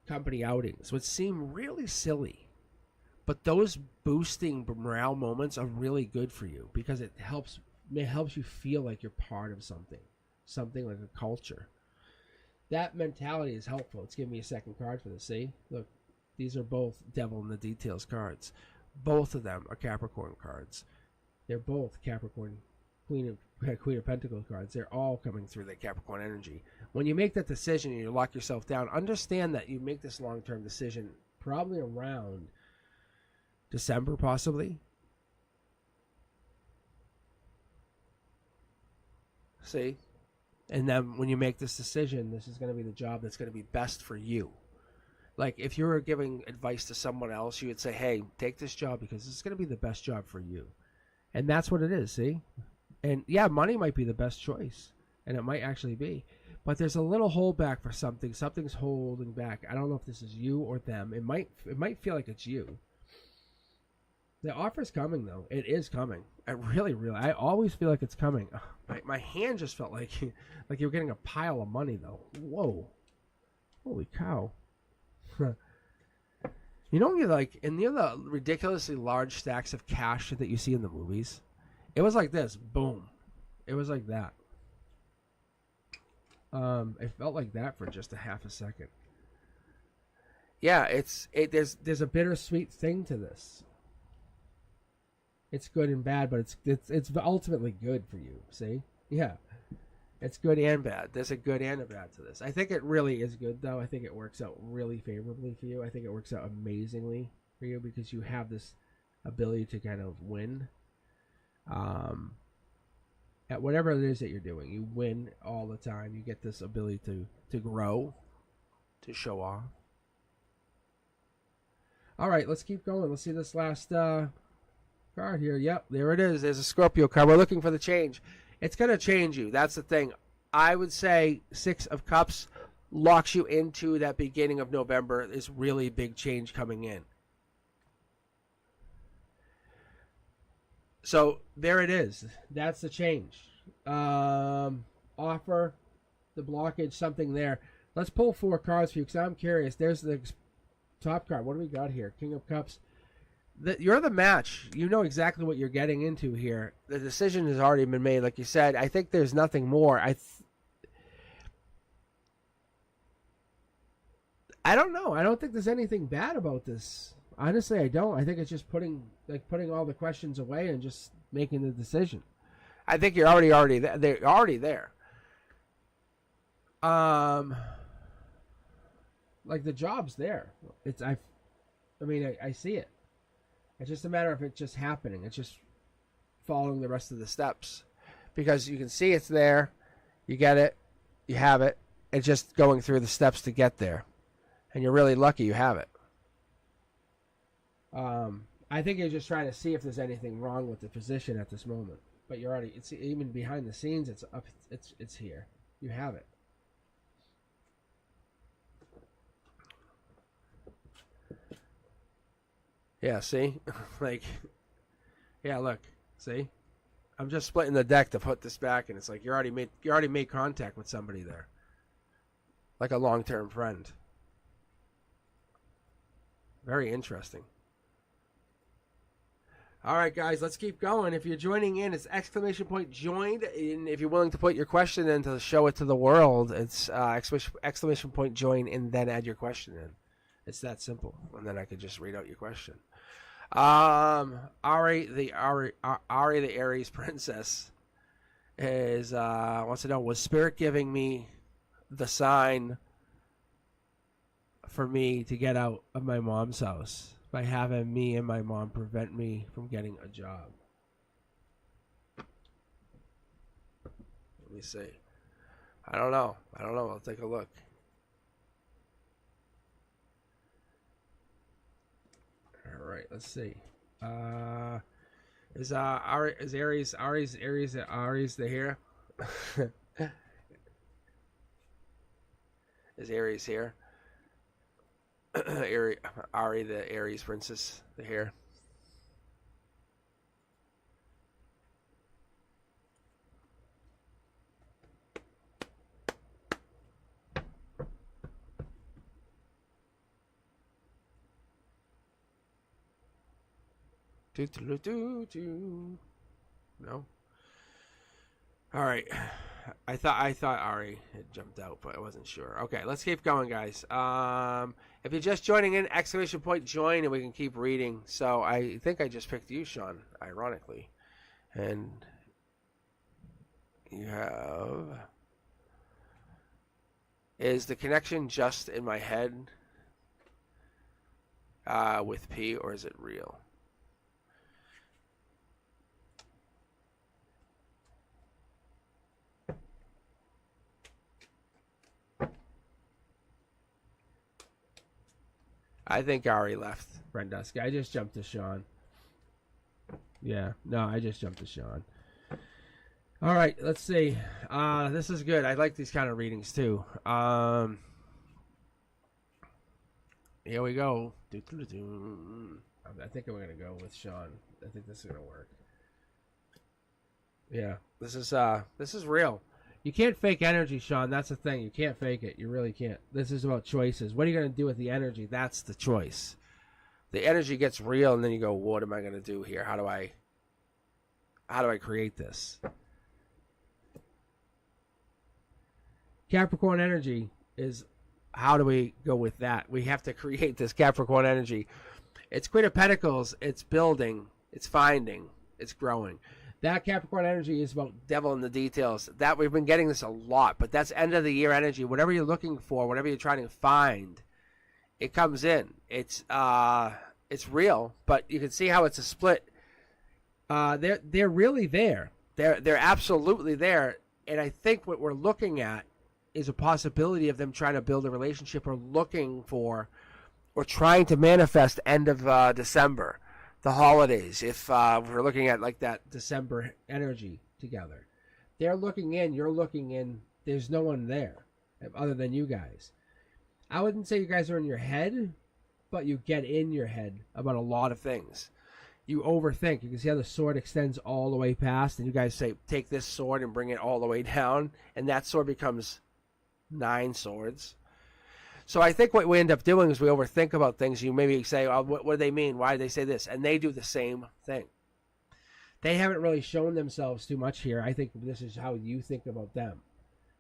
company outings, which seem really silly. But those boosting morale moments are really good for you because it helps you feel like you're part of something like a culture. That mentality is helpful. It's giving me a second card for this. See, look, these are both Devil in the Details cards. Both of them are Capricorn cards. They're both Capricorn Queen of Pentacles cards, they're all coming through the Capricorn energy. When you make that decision and you lock yourself down, understand that you make this long-term decision probably around December, possibly. See? And then when you make this decision, this is going to be the job that's going to be best for you. Like, if you were giving advice to someone else, you would say, hey, take this job because this is going to be the best job for you. And that's what it is, see? And yeah, money might be the best choice, and it might actually be. But there's a little holdback for something. Something's holding back. I don't know if this is you or them. It might feel like it's you. The offer's coming, though. It is coming. I always feel like it's coming. My hand just felt like you're getting a pile of money, though. Whoa. Holy cow. You know, in the ridiculously large stacks of cash that you see in the movies? It was like this. Boom. It was like that. It felt like that for just a half a second. Yeah, there's a bittersweet thing to this. It's good and bad, but it's ultimately good for you. See? Yeah. It's good and bad. There's a good and a bad to this. I think it really is good, though. I think it works out really favorably for you. I think it works out amazingly for you because you have this ability to kind of win. At whatever it is that you're doing, you win all the time. You get this ability to grow, to show off. All right, let's keep going. Let's see this last card here. Yep, there it is. There's a Scorpio card. We're looking for the change. It's going to change you. That's the thing. I would say 6 of Cups locks you into that beginning of November. There's really big change coming in. So there it is. That's the change. Offer, the blockage, something there. Let's pull 4 cards for you because I'm curious. There's the top card. What do we got here? King of Cups. You're the match. You know exactly what you're getting into here. The decision has already been made, like you said. I think there's nothing more. I don't know. I don't think there's anything bad about this. Honestly, I don't. I think it's just putting all the questions away and just making the decision. I think you're already there. They're already there. Like the job's there. I see it. It's just a matter of it just happening. It's just following the rest of the steps. Because you can see it's there. You get it. You have it. It's just going through the steps to get there. And you're really lucky you have it. I think you're just trying to see if there's anything wrong with the position at this moment. But you're already, it's even behind the scenes, it's up, it's here. You have it. Yeah, see? Yeah, look. See? I'm just splitting the deck to put this back, and it's like you already made contact with somebody there. Like a long-term friend. Very interesting. All right, guys, let's keep going. If you're joining in, it's ! Joined. And if you're willing to put your question in to show it to the world, it's ! Join and then add your question in. It's that simple. And then I could just read out your question. Ari, the Aries princess, wants to know, was Spirit giving me the sign for me to get out of my mom's house by having me and my mom prevent me from getting a job? Let me see. I don't know. I'll take a look. All right, let's see. Is Aries the here? Is Aries here? Ari, the Aries princess, the hair. No. All right. I thought Ari had jumped out, but I wasn't sure. Okay, let's keep going, guys. If you're just joining in, ! Join, and we can keep reading. So I think I just picked you, Sean, ironically. And You have... Is the connection just in my head with P, or is it real? I think Ari left. Brenduski. I just jumped to Sean. Yeah, no, I just jumped to Sean. All right, let's see. This is good. I like these kind of readings too. Here we go. I think I'm gonna go with Sean. I think this is gonna work. Yeah, this is real. You can't fake energy, Sean. That's the thing. You can't fake it. You really can't. This is about choices. What are you going to do with the energy? That's the choice. The energy gets real, and then you go, what am I going to do here? How do I create this? Capricorn energy is, how do we go with that? We have to create this Capricorn energy. It's Queen of Pentacles. It's building. It's finding. It's growing. That Capricorn energy is about devil in the details. That we've been getting this a lot, but that's end of the year energy. Whatever you're looking for, whatever you're trying to find, it comes in. It's real, but you can see how it's a split. They're really there. They're absolutely there, and I think what we're looking at is a possibility of them trying to build a relationship or looking for or trying to manifest end of December. The holidays, if we're looking at like that December energy together, they're looking in, you're looking in, there's no one there other than you guys. I wouldn't say you guys are in your head, but you get in your head about a lot of things. You overthink. You can see how the sword extends all the way past, and you guys say, take this sword and bring it all the way down, and that sword becomes 9 swords. So I think what we end up doing is we overthink about things. You maybe say, oh, what do they mean? Why do they say this? And they do the same thing. They haven't really shown themselves too much here. I think this is how you think about them.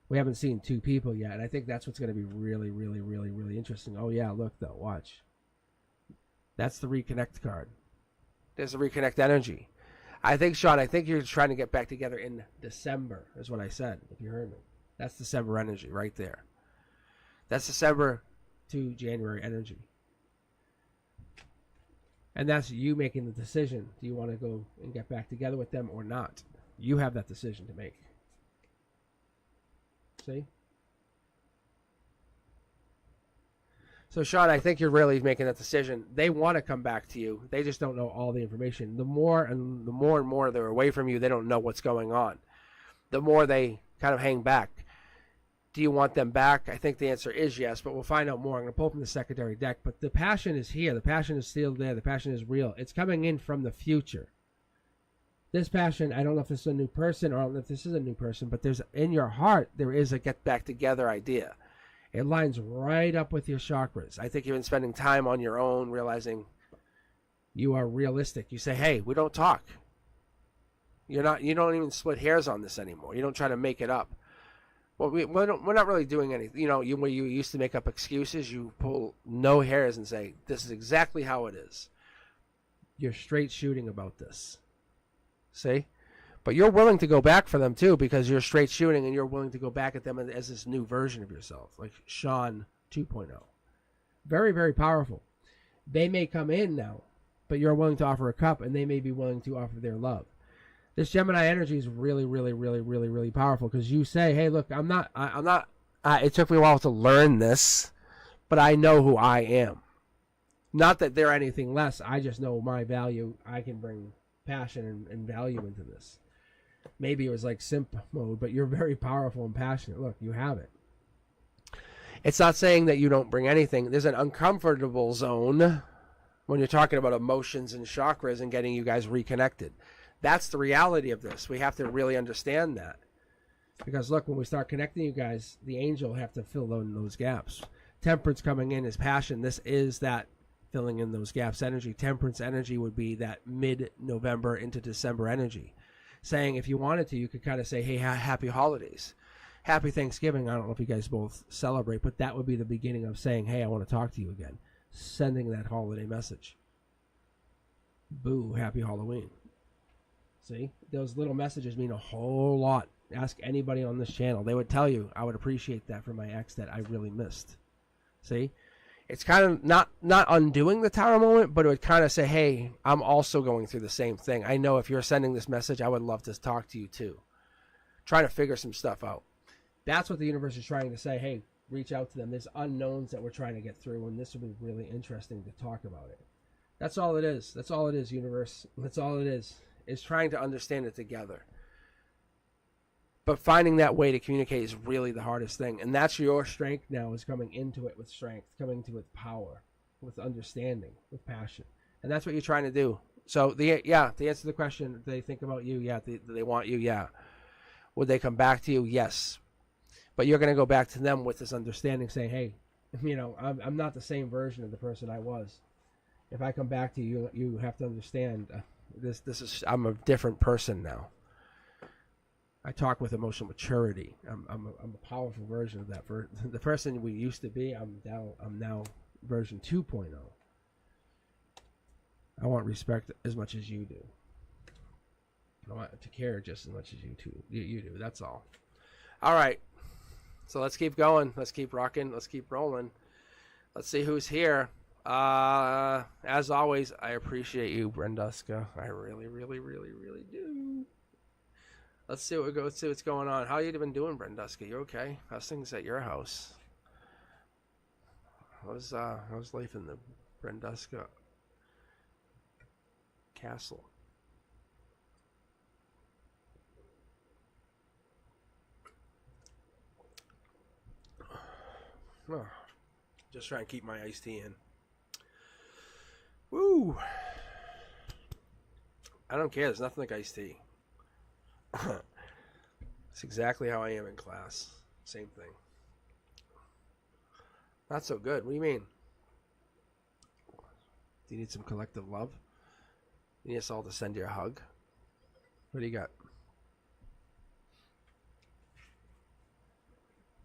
We haven't seen 2 people yet, and I think that's what's going to be really, really, really, really interesting. Oh, yeah, look, though. Watch. That's the reconnect card. There's the reconnect energy. I think, Sean, you're trying to get back together in December, is what I said, if you heard me. That's December energy right there. That's December to January energy. And that's you making the decision. Do you want to go and get back together with them or not? You have that decision to make. See? So, Sean, I think you're really making that decision. They want to come back to you. They just don't know all the information. The more and more they're away from you, they don't know what's going on. The more they kind of hang back. Do you want them back? I think the answer is yes, but we'll find out more. I'm going to pull from the secondary deck, but the passion is here. The passion is still there. The passion is real. It's coming in from the future. This passion, I don't know if this is a new person or I don't know if this is a new person, but there's in your heart, there is a get back together idea. It lines right up with your chakras. I think you've been spending time on your own, realizing you are realistic. You say, hey, we don't talk. You don't even split hairs on this anymore. You don't try to make it up. Well, we're not really doing anything. You know, where you used to make up excuses, you pull no hairs and say, this is exactly how it is. You're straight shooting about this. See? But you're willing to go back for them, too, because you're straight shooting and you're willing to go back at them as this new version of yourself, like Sean 2.0. Very, very powerful. They may come in now, but you're willing to offer a cup, and they may be willing to offer their love. This Gemini energy is really, really, really, really, really powerful because you say, hey, look, I'm not, it took me a while to learn this, but I know who I am. Not that they're anything less. I just know my value. I can bring passion and value into this. Maybe it was like simp mode, but you're very powerful and passionate. Look, you have it. It's not saying that you don't bring anything. There's an uncomfortable zone when you're talking about emotions and chakras and getting you guys reconnected. That's the reality of this. We have to really understand that. Because look, when we start connecting you guys, the angel will have to fill in those gaps. Temperance coming in is passion. This is that filling in those gaps energy. Temperance energy would be that mid-November into December energy. Saying if you wanted to, you could kind of say, hey, happy holidays. Happy Thanksgiving. I don't know if you guys both celebrate, but that would be the beginning of saying, hey, I want to talk to you again. Sending that holiday message. Boo, happy Halloween. See, those little messages mean a whole lot Ask anybody on this channel. They would tell you, I would appreciate that for my ex that I really missed. See? It's kind of not undoing the tower moment, but it would kind of say, hey, I'm also going through the same thing. I know if you're sending this message, I would love to talk to you too. Trying to figure some stuff out. That's what the universe is trying to say. Hey, reach out to them. There's unknowns that we're trying to get through, and this will be really interesting to talk about it. That's all it is. That's all it is, universe. That's all it is trying to understand it together. But finding that way to communicate is really the hardest thing. And that's your strength now, is coming into it with strength, coming to it with power, with understanding, with passion. And that's what you're trying to do. So, to answer the question, do they think about you? Yeah. Do they want you? Yeah. Would they come back to you? Yes. But you're going to go back to them with this understanding, saying, hey, I'm not the same version of the person I was. If I come back to you, you have to understand I'm a different person now. I talk with emotional maturity. I'm a powerful version of that. The person we used to be, I'm now version 2.0. I want respect as much as you do. I want to care just as much as you do. That's all. All right. So let's keep going. Let's keep rocking. Let's keep rolling. Let's see who's here. As always, I appreciate you, Brenduska. I really, really, really, really do. Let's see what's going on. How you been doing, Brenduska? You okay? How's things at your house? How's life in the Brenduska castle? Oh, just trying to keep my iced tea in. Woo! I don't care. There's nothing like iced tea. It's exactly how I am in class. Same thing. Not so good. What do you mean? Do you need some collective love? You need us all to send you a hug? What do you got?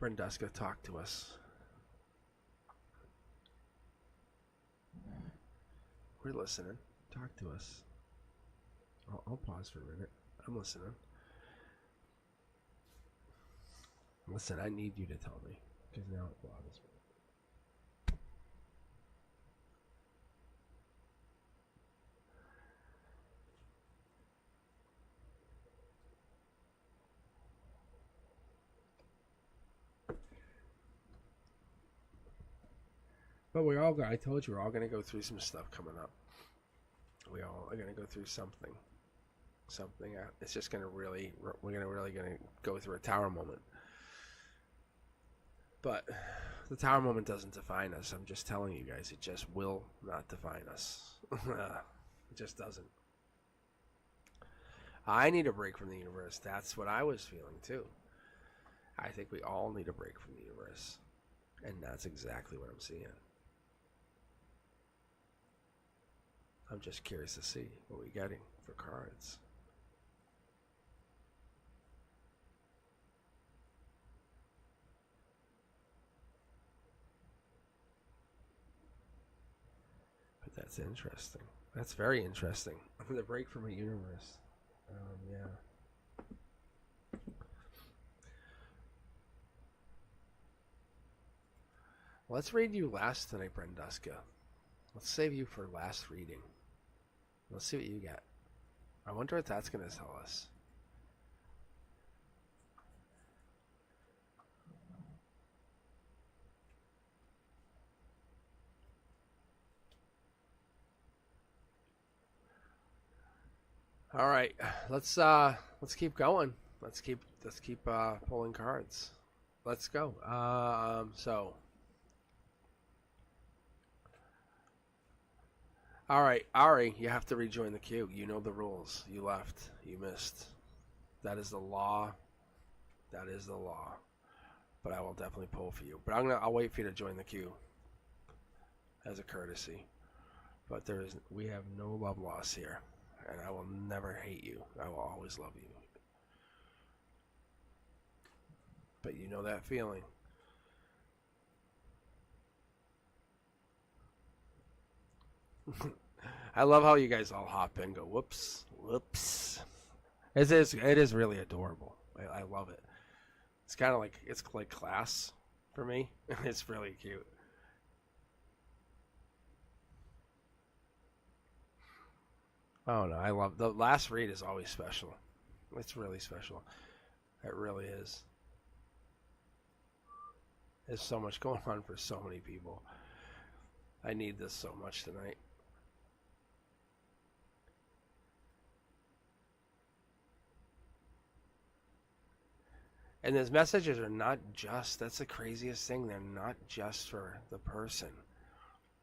Brenduska, talk to us. We're listening. Talk to us. I'll pause for a minute. I'm listening. Listen, I need you to tell me, because now it bothers me. But I told you, we're all going to go through some stuff coming up. We all are going to go through something. It's just going to really, we're going to go through a tower moment. But the tower moment doesn't define us. I'm just telling you guys, it just will not define us. It just doesn't. I need a break from the universe. That's what I was feeling too. I think we all need a break from the universe. And that's exactly what I'm seeing. I'm just curious to see what we're getting for cards. But that's interesting. That's very interesting. The break from a universe. Yeah. Let's read you last tonight, Brenduska. Let's save you for last reading. Let's see what you get. I wonder what that's going to tell us. All right, let's keep going. Let's keep pulling cards. Let's go. So. All right, Ari, you have to rejoin the queue. You know the rules. You left. You missed. That is the law. That is the law. But I will definitely pull for you. But I'll wait for you to join the queue as a courtesy. But we have no love loss here, and I will never hate you. I will always love you. But you know that feeling. I love how you guys all hop in and go, whoops, whoops. It is really adorable. I love it. It's kind of like, it's like class for me. It's really cute. Oh no, I love the last read is always special. It's really special. It really is. There's so much going on for so many people. I need this so much tonight. And these messages are not just, that's the craziest thing, they're not just for the person.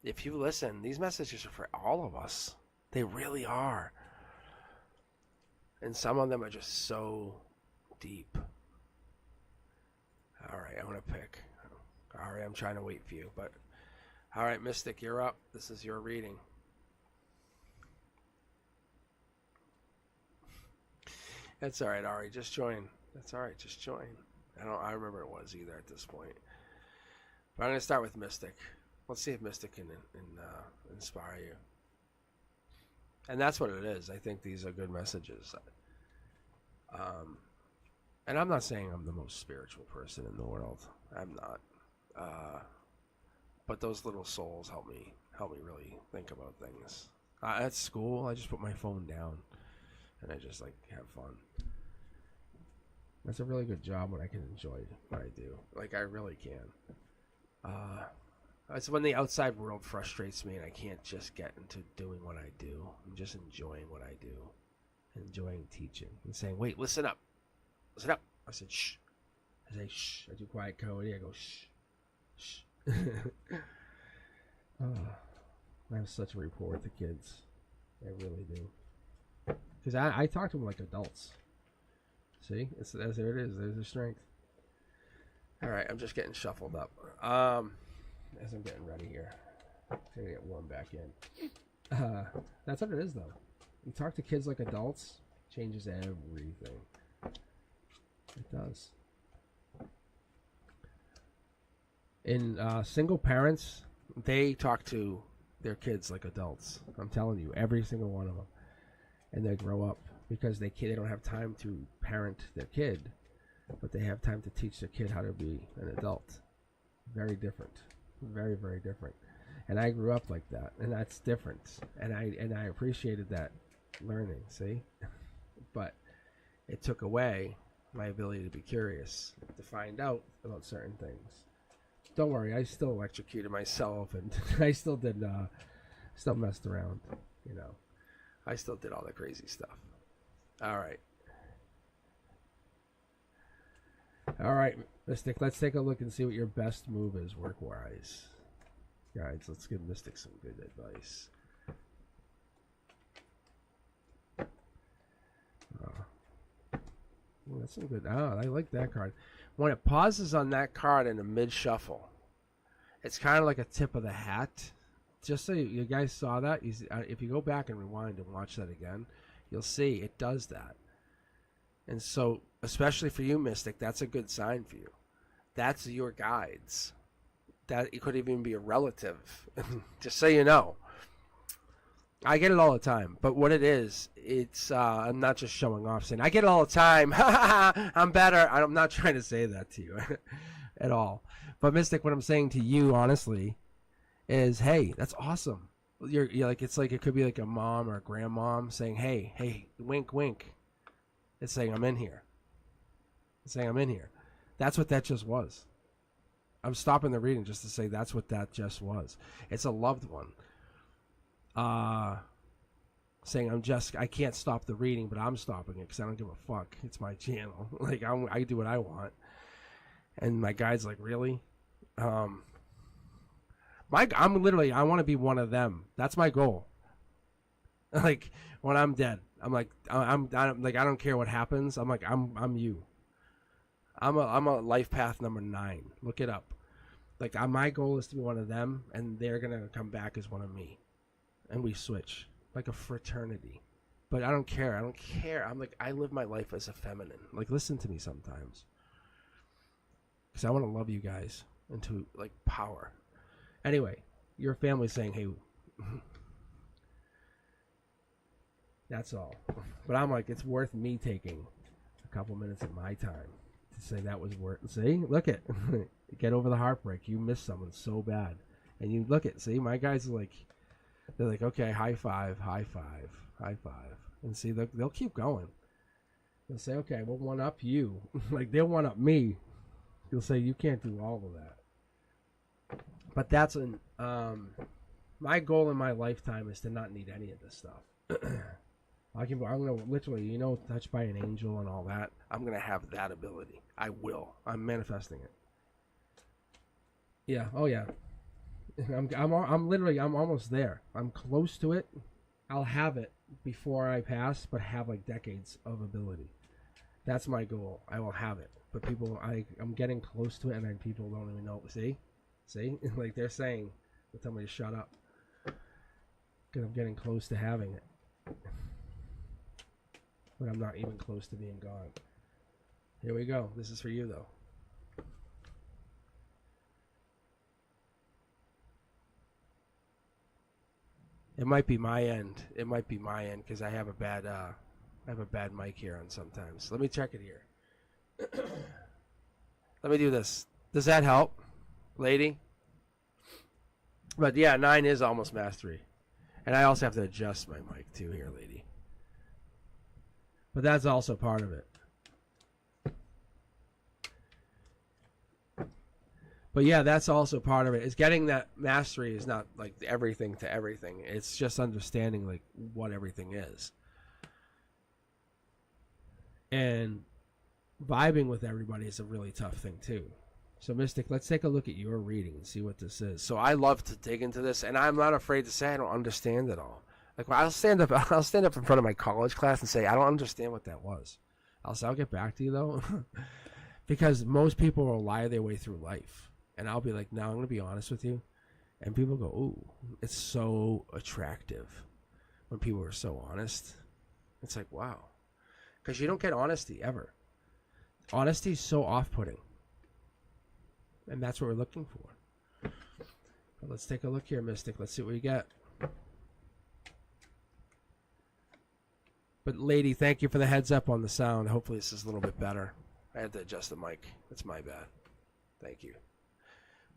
If you listen, these messages are for all of us. They really are. And some of them are just so deep. All right, I'm going to pick. All right, I'm trying to wait for you. But, all right, Mystic, you're up. This is your reading. That's all right, Ari. Just join. That's all right. Just join. I remember it was either at this point. But I'm going to start with Mystic. Let's see if Mystic can inspire you. And that's what it is. I think these are good messages. And I'm not saying I'm the most spiritual person in the world. I'm not. But those little souls help me really think about things. At school, I just put my phone down and I just like have fun. That's a really good job when I can enjoy what I do. Like I really can. It's when the outside world frustrates me and I can't just get into doing what I do. I'm just enjoying what I do. Enjoying teaching and saying, wait, listen up. Listen up. I said, shh. I say, shh. I do quiet coding. I go, shh. Shh. I have such a rapport with the kids. I really do. Because I talk to them like adults. See? There it is. There's the strength. All right. I'm just getting shuffled up. As I'm getting ready here. I'm going to get warm back in. That's what it is, though. You talk to kids like adults, changes everything. It does. In single parents, they talk to their kids like adults. I'm telling you, every single one of them. And they grow up because they don't have time to parent their kid, but they have time to teach their kid how to be an adult. Very different. Very, very different. And I grew up like that, and that's different. And I appreciated that learning, see? But it took away my ability to be curious, to find out about certain things. Don't worry, I still electrocuted myself, and I still did, still messed around, you know. I still did all the crazy stuff. All right. All right, Mystic, let's take a look and see what your best move is work-wise. Guys, let's give Mystic some good advice. Oh, that's some good. Oh, I like that card. When it pauses on that card in a mid-shuffle, it's kind of like a tip of the hat. Just so you guys saw that, if you go back and rewind and watch that again, you'll see it does that. And so, especially for you, Mystic, that's a good sign for you. That's your guides. That it could even be a relative. Just so you know. I get it all the time, but what it is, it's I'm not just showing off saying I get it all the time. I'm better. I'm not trying to say that to you at all. But Mystic, what I'm saying to you, honestly, is hey, that's awesome. You're like it's like it could be like a mom or a grandmom saying hey, wink, wink. It's saying I'm in here. It's saying I'm in here. That's what that just was. I'm stopping the reading just to say that's what that just was. It's a loved one. Saying I can't stop the reading, but I'm stopping it because I don't give a fuck. It's my channel. Like I do what I want. And my guide's like, really? I'm literally, I want to be one of them. That's my goal. Like when I'm dead, I'm like, I'm like, I don't care what happens. I'm like, I'm you. I'm a life path number 9. Look it up. Like my goal is to be one of them, and they're gonna come back as one of me. And we switch like a fraternity. But I don't care. I don't care. I'm like, I live my life as a feminine. Like, listen to me sometimes. Because I want to love you guys into, like, power. Anyway, your family's saying, hey, that's all. But I'm like, it's worth me taking a couple minutes of my time to say that was worth. See, look at get over the heartbreak. You missed someone so bad, and you look at see my guys are like, they're like, okay, high five, high five, high five, and see they'll keep going. They'll say, okay, we'll one up you, like they'll one up me. You'll say you can't do all of that, but that's an my goal in my lifetime is to not need any of this stuff. I'm gonna literally, touched by an angel and all that. I'm gonna have that ability. I will. I'm manifesting it. Yeah. Oh yeah. I'm literally. I'm almost there. I'm close to it. I'll have it before I pass, but have like decades of ability. That's my goal. I will have it. But people, I'm getting close to it, and then people don't even know. See, like they're saying, they tell me to shut up because I'm getting close to having it. But I'm not even close to being gone. Here we go. This is for you, though. It might be my end. It might be my end because I have a bad mic here on sometimes. Let me check it here. Let me do this. Does that help, lady? But yeah, 9 is almost mastery. And I also have to adjust my mic too here, lady. But that's also part of it. But yeah, that's also part of it. Is getting that mastery is not like everything to everything. It's just understanding like what everything is. And vibing with everybody is a really tough thing too. So Mystic, let's take a look at your reading and see what this is. So I love to dig into this, and I'm not afraid to say I don't understand it all. Like I'll stand up in front of my college class and say I don't understand what that was. I'll get back to you though, because most people will lie their way through life, and I'll be like, no, I'm gonna be honest with you, and people go, ooh, it's so attractive when people are so honest. It's like wow, because you don't get honesty ever. Honesty is so off-putting. And that's what we're looking for. But let's take a look here, Mystic. Let's see what we get. But lady, thank you for the heads up on the sound. Hopefully this is a little bit better. I had to adjust the mic. That's my bad. Thank you.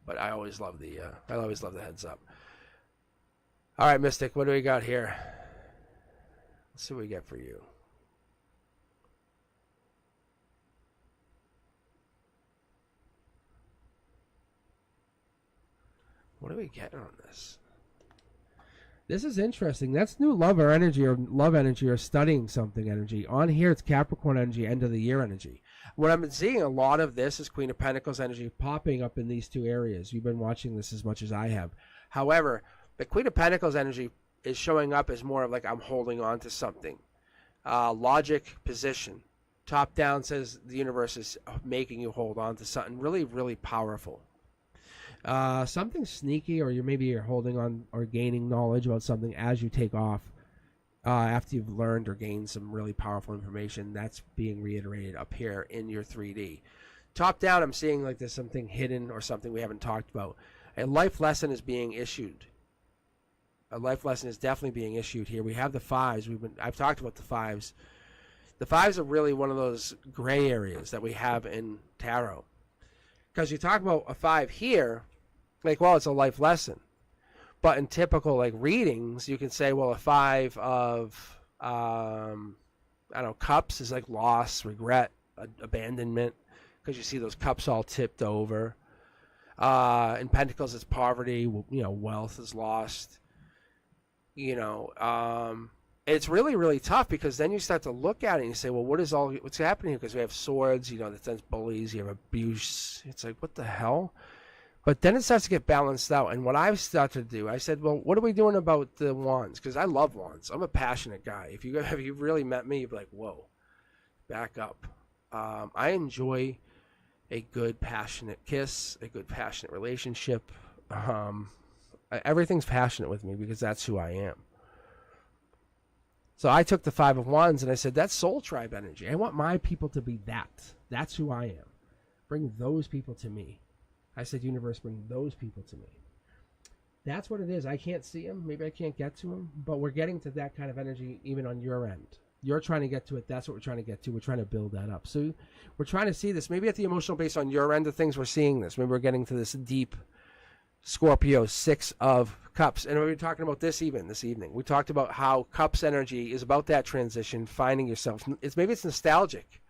But I always love the heads up. All right, Mystic, what do we got here? Let's see what we get for you. What are we getting on this? This is interesting. That's new love energy or studying something energy. On here, it's Capricorn energy, end of the year energy. What I've been seeing a lot of this is Queen of Pentacles energy popping up in these two areas. You've been watching this as much as I have. However, the Queen of Pentacles energy is showing up as more of like I'm holding on to something. Logic, position. Top down says the universe is making you hold on to something really, really powerful. Something sneaky, or you're holding on or gaining knowledge about something as you take off after you've learned or gained some really powerful information. That's being reiterated up here in your 3D. Top down, I'm seeing like there's something hidden or something we haven't talked about. A life lesson is being issued. A life lesson is definitely being issued here. We have the 5s. I've talked about the 5s. The 5s are really one of those gray areas that we have in tarot. Because you talk about a 5 here, like, well, it's a life lesson. But in typical, like, readings, you can say, well, a 5 of, cups is like loss, regret, abandonment, because you see those cups all tipped over. In Pentacles, it's poverty, wealth is lost. It's really, really tough because then you start to look at it and you say, well, what's happening here? Because we have swords, that sense bullies, you have abuse. It's like, what the hell? But then it starts to get balanced out. And what I've started to do, I said, well, what are we doing about the wands? Because I love wands. I'm a passionate guy. If you really met me, you'd be like, whoa, back up. I enjoy a good, passionate kiss, a good, passionate relationship. Everything's passionate with me because that's who I am. So I took the 5 of Wands and I said, that's soul tribe energy. I want my people to be that. That's who I am. Bring those people to me. I said, universe, bring those people to me. That's what it is. I can't see them. Maybe I can't get to them. But we're getting to that kind of energy even on your end. You're trying to get to it. That's what we're trying to get to. We're trying to build that up. So we're trying to see this. Maybe at the emotional base on your end of things, we're seeing this. Maybe we're getting to this deep Scorpio 6 of Cups. And we were talking about this even this evening. We talked about how Cups energy is about that transition, finding yourself. Maybe it's nostalgic.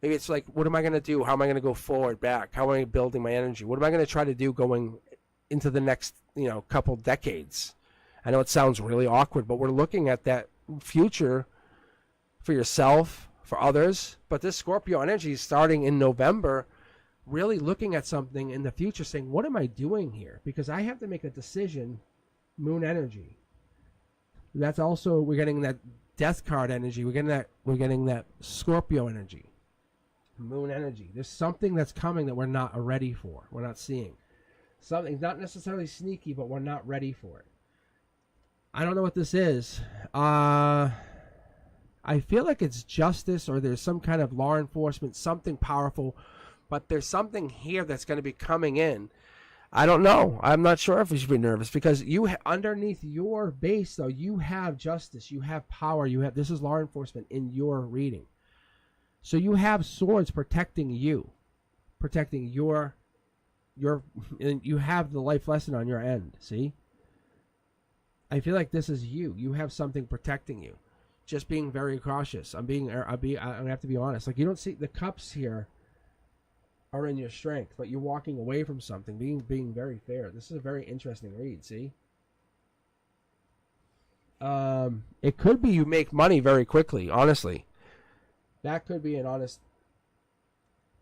Maybe it's like, what am I going to do? How am I going to go forward, back? How am I building my energy? What am I going to try to do going into the next, couple decades? I know it sounds really awkward, but we're looking at that future for yourself, for others. But this Scorpio energy is starting in November, really looking at something in the future, saying, what am I doing here? Because I have to make a decision. Moon energy. That's also, we're getting that Death card energy. We're getting that Scorpio energy. Moon energy. There's something that's coming that we're not ready for. We're not seeing. Something not necessarily sneaky, but we're not ready for it. I don't know what this is. I feel like it's justice, or there's some kind of law enforcement, something powerful, but there's something here that's going to be coming in. I don't know. I'm not sure if we should be nervous, because underneath your base, though, you have justice, you have power, this is law enforcement in your reading. So you have swords protecting you, protecting and you have the life lesson on your end. See, I feel like this is you. You have something protecting you. Just being very cautious. I'm gonna have to be honest. Like, you don't see the Cups here are in your strength, but you're walking away from something. Being very fair. This is a very interesting read. See. It could be you make money very quickly. Honestly. That could be an honest.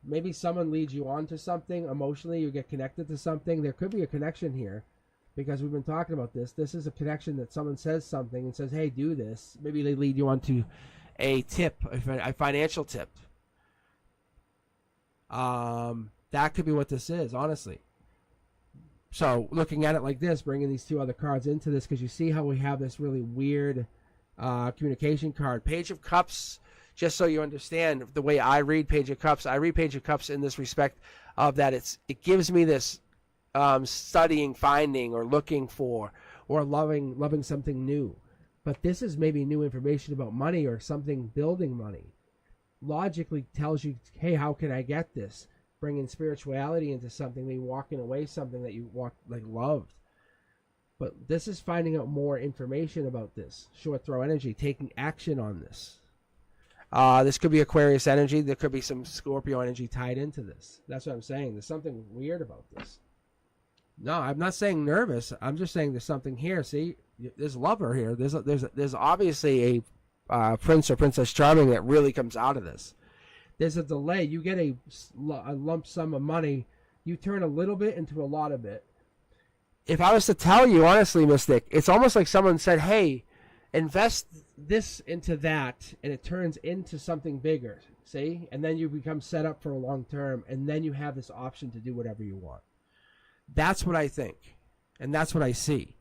Maybe someone leads you on to something emotionally. You get connected to something. There could be a connection here, because we've been talking about this. This is a connection that someone says something and says, "Hey, do this." Maybe they lead you on to a tip, a financial tip. That could be what this is, honestly. So looking at it like this, bringing these two other cards into this, because you see how we have this really weird communication card. Page of Cups. Just so you understand the way I read Page of Cups, I read Page of Cups in this respect of that it gives me this studying, finding, or looking for, or loving something new. But this is maybe new information about money, or something building money. Logically tells you, hey, how can I get this? Bringing spirituality into something, maybe walking away something that you loved. But this is finding out more information about this. Short throw energy, taking action on this. This could be Aquarius energy. There could be some Scorpio energy tied into this. That's what I'm saying. There's something weird about this. No, I'm not saying nervous. I'm just saying there's something here. See, there's lover here. There's obviously a prince or princess charming that really comes out of this. There's a delay. You get a lump sum of money. You turn a little bit into a lot of it. If I was to tell you, honestly, Mystic, it's almost like someone said, hey, invest this into that, and it turns into something bigger, see? And then you become set up for a long term, and then you have this option to do whatever you want. That's what I think, and that's what I see.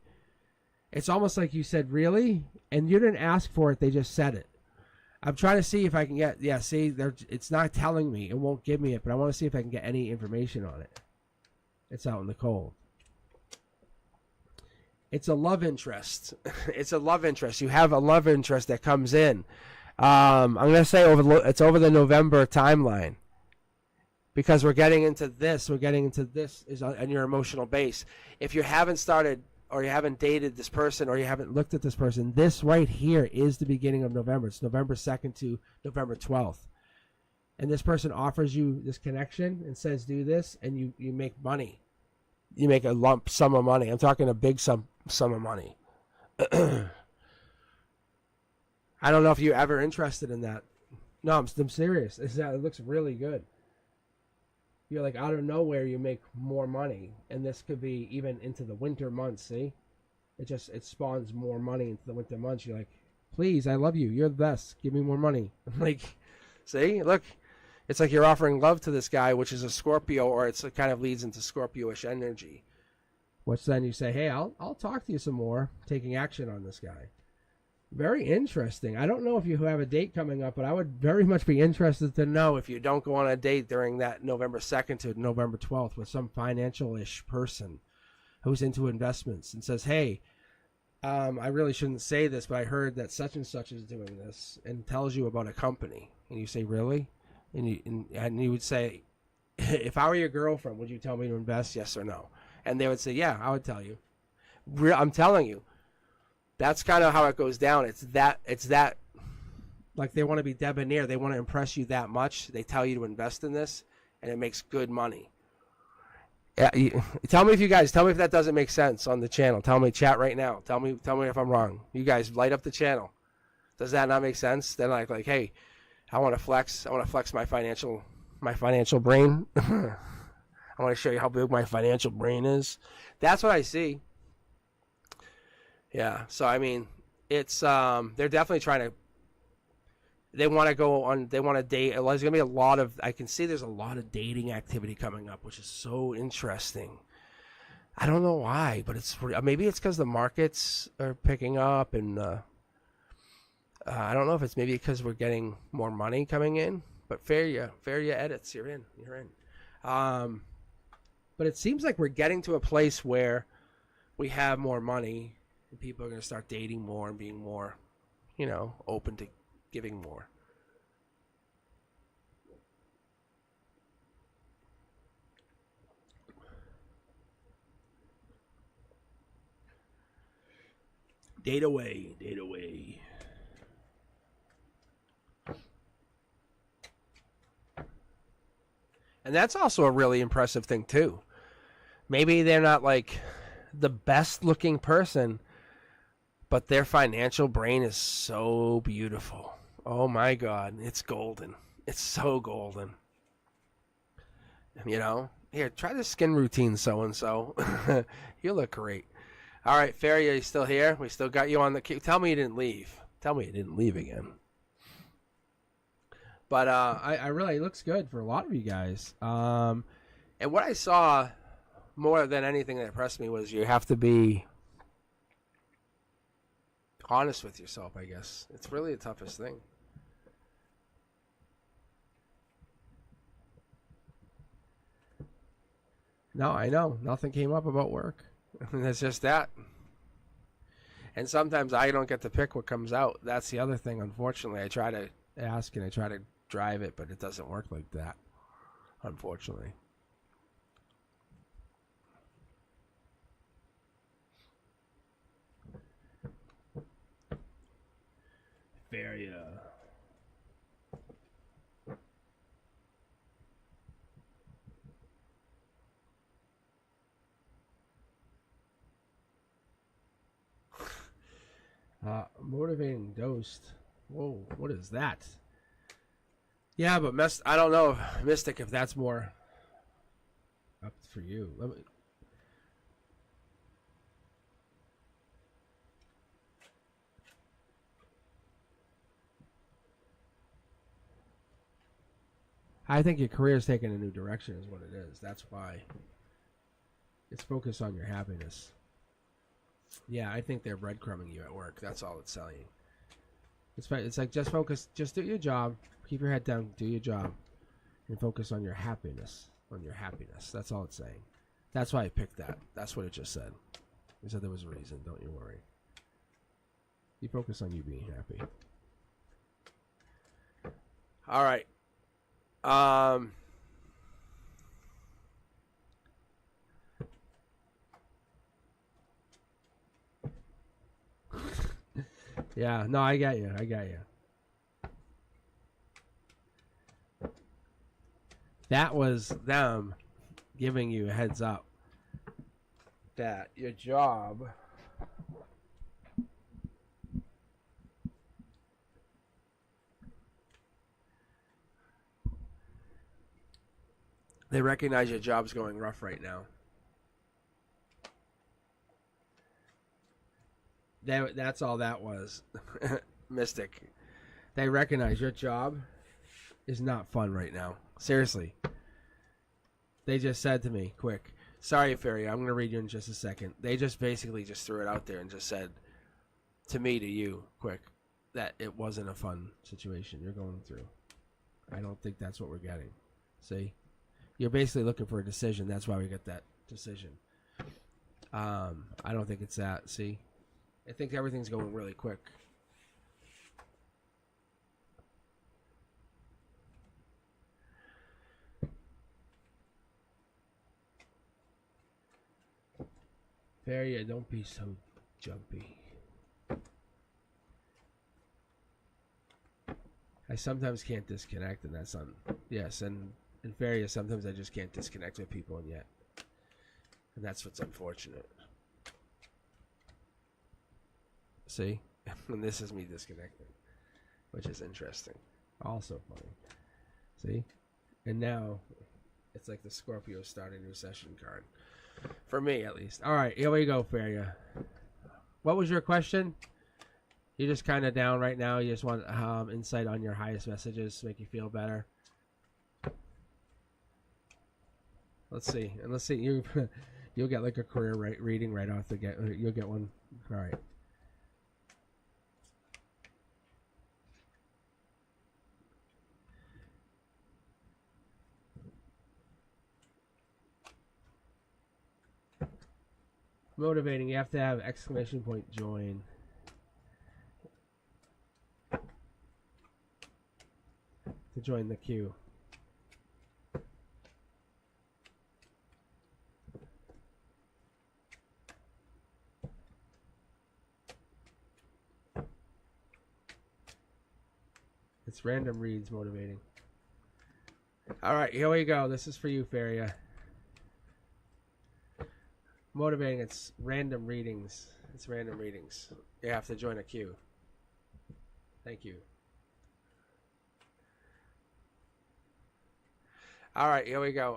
It's almost like you said, really? And you didn't ask for it, they just said it. I'm trying to see if I can get, it's not telling me, it won't give me it, but I want to see if I can get any information on it. It's out in the cold. It's a love interest. It's a love interest. You have a love interest that comes in. I'm going to say it's over the November timeline, because we're getting into this. We're getting into this is on your emotional base. If you haven't started, or you haven't dated this person, or you haven't looked at this person, this right here is the beginning of November. It's November 2nd to November 12th. And this person offers you this connection and says, do this, and you make money. You make a lump sum of money. I'm talking a big sum of money. I don't know if you're ever interested in that. No, I'm serious. It looks really good. You're like, out of nowhere, you make more money. And this could be even into the winter months, see? It spawns more money into the winter months. You're like, please, I love you. You're the best. Give me more money. Like, see? Look. It's like you're offering love to this guy, which is a Scorpio, or it kind of leads into Scorpio-ish energy. Which then you say, hey, I'll talk to you some more, taking action on this guy. Very interesting. I don't know if you have a date coming up, but I would very much be interested to know if you don't go on a date during that November 2nd to November 12th with some financial-ish person who's into investments and says, hey, I really shouldn't say this, but I heard that such and such is doing this, and tells you about a company, and you say, really? And you would say, if I were your girlfriend, would you tell me to invest, yes or no? And they would say, yeah, I would tell you. I'm telling you, that's kind of how it goes down. It's that, like, they want to be debonair. They want to impress you that much. They tell you to invest in this, and it makes good money. Yeah, tell me if that doesn't make sense on the channel. Tell me, chat right now. Tell me if I'm wrong. You guys light up the channel. Does that not make sense? Then like, hey, I want to flex my financial brain. I want to show you how big my financial brain is. That's what I see. Yeah. So I mean, it's they're definitely trying to. They want to date. There's going to be a lot of, I can see there's a lot of dating activity coming up, which is so interesting. I don't know why, but maybe it's because the markets are picking up, and I don't know if it's maybe because we're getting more money coming in, but fair ya edits, you're in. But it seems like we're getting to a place where we have more money, and people are going to start dating more and being more, open to giving more. Date away. And that's also a really impressive thing too. Maybe they're not like the best looking person, but their financial brain is so beautiful. Oh my God, it's golden. It's so golden. Here, try the skin routine so-and-so. You look great. All right, Ferry, are you still here? We still got you on the queue. Tell me you didn't leave. Tell me you didn't leave again. But I really, it looks good for a lot of you guys. And what I saw more than anything that impressed me was you have to be honest with yourself, I guess. It's really the toughest thing. No, I know. Nothing came up about work. It's just that. And sometimes I don't get to pick what comes out. That's the other thing, unfortunately. I try to ask and I try to drive it, but it doesn't work like that, unfortunately. Very, motivating dosed. Whoa, what is that? Yeah, but I don't know, Mystic, if that's more up for you. Let me. I think your career is taking a new direction, is what it is. That's why it's focused on your happiness. Yeah, I think they're breadcrumbing you at work. That's all it's telling you. It's like just focus, just do your job, keep your head down, do your job, and focus on your happiness. On your happiness. That's all it's saying. That's why I picked that. That's what it just said. It said there was a reason. Don't you worry. You focus on you being happy. All right. Yeah, no, I got you. That was them giving you a heads up that your job they recognize your job's going rough right now. That's all that was. Mystic. They recognize your job is not fun right now. Seriously. They just said to me, quick, sorry, Ferry, I'm going to read you in just a second. They just basically just threw it out there and just said to me, to you, quick, that it wasn't a fun situation you're going through. I don't think that's what we're getting. See? You're basically looking for a decision. That's why we get that decision. I don't think it's that. See? I think everything's going really quick. Faria, don't be so jumpy. I sometimes can't disconnect, and that's on. Yes, and in Faria, sometimes I just can't disconnect with people, and yet, and that's what's unfortunate. See, and this is me disconnecting, which is interesting. Also funny. See, and now it's like the Scorpio start a new session card, for me at least. All right, here we go, Faria. What was your question? You're just kind of down right now. You just want insight on your highest messages to make you feel better. Let's see. And let's see. You'll get like a career reading right off the get. You'll get one. All right. Motivating. You have to have exclamation point join. To join the queue. It's random reads motivating. All right, here we go. This is for you, Faria. Motivating, it's random readings. It's random readings. You have to join a queue. Thank you. All right, here we go.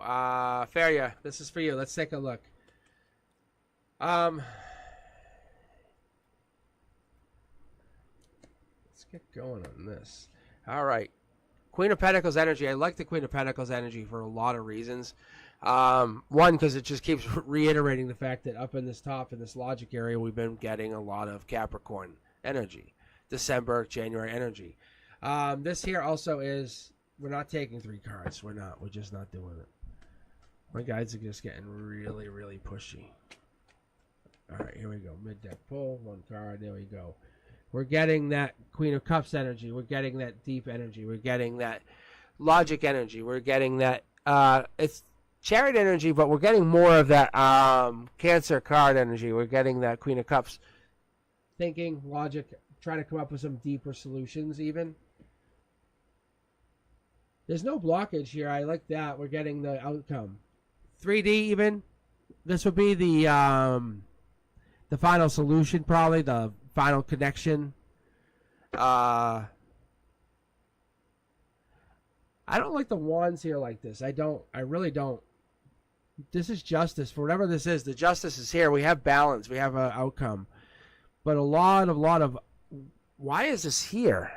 Faria, this is for you. Let's take a look. Let's get going on this. All right. Queen of Pentacles energy. I like the Queen of Pentacles energy for a lot of reasons. One, because it just keeps reiterating the fact that up in this top, in this logic area, we've been getting a lot of Capricorn energy. December, January energy. This here also is... We're not taking 3 cards. We're not. We're just not doing it. My guides are just getting really, really pushy. All right, here we go. Mid-deck pull. 1 card. There we go. We're getting that Queen of Cups energy. We're getting that deep energy. We're getting that logic energy. We're getting that... it's Chariot energy, but we're getting more of that Cancer card energy. We're getting that Queen of Cups. Thinking, logic, trying to come up with some deeper solutions even. There's no blockage here. I like that. We're getting the outcome. 3D even. This would be the final solution, probably the final connection. I don't like the wands here like this. I don't. I really don't. This is justice. For whatever this is, the justice is here. We have balance. We have an outcome. But a lot of. Why is this here?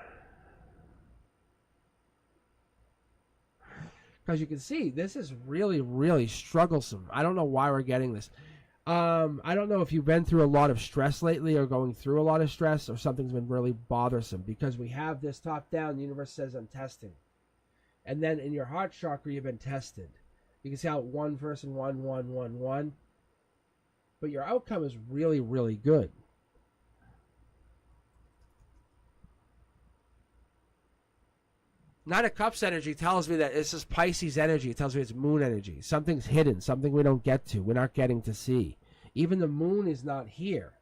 Because you can see, this is really, really strugglesome. I don't know why we're getting this. I don't know if you've been through a lot of stress lately or going through a lot of stress or something's been really bothersome. Because we have this top down, the universe says I'm testing. And then in your heart chakra, you've been tested. You can see how 1 person, 1, 1, 1, 1. But your outcome is really, really good. Knight of Cups energy tells me that this is Pisces energy. It tells me it's moon energy. Something's hidden. Something we don't get to. We're not getting to see. Even the moon is not here,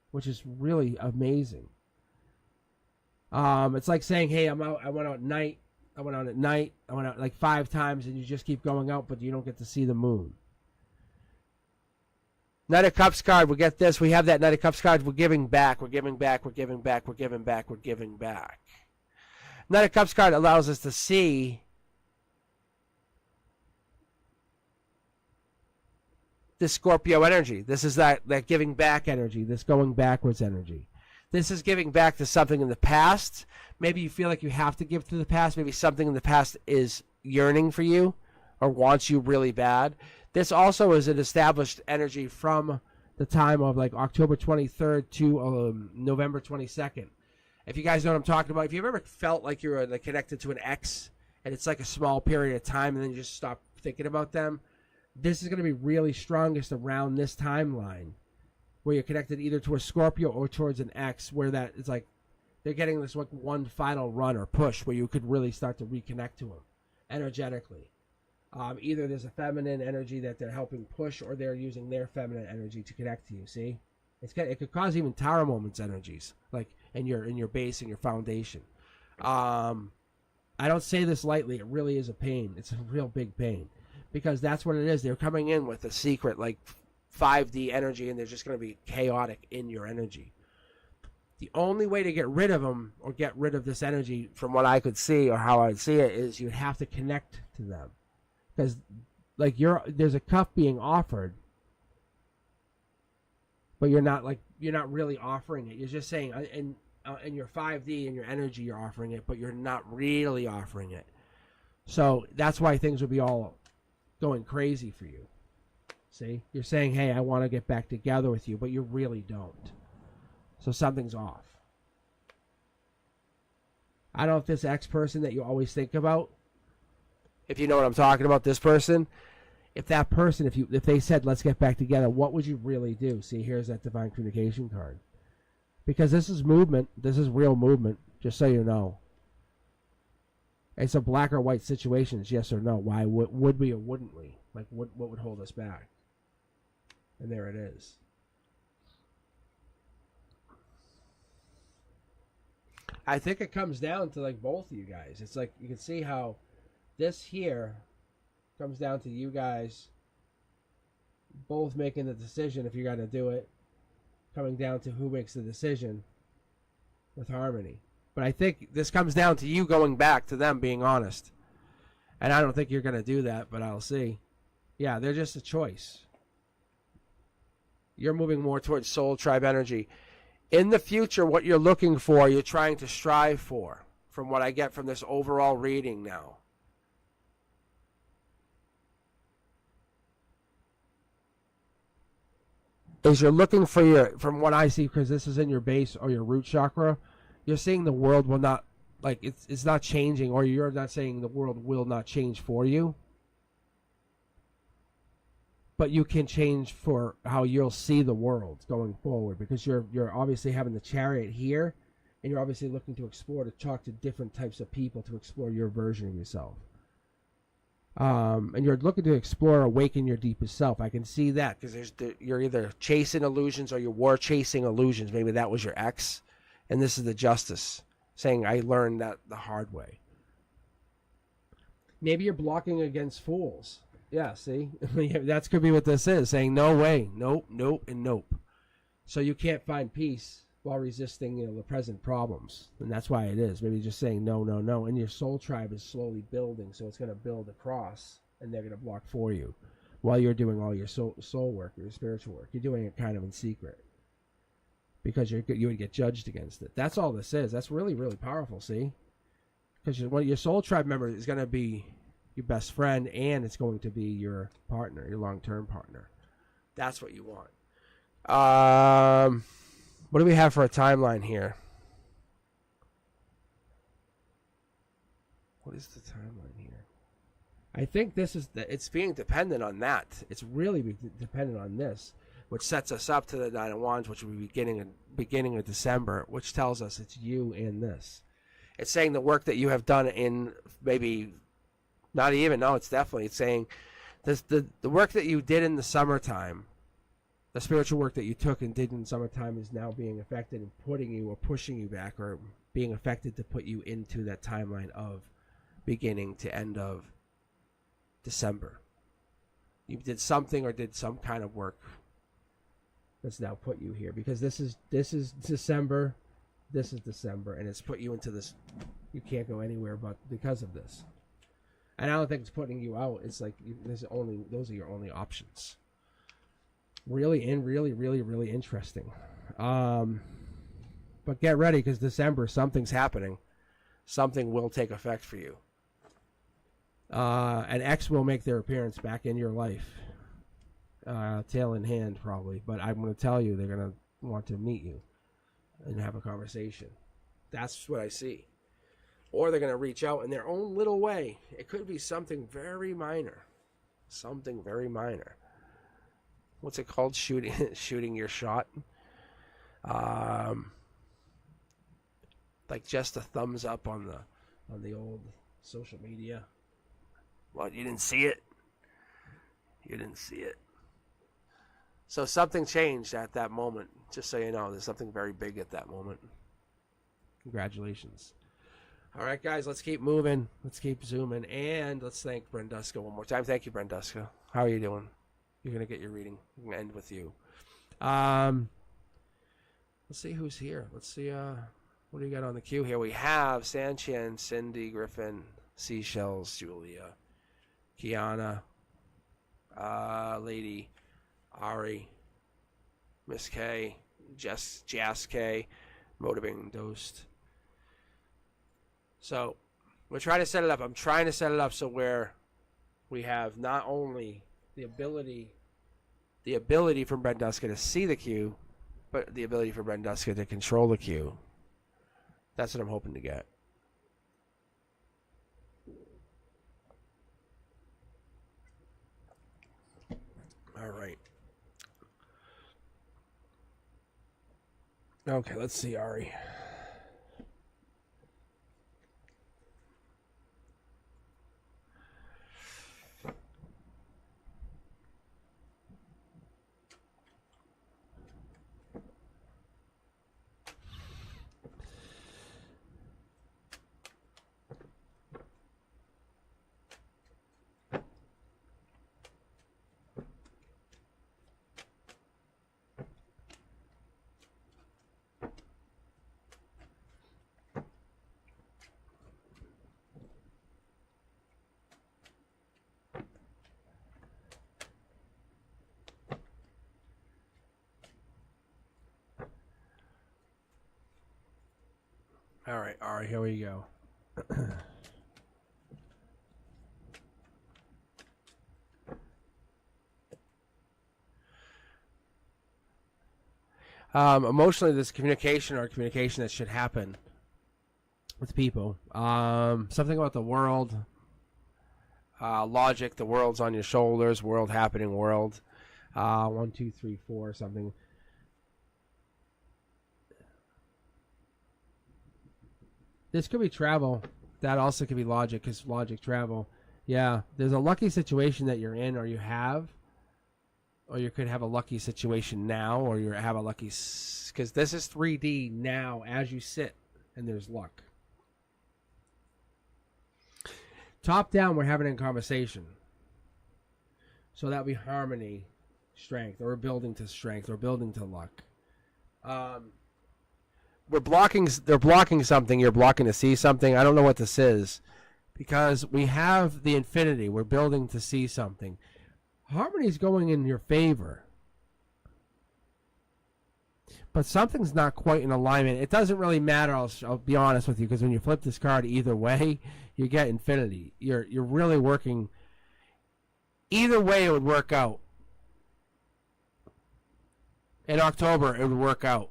which is really amazing. It's like saying, hey, I'm out. I went out at night. I went out like 5 times, and you just keep going out, but you don't get to see the moon. Knight of Cups card. We get this. We have that Knight of Cups card. We're giving back. We're giving back. We're giving back. We're giving back. We're giving back. Knight of Cups card allows us to see this Scorpio energy. This is that giving back energy, this going backwards energy. This is giving back to something in the past. Maybe you feel like you have to give to the past. Maybe something in the past is yearning for you or wants you really bad. This also is an established energy from the time of like October 23rd to November 22nd. If you guys know what I'm talking about, if you've ever felt like you're like connected to an ex and it's like a small period of time and then you just stop thinking about them, this is going to be really strongest around this timeline. where you're connected either to a Scorpio or towards an X, where that it's like they're getting this like one final run or push where you could really start to reconnect to them energetically. Either there's a feminine energy that they're helping push, or they're using their feminine energy to connect to you. See, it could cause even Tower moments energies, like in your base and your foundation. I don't say this lightly. It really is a pain. It's a real big pain, because that's what it is. They're coming in with a secret like 5D energy, and they're just going to be chaotic in your energy. The only way to get rid of them or get rid of this energy, from what I could see or how I'd see it, is you'd have to connect to them. Because like there's a cuff being offered, but you're not really offering it. You're just saying in your 5D and your energy you're offering it, but you're not really offering it. So that's why things would be all going crazy for you. See, you're saying, hey, I want to get back together with you, but you really don't. So something's off. I don't know if this ex person that you always think about, if you know what I'm talking about, this person, if that person, if they said, let's get back together, what would you really do? See, here's that divine communication card. Because this is movement. This is real movement, just so you know. It's a black or white situation. It's yes or no. Why would we or wouldn't we? Like, what would hold us back? And there it is. I think it comes down to like both of you guys. It's like you can see how this here comes down to you guys both making the decision if you're going to do it, coming down to who makes the decision with harmony. But I think this comes down to you going back to them being honest. And I don't think you're going to do that, but I'll see. Yeah, they're just a choice. You're moving more towards soul tribe energy. In the future, what you're looking for, you're trying to strive for, from what I get from this overall reading now. Is you're looking for from what I see, because this is in your base or your root chakra, you're seeing the world will not, like it's not changing, or you're not saying the world will not change for you. But you can change for how you'll see the world going forward, because you're obviously having the Chariot here, and you're obviously looking to explore, to talk to different types of people, to explore your version of yourself. And you're looking to explore, awaken your deepest self. I can see that, because you're either chasing illusions or you were chasing illusions. Maybe that was your ex, and this is the Justice saying, I learned that the hard way. Maybe you're blocking against fools. Yeah, see? That could be what this is, saying no way, nope, nope, and nope. So you can't find peace while resisting, the present problems. And that's why it is. Maybe just saying no, no, no. And your soul tribe is slowly building, so it's going to build across, and they're going to block for you while you're doing all your soul work, your spiritual work. You're doing it kind of in secret, because you would get judged against it. That's all this is. That's really, really powerful, see? Because your soul tribe member is going to be your best friend, and it's going to be your partner, your long-term partner. That's what you want. What do we have for a timeline here? What is the timeline here? I think it's being dependent on that. It's really dependent on this, which sets us up to the Nine of Wands, which will be beginning of December, which tells us it's you and this. It's saying the work that you have done in maybe not even, no, it's definitely, it's saying this, the work that you did in the summertime, the spiritual work that you took and did in the summertime is now being affected and putting you or pushing you back, or being affected to put you into that timeline of beginning to end of December. You did something or did some kind of work that's now put you here, because this is December, this is December, and it's put you into this. You can't go anywhere but because of this. And I don't think it's putting you out. It's like those are your only options. Really interesting. But get ready, because December, something's happening. Something will take effect for you. An ex will make their appearance back in your life. Tail in hand, probably. But I'm going to tell you, they're going to want to meet you and have a conversation. That's what I see. Or they're going to reach out in their own little way. It could be something very minor. Something very minor. what's it called? Shooting your shot. Like just a thumbs up on the old social media. What, you didn't see it? You didn't see it. So something changed at that moment. Just so you know, there's something very big at that moment. Congratulations. All right, guys, let's keep moving. Let's keep zooming. And let's thank Brenduska one more time. Thank you, Brenduska. How are you doing? You're going to get your reading. I'm going to end with you. Let's see who's here. Let's see what do you got on the queue here? We have Sanchin, Cindy, Griffin, Seashells, Julia, Kiana, Lady, Ari, Miss K, Jess K, Motivating Dosed. So we're trying to set it up. I'm trying to set it up so where we have not only the ability from Brenduska to see the queue, but the ability for Brenduska to control the queue. That's what I'm hoping to get. All right. Okay, let's see, Ari. All right, here we go. Emotionally, this communication that should happen with people. Something about the world. Logic, the world's on your shoulders, world happening, world. 1, 2, 3, 4, something. This could be travel. That also could be logic, because logic, travel. Yeah, there's a lucky situation that you're in, or you have, or you could have a lucky situation now, or you have a lucky, because this is 3D now as you sit, and there's luck. Top down, we're having a conversation. So that would be harmony, strength, or building to strength, or building to luck. They're blocking something. You're blocking to see something. I don't know what this is, because we have the infinity. We're building to see something. Harmony's going in your favor, but something's not quite in alignment. It doesn't really matter. I'll be honest with you, because when you flip this card, either way, you get infinity. You're really working. Either way, it would work out. In October, it would work out.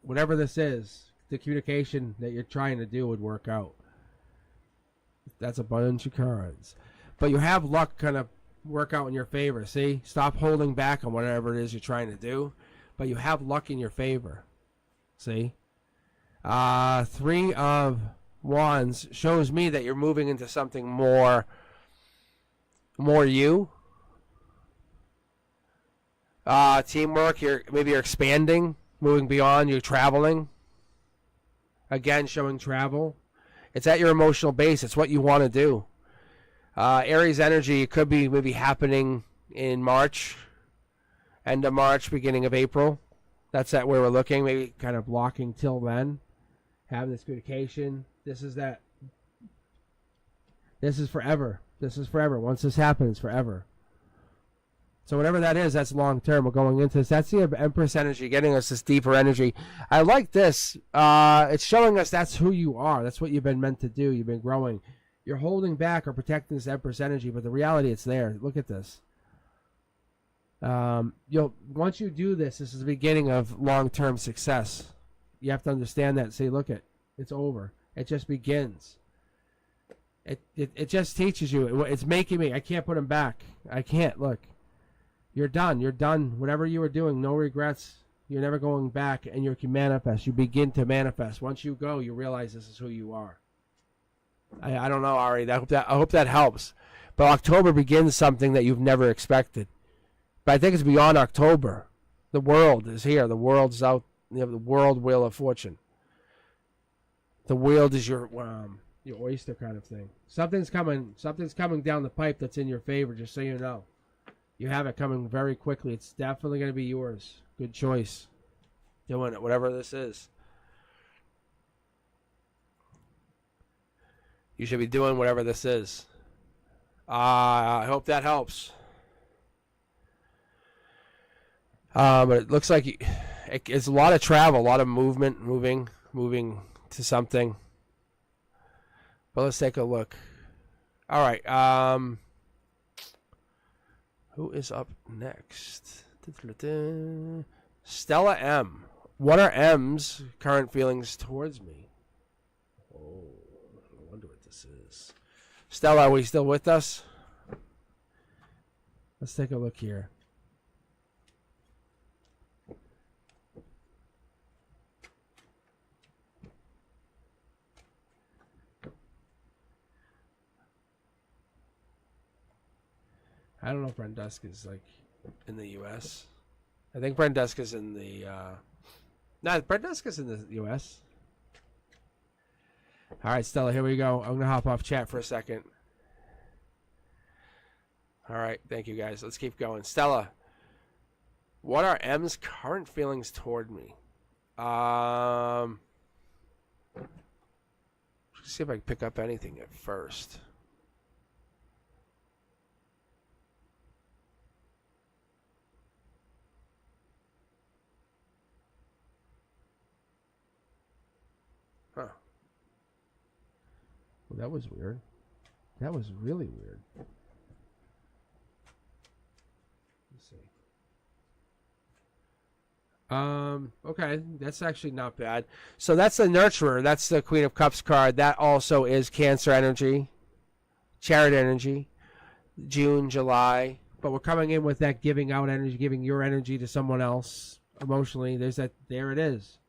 Whatever this is, the communication that you're trying to do would work out. That's a bunch of cards. But you have luck kind of work out in your favor. See? Stop holding back on whatever it is you're trying to do. But you have luck in your favor. See? 3 of Wands shows me that you're moving into something more you. Teamwork, maybe you're expanding. Moving beyond, you're traveling. Again, showing travel. It's at your emotional base. It's what you want to do. Aries energy could be maybe happening in March. End of March, beginning of April. That's at where we're looking. Maybe kind of blocking till then. Having this communication. This is forever. This is forever. Once this happens, forever. So whatever that is, that's long term. We're going into this. That's the Empress energy, getting us this deeper energy. I like this. It's showing us that's who you are. That's what you've been meant to do. You've been growing. You're holding back or protecting this Empress energy, but the reality, it's there. Look at this. Once you do this, this is the beginning of long-term success. You have to understand that. Say, look, it's over. It just begins. It just teaches you. It's making me. I can't put them back. I can't. Look, you're done. You're done. Whatever you were doing, no regrets. You're never going back, and you can manifest. You begin to manifest. Once you go, you realize this is who you are. I don't know, Ari. I hope that helps. But October begins something that you've never expected. But I think it's beyond October. The world is here. The world's out. You have the world wheel of fortune. The world is your oyster kind of thing. Something's coming. Something's coming down the pipe that's in your favor. Just so you know, you have it coming very quickly. It's definitely going to be yours. Good choice. Doing it, whatever this is. You should be doing whatever this is. I hope that helps. But it looks like it's a lot of travel, a lot of movement, moving to something. But let's take a look. All right. Who is up next? Stella M. What are M's current feelings towards me? Oh, I wonder what this is. Stella, are we still with us? Let's take a look here. I don't know if Brendusk is like in the U.S. I think Brendusk is in the. No, Brendusk is in the U.S. All right, Stella, here we go. I'm gonna hop off chat for a second. All right, thank you guys. Let's keep going. Stella, what are M's current feelings toward me? Let's see if I can pick up anything at first. Huh. Well, that was weird. That was really weird. Let's see. Okay, that's actually not bad. So that's the Nurturer. That's the Queen of Cups card. That also is Cancer energy, Chariot energy, June, July. But we're coming in with that giving out energy, giving your energy to someone else emotionally. There's that. There it is.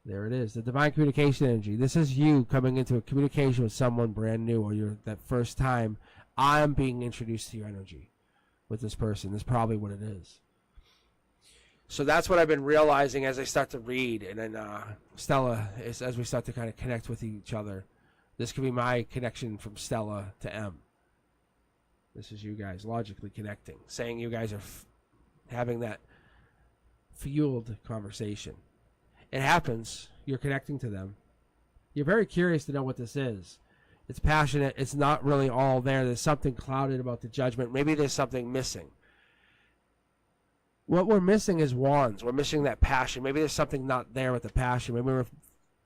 There it is. The divine communication energy. This is you coming into a communication with someone brand new, or you're that first time I'm being introduced to your energy with this person. That's probably what it is. So that's what I've been realizing as I start to read. And then Stella, as we start to kind of connect with each other, this could be my connection from Stella to M. This is you guys logically connecting, saying you guys are having that fueled conversation. It happens. You're connecting to them. You're very curious to know what this is. It's passionate. It's not really all there. There's something clouded about the judgment. Maybe there's something missing. What we're missing is wands. We're missing that passion. Maybe there's something not there with the passion. Maybe we're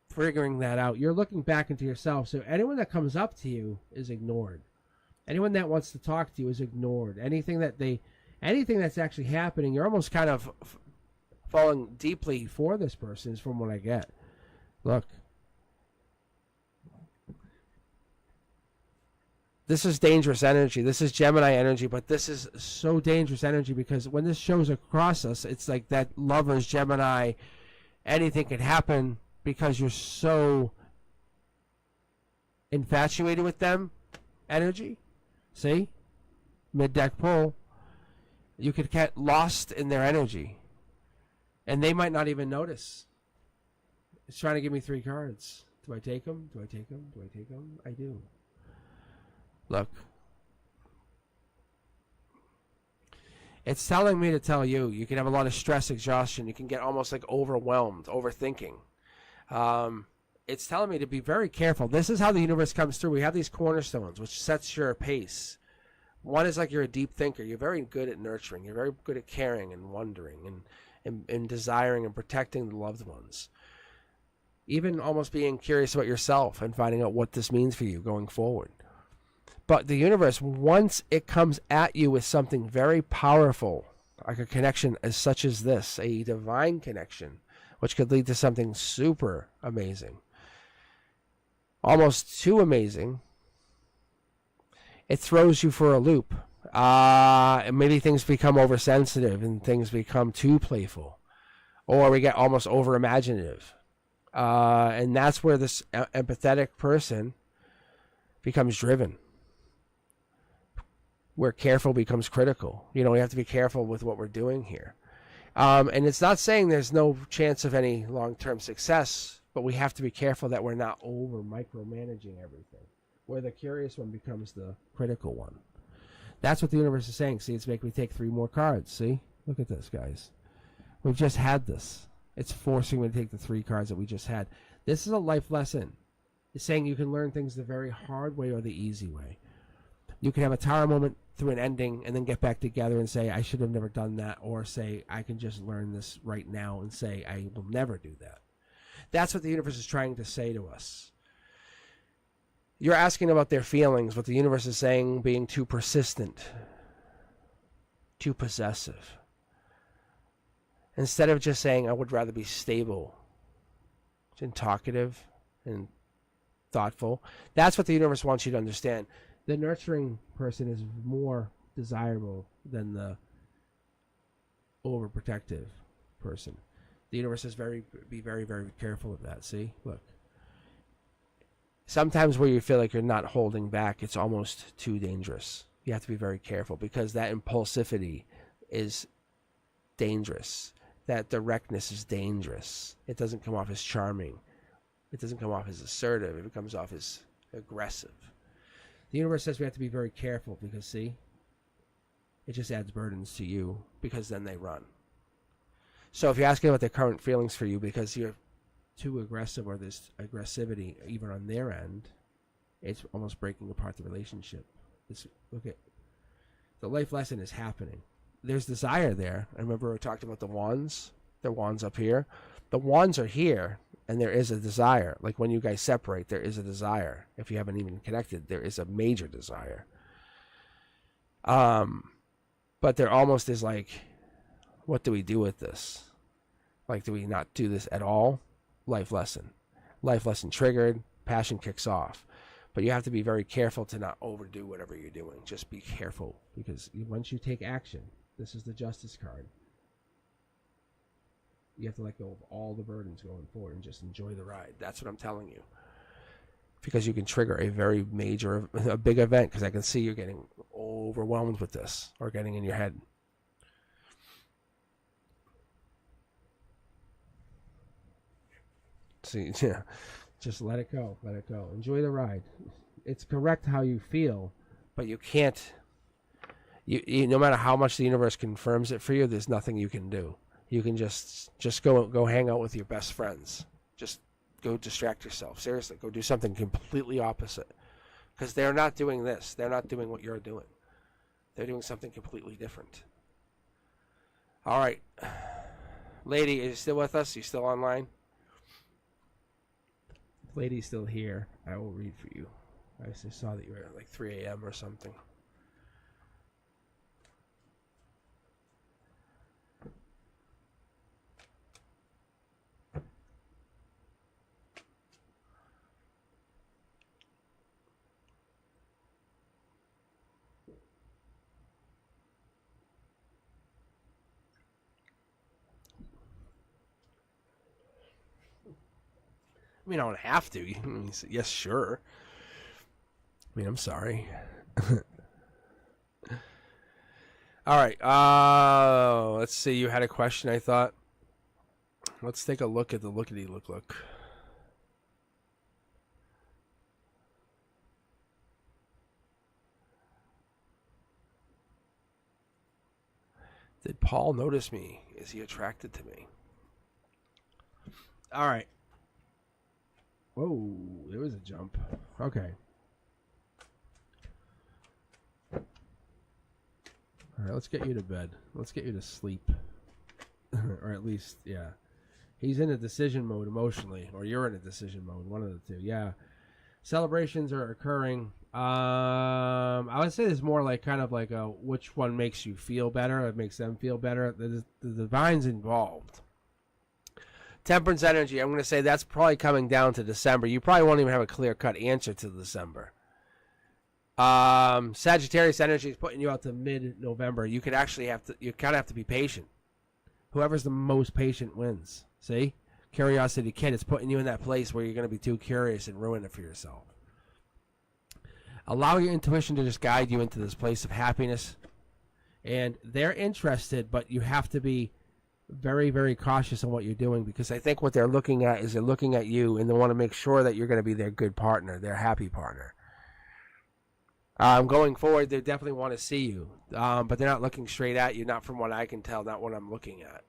figuring that out. You're looking back into yourself. So anyone that comes up to you is ignored. Anyone that wants to talk to you is ignored. Anything that's actually happening, you're almost kind of falling deeply for this person is from what I get. Look. This is dangerous energy. This is Gemini energy, but this is so dangerous energy because when this shows across us, it's like that lovers, Gemini, anything can happen because you're so infatuated with them energy. See? Mid-deck pull. You could get lost in their energy. And they might not even notice. It's trying to give me 3 cards. Do I take them? Do I take them? Do I take them? I do. Look. It's telling me to tell you. You can have a lot of stress, exhaustion. You can get almost like overwhelmed, overthinking. It's telling me to be very careful. This is how the universe comes through. We have these cornerstones, which sets your pace. One is like you're a deep thinker. You're very good at nurturing. You're very good at caring and wondering and desiring and protecting the loved ones. Even almost being curious about yourself and finding out what this means for you going forward. But the universe, once it comes at you with something very powerful, like a connection as such as this, a divine connection, which could lead to something super amazing, almost too amazing, it throws you for a loop. Maybe things become oversensitive and things become too playful, or we get almost over imaginative. And that's where this empathetic person becomes driven, where careful becomes critical. We have to be careful with what we're doing here. And it's not saying there's no chance of any long-term success, but we have to be careful that we're not over micromanaging everything, where the curious one becomes the critical one. That's what the universe is saying. See, it's making me take 3 more cards. See? Look at this, guys. We've just had this. It's forcing me to take the 3 cards that we just had. This is a life lesson. It's saying you can learn things the very hard way or the easy way. You can have a tower moment through an ending and then get back together and say, I should have never done that, or say, I can just learn this right now and say, I will never do that. That's what the universe is trying to say to us. You're asking about their feelings. What the universe is saying, being too persistent, too possessive. Instead of just saying, I would rather be stable and talkative and thoughtful. That's what the universe wants you to understand. The nurturing person is more desirable than the overprotective person. The universe says be very, very careful of that. See? Look. Sometimes where you feel like you're not holding back, it's almost too dangerous. You have to be very careful because that impulsivity is dangerous. That directness is dangerous. It doesn't come off as charming. It doesn't come off as assertive. It comes off as aggressive. The universe says we have to be very careful because, see, it just adds burdens to you because then they run. So if you're asking about their current feelings for you because you're too aggressive or there's aggressivity even on their end, it's almost breaking apart the relationship. Look at the life lesson is happening. There's desire there. I remember we talked about the wands up here. The wands are here, and there is a desire. Like when you guys separate, there is a desire. If you haven't even connected, there is a major desire. But there almost is like, what do we do with this? Like, do we not do this at all? Life lesson. Life lesson triggered, passion kicks off. But you have to be very careful to not overdo whatever you're doing. Just be careful because once you take action, this is the Justice card. You have to let go of all the burdens going forward and just enjoy the ride. That's what I'm telling you. Because you can trigger a very major, a big event because I can see you're getting overwhelmed with this or getting in your head. See, yeah, just let it go. Let it go. Enjoy the ride. It's correct how you feel, but you can't. You no matter how much the universe confirms it for you, there's nothing you can do. You can just go hang out with your best friends. Just go distract yourself. Seriously, go do something completely opposite. Because they're not doing this. They're not doing what you're doing. They're doing something completely different. All right, lady, are you still with us? Are you still online? Lady's still here. I will read for you. I just saw that you were at like 3 a.m. or something. I mean, I don't have to. You say, yes, sure. I mean, I'm sorry. All right. Let's see. You had a question, I thought. Let's take a look at the look. Did Paul notice me? Is he attracted to me? All right. Whoa, there was a jump. Okay. All right, let's get you to bed. Let's get you to sleep. Or at least, yeah. He's in a decision mode emotionally, or you're in a decision mode, one of the two. Yeah. Celebrations are occurring. I would say there's more like kind of like a which one makes you feel better, it makes them feel better. The divine's involved. Temperance energy, I'm going to say that's probably coming down to December. You probably won't even have a clear-cut answer to December. Sagittarius energy is putting you out to mid-November. You kind of have to be patient. Whoever's the most patient wins. See? Curiosity Kid is putting you in that place where you're going to be too curious and ruin it for yourself. Allow your intuition to just guide you into this place of happiness. And they're interested, but you have to be very, very cautious on what you're doing, because I think what they're looking at is they're looking at you and they want to make sure that you're going to be their good partner, their happy partner. Going forward, they definitely want to see you, but they're not looking straight at you, not from what I can tell, not what I'm looking at.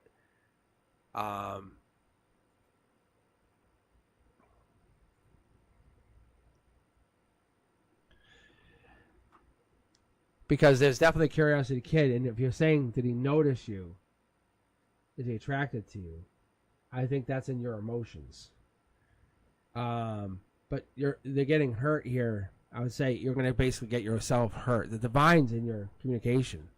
Because there's definitely a Curiosity Kid, and if you're saying, did he notice you? Is he attracted to you? I think that's in your emotions. But they're getting hurt here. I would say you're going to basically get yourself hurt. The divine's in your communication.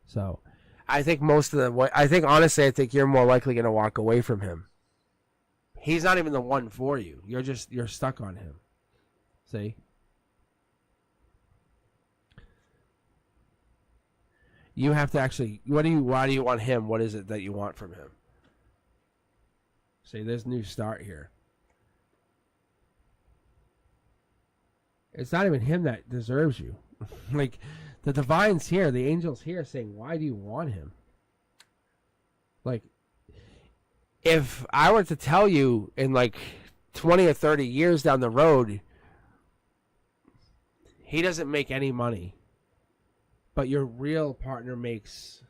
So, I think honestly, I think you're more likely going to walk away from him. He's not even the one for you. You're stuck on him. See? You have to actually, why do you want him? What is it that you want from him? See, there's a new start here. It's not even him that deserves you. Like, the divine's here, the angel's here saying, why do you want him? Like, if I were to tell you in like 20 or 30 years down the road, he doesn't make any money, but your real partner makes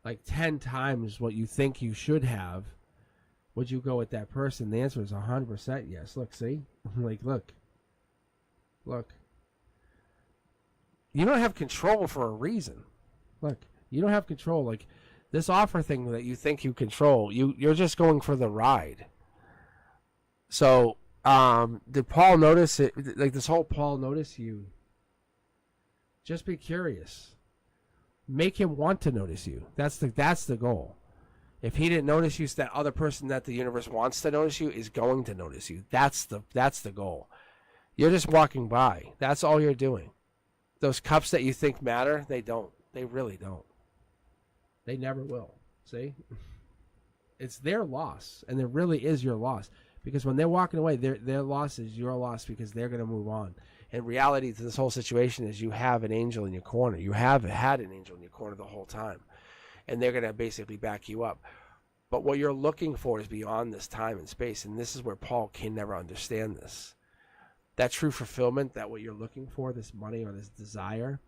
like 10 times what you think you should have, would you go with that person? The answer is 100% yes. Look, see? Like, look. You don't have control for a reason. Look, you don't have control. Like, this offer thing that you think you control, you're just going for the ride. So, did Paul notice it? Like, this whole Paul notice you? Just be curious. Make him want to notice you. That's the goal. If he didn't notice you, that other person that the universe wants to notice you is going to notice you. That's the goal. You're just walking by. That's all you're doing. Those cups that you think matter, they don't. They really don't. They never will. See? It's their loss, and it really is your loss. Because when they're walking away, their loss is your loss, because they're going to move on. And reality to this whole situation is you have an angel in your corner. You have had an angel in your corner the whole time. And they're going to basically back you up. But what you're looking for is beyond this time and space. And this is where Paul can never understand this. That true fulfillment, that what you're looking for, this money or this desire,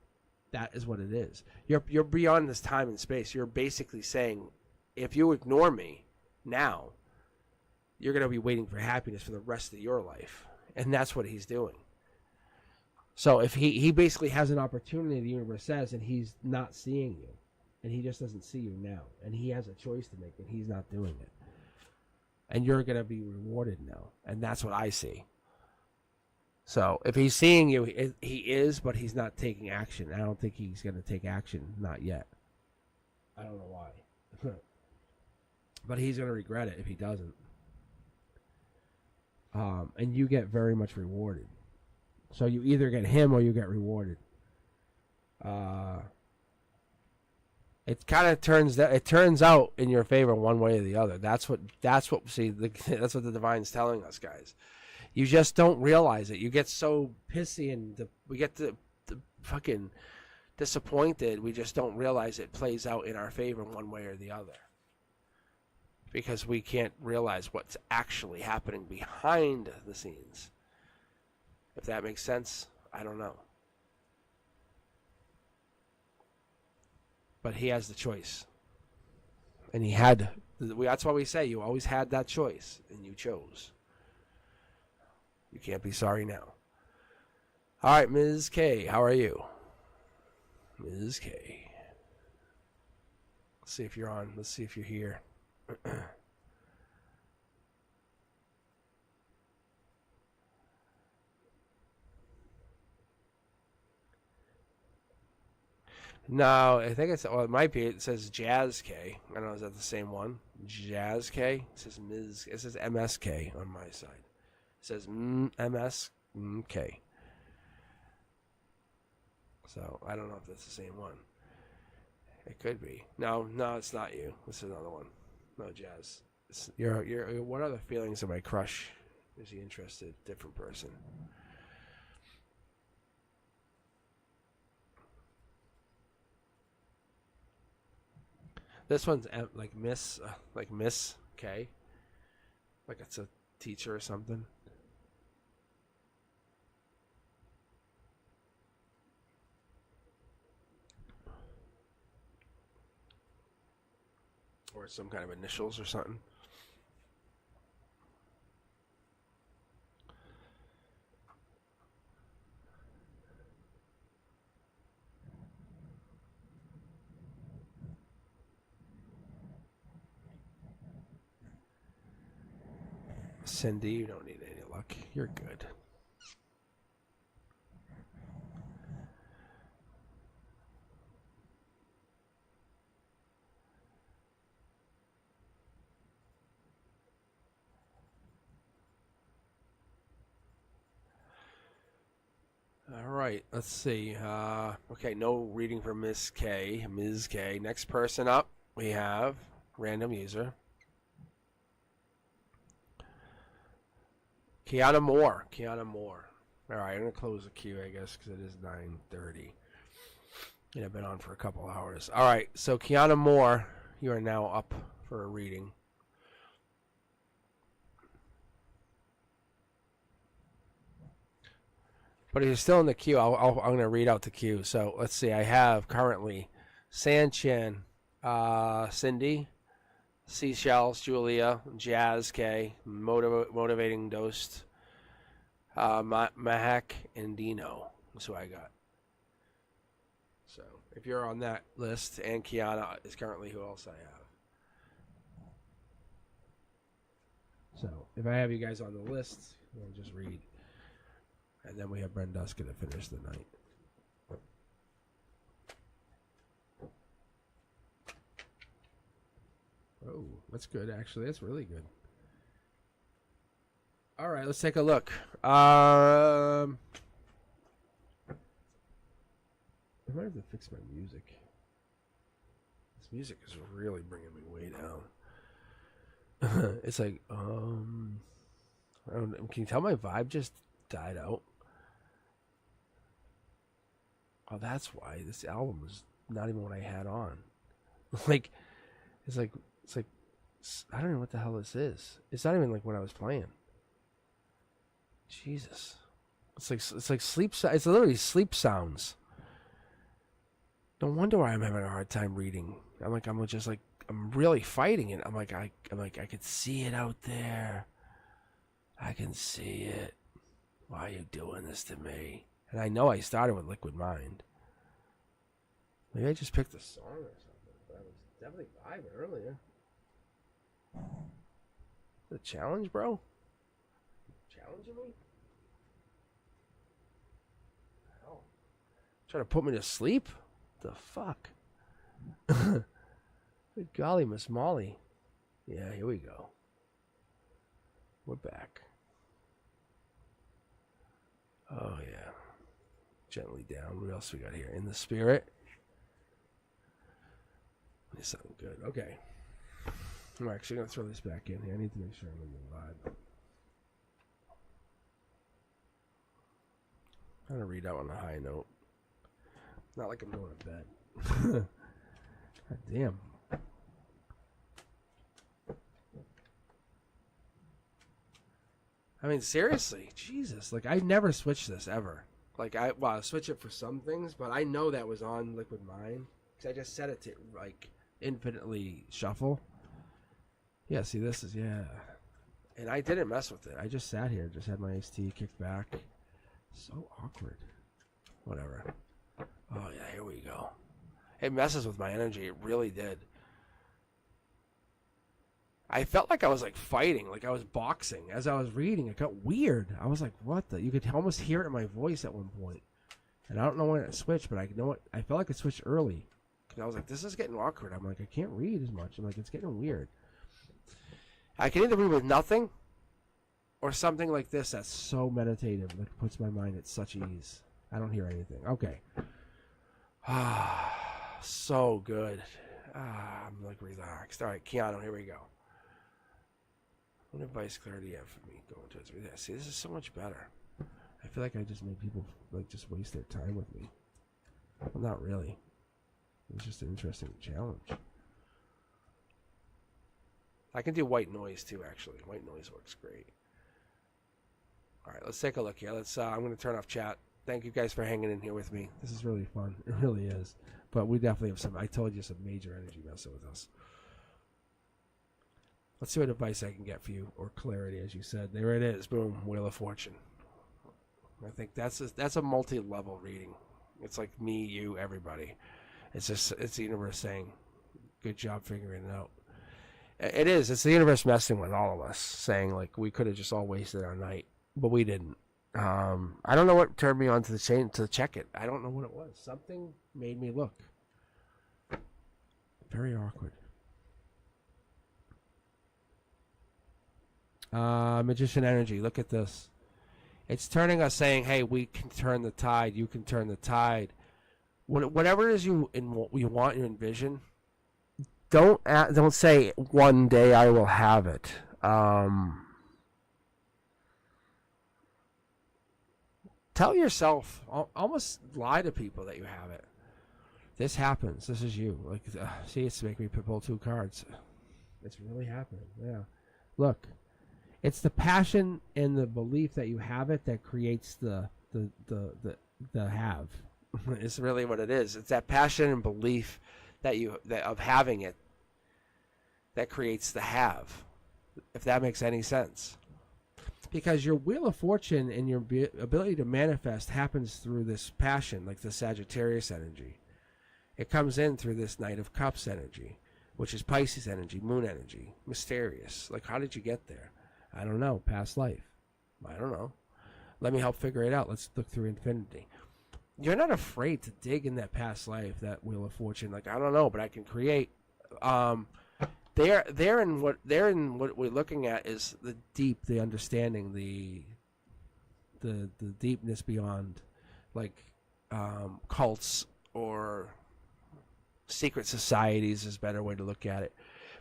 that is what it is. You're beyond this time and space. You're basically saying, if you ignore me now, you're going to be waiting for happiness for the rest of your life. And that's what he's doing. So if he basically has an opportunity, the universe says, and he's not seeing you, and he just doesn't see you now, and he has a choice to make, and he's not doing it. And you're going to be rewarded now. And that's what I see. So if he's seeing you, he is, but he's not taking action. I don't think he's going to take action. Not yet. I don't know why. But he's going to regret it if he doesn't. And you get very much rewarded. So you either get him or you get rewarded. It kind of turns out in your favor one way or the other. That's what that's what the divine's telling us, guys. You just don't realize it. You get so pissy and we get the fucking disappointed. We just don't realize it plays out in our favor one way or the other. Because we can't realize what's actually happening behind the scenes. If that makes sense, I don't know. But he has the choice. And that's why we say you always had that choice, and you chose. You can't be sorry now. All right, Ms. K, how are you? Ms. K. Let's see if you're on. Let's see if you're here. No, I think it might be. It says Jazz K. I don't know, is that the same one? Jazz K? It says Ms. It says MSK on my side. It says MSK. So I don't know if that's the same one. It could be. No, it's not you. This is another one. No, Jazz. You're. What are the feelings of my crush? Is he interested? Different person. This one's like Miss K, like it's a teacher or something. Or some kind of initials or something. Cindy, you don't need any luck. You're good. All right, let's see. Okay, no reading for Ms. K. Next person up, we have random user. Kiana Moore. All right, I'm going to close the queue, I guess, because it is 9:30. And I've been on for a couple hours. All right, so Kiana Moore, you are now up for a reading. But if you're still in the queue, I'm going to read out the queue. So let's see. I have currently Sanchin, Cindy, Seashells, Julia, Jazz K, Motivating Dosed, Mahak, and Dino. That's who I got. So if you're on that list, and Kiana is currently who else I have. So if I have you guys on the list, I'll just read. And then we have Brenduska to finish the night. Oh, that's good, actually. That's really good. All right, let's take a look. I might have to fix my music. This music is really bringing me way down. It's like, I don't know. Can you tell my vibe just died out? Oh, that's why this album was not even what I had on. It's like I don't know what the hell this is. It's not even like what I was playing. Jesus, it's like sleep. It's literally sleep sounds. No wonder why I'm having a hard time reading. I'm really fighting it. I'm like I could see it out there. I can see it. Why are you doing this to me? And I know I started with Liquid Mind. Maybe I just picked a song or something. But I was definitely vibing earlier. The challenge, bro? Challenging me? Hell. Trying to put me to sleep? The fuck? Good golly, Miss Molly. Yeah, here we go. We're back. Oh, yeah. Gently down. What else we got here? In the Spirit. This sounds good. Okay. I'm actually going to throw this back in here. I need to make sure I'm in the vibe. I'm going to read out on a high note. Not like I'm going to bed. God damn. I mean, seriously. Jesus. Like, I never switched this ever. Like, I switch it for some things, but I know that was on Liquid Mind. Because I just set it to, like, infinitely shuffle. Yeah, see, this is, yeah. And I didn't mess with it. I just sat here, just had my iced tea, kicked back. So awkward. Whatever. Oh, yeah, here we go. It messes with my energy. It really did. I felt like I was, like, fighting, like I was boxing. As I was reading, it got weird. I was like, what the? You could almost hear it in my voice at one point. And I don't know when it switched, but I know what. I felt like it switched early. Because I was like, this is getting awkward. I'm like, I can't read as much. I'm like, it's getting weird. I can either read with nothing or something like this that's so meditative that puts my mind at such ease. I don't hear anything. Okay. So good. I'm like relaxed. All right, Keanu, here we go. What advice clarity do you have for me going towards me? Yeah, see, this is so much better. I feel like I just made people like just waste their time with me. Well, not really. It was just an interesting challenge. I can do white noise too, actually. White noise works great. All right, let's take a look here. I'm going to turn off chat. Thank you guys for hanging in here with me. This is really fun. It really is. But we definitely have some, I told you, some major energy messing with us. Let's see what advice I can get for you, or clarity, as you said. There it is. Boom. Wheel of Fortune. I think that's a multi-level reading. It's like me, you, everybody. It's the universe saying, good job figuring it out. It is. It's the universe messing with all of us, saying, like, we could have just all wasted our night, but we didn't. I don't know what turned me on to the chain to check it. I don't know what it was. Something made me look. Very awkward. Magician energy. Look at this. It's turning us, saying, hey, we can turn the tide. You can turn the tide. Whatever it is you want, you envision, don't say, one day I will have it. Tell yourself, almost lie to people that you have it. This happens. This is you. Like, see, it's making me pull 2 cards. It's really happening. Yeah. Look. It's the passion and the belief that you have it that creates the have. It's really what it is. It's that passion and belief of having it that creates the have. If that makes any sense. Because your Wheel of Fortune and your ability to manifest happens through this passion, like the Sagittarius energy. It comes in through this Knight of Cups energy, which is Pisces energy, Moon energy, mysterious. Like, how did you get there? I don't know. Past life. I don't know. Let me help figure it out. Let's look through infinity. You're not afraid to dig in that past life, that Wheel of Fortune. Like, I don't know, but I can create. They're in what we're looking at is the deep, the understanding, the deepness beyond, like, cults or secret societies is a better way to look at it.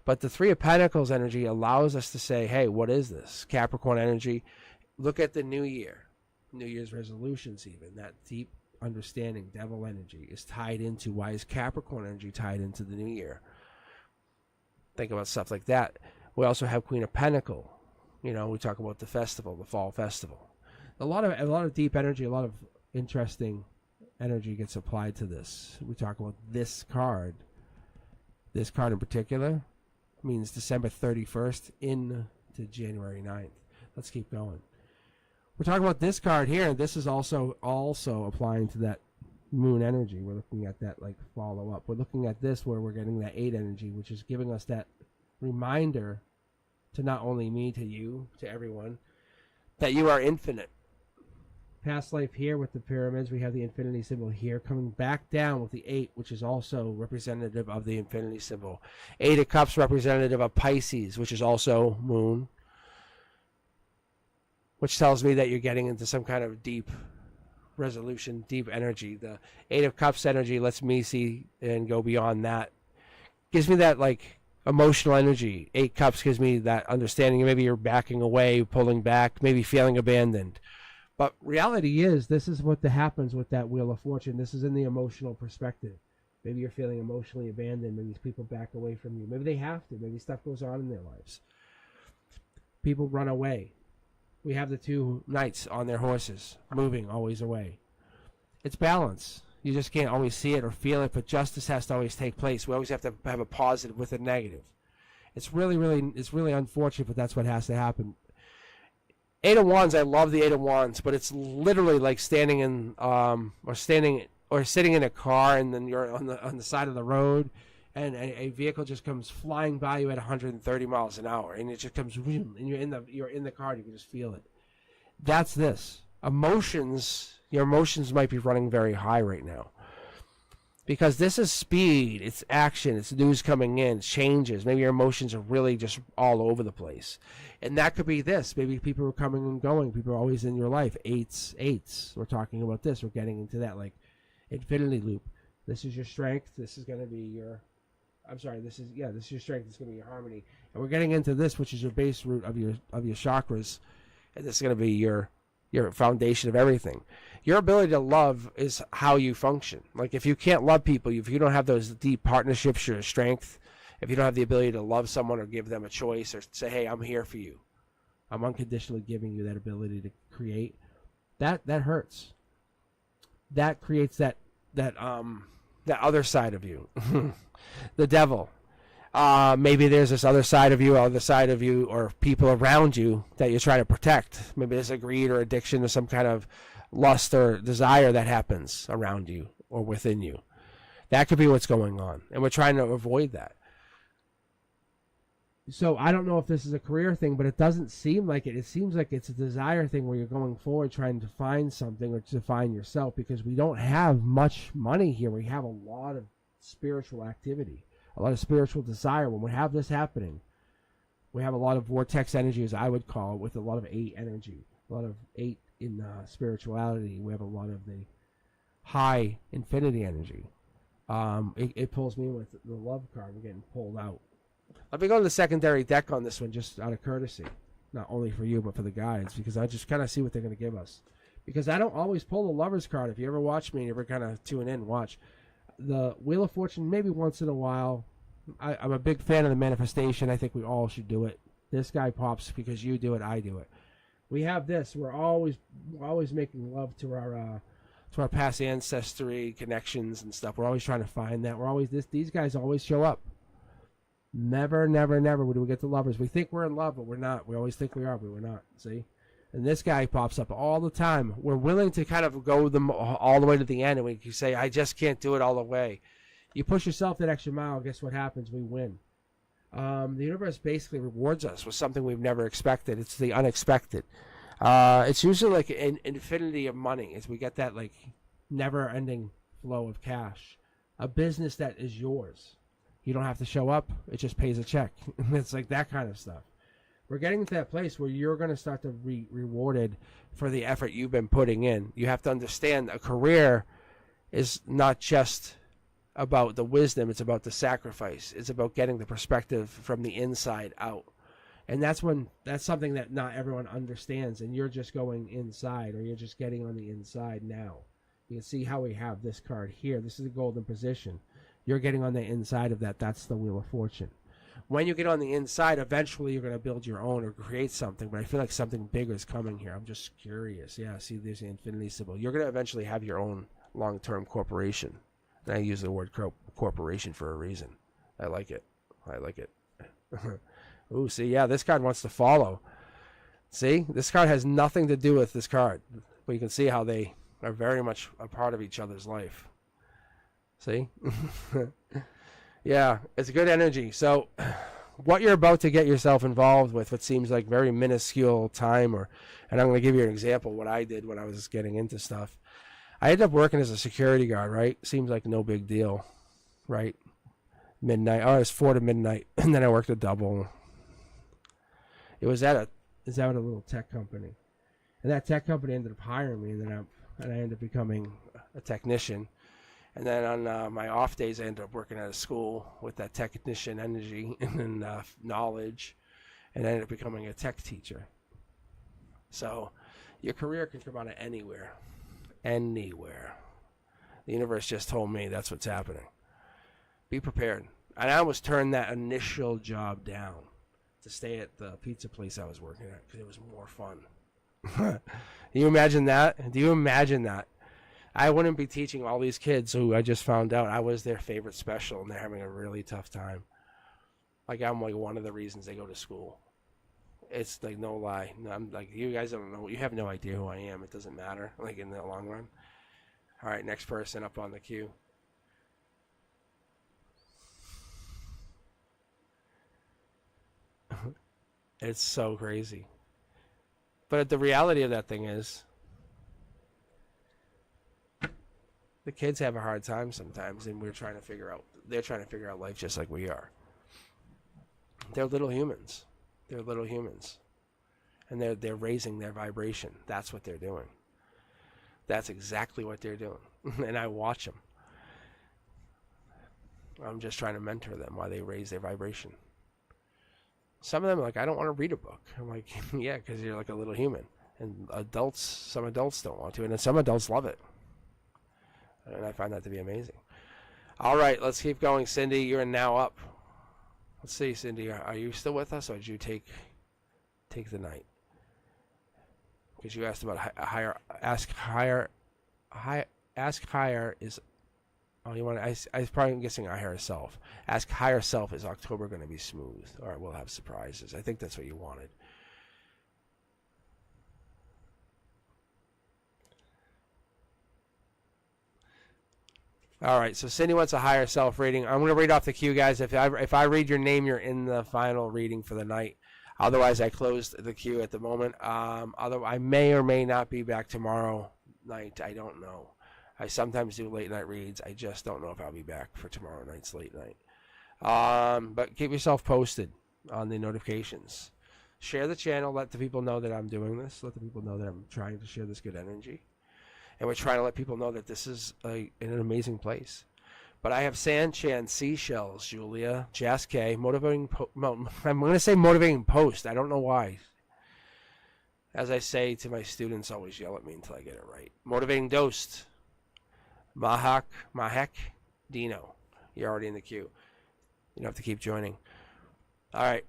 But the Three of Pentacles energy allows us to say, hey, what is this? Capricorn energy. Look at the new year. New Year's resolutions even. That deep understanding, devil energy, is tied into, why is Capricorn energy tied into the new year? Think about stuff like that. We also have Queen of Pentacle. You know, we talk about the festival, the fall festival. A lot of deep energy, a lot of interesting energy gets applied to this. We talk about this card. This card in particular means December 31st into January 9th. Let's keep going. We're talking about this card here, and this is also applying to that Moon energy. We're looking at that, like, follow-up. We're looking at this where we're getting that 8 energy, which is giving us that reminder to not only me, to you, to everyone, that you are infinite. Past life here with the pyramids, we have the infinity symbol here, coming back down with the 8, which is also representative of the infinity symbol. 8 of Cups, representative of Pisces, which is also Moon, which tells me that you're getting into some kind of deep resolution, deep energy. The 8 of Cups energy lets me see and go beyond that. Gives me that, like, emotional energy. 8 Cups gives me that understanding. Maybe you're backing away, pulling back, maybe feeling abandoned. But reality is, this is what happens with that Wheel of Fortune. This is in the emotional perspective. Maybe you're feeling emotionally abandoned. Maybe people back away from you. Maybe they have to. Maybe stuff goes on in their lives. People run away. We have the 2 knights on their horses, moving always away. It's balance. You just can't always see it or feel it, but justice has to always take place. We always have to have a positive with a negative. It's really unfortunate, but that's what has to happen. 8 of Wands, I love the 8 of Wands, but it's literally like standing in, or sitting in a car, and then you're on the side of the road, and a vehicle just comes flying by you at 130 miles an hour, and it just comes, and you're in the car, and you can just feel it. That's this. Emotions, your emotions might be running very high right now. Because this is speed, it's action, it's news coming in, changes. Maybe your emotions are really just all over the place. And that could be this. Maybe people are coming and going. People are always in your life. Eights. We're talking about this. We're getting into that, like, infinity loop. This is your strength. This is going to be your. I'm sorry. This is your strength. It's going to be your harmony. And we're getting into this, which is your base root of your chakras, and this is going to be your foundation of everything. Your ability to love is how you function. Like if you can't love people, if you don't have those deep partnerships, your strength. If you don't have the ability to love someone or give them a choice or say, "Hey, I'm here for you," I'm unconditionally giving you that ability to create. That hurts. That creates that other side of you, the devil. Maybe there's this other side of you, or people around you that you're trying to protect. Maybe there's a greed or addiction or some kind of lust or desire that happens around you or within you. That could be what's going on, and we're trying to avoid that. So I don't know if this is a career thing, but it doesn't seem like it. It seems like it's a desire thing where you're going forward trying to find something or to find yourself, because we don't have much money here. We have a lot of spiritual activity, a lot of spiritual desire. When we have this happening, we have a lot of vortex energy, as I would call it, with a lot of 8 energy, a lot of 8 in spirituality. We have a lot of the high infinity energy. It pulls me with the love card. We're getting pulled out. Let me go to the secondary deck on this one, just out of courtesy. Not only for you, but for the guides, because I just kind of see what they're going to give us. Because I don't always pull the Lover's card. If you ever watch me, you ever kind of tune in, watch. The Wheel of Fortune, maybe once in a while. I'm a big fan of the manifestation. I think we all should do it. This guy pops because you do it, I do it. We have this. We're always making love to our past ancestry connections and stuff. We're always trying to find that. We're always these guys always show up. Never do we get the Lovers. We think we're in love, but we're not. We always think we are, but we're not. See? And this guy pops up all the time. We're willing to kind of go all the way to the end, and we can say, I just can't do it all the way. You push yourself that extra mile, guess what happens? We win. The universe basically rewards us with something we've never expected. It's the unexpected. It's usually like an infinity of money, as we get that like never-ending flow of cash. A business that is yours. You don't have to show up. It just pays a check. It's like that kind of stuff. We're getting to that place where you're going to start to be rewarded for the effort you've been putting in. You have to understand a career is not just about the wisdom. It's about the sacrifice. It's about getting the perspective from the inside out. And that's something that not everyone understands. And you're just going inside, or you're just getting on the inside now. You can see how we have this card here. This is a golden position. You're getting on the inside of that. That's the Wheel of Fortune. When you get on the inside, eventually you're going to build your own or create something. But I feel like something bigger is coming here. I'm just curious. Yeah, see, there's the infinity symbol. You're going to eventually have your own long-term corporation. And I use the word corporation for a reason. I like it. Ooh, see, yeah, this card wants to follow. See, this card has nothing to do with this card. But you can see how they are very much a part of each other's life. See? Yeah, it's good energy. So what you're about to get yourself involved with, what seems like very minuscule time, and I'm going to give you an example of what I did when I was getting into stuff. I ended up working as a security guard, right? Seems like no big deal, right? Midnight. Oh, it was 4 to midnight. And then I worked a double. It was at a little tech company. And that tech company ended up hiring me, and I ended up becoming a technician. And then on my off days, I ended up working at a school with that technician energy and knowledge, and I ended up becoming a tech teacher. So your career can come out of anywhere. Anywhere. The universe just told me that's what's happening. Be prepared. And I almost turned that initial job down to stay at the pizza place I was working at because it was more fun. Do you imagine that? Do you imagine that? I wouldn't be teaching all these kids who I just found out I was their favorite special, and they're having a really tough time. Like, I'm like one of the reasons they go to school. It's like no lie. I'm like, you guys don't know. You have no idea who I am. It doesn't matter, like in the long run. All right, next person up on the queue. It's so crazy. But the reality of that thing is, the kids have a hard time sometimes, and they're trying to figure out life just like we are. They're little humans. And they're raising their vibration. That's what they're doing. That's exactly what they're doing. And I watch them. I'm just trying to mentor them while they raise their vibration. Some of them are like, I don't want to read a book. I'm like, yeah, because you're like a little human. And some adults don't want to, and then some adults love it. And I find that to be amazing. All right, let's keep going. Cindy, you're now up. Let's see, Cindy, are you still with us, or did you take the night? Because you asked about ask higher is. Oh, you want to? I was probably guessing higher self. Ask higher self, is October going to be smooth, or we'll have surprises? I think that's what you wanted. All right, so Cindy wants a higher self reading. I'm going to read off the queue, guys. If I read your name, you're in the final reading for the night. Otherwise, I closed the queue at the moment. Although I may or may not be back tomorrow night. I don't know. I sometimes do late night reads. I just don't know if I'll be back for tomorrow night's late night. But keep yourself posted on the notifications. Share the channel. Let the people know that I'm doing this. Let the people know that I'm trying to share this good energy. And we're trying to let people know that this is an amazing place. But I have Sand Chan, Seashells, Julia, Jas K, motivating. I'm going to say motivating post. I don't know why. As I say to my students, always yell at me until I get it right. Motivating Dosed, Mahek, Dino. You're already in the queue. You don't have to keep joining. All right,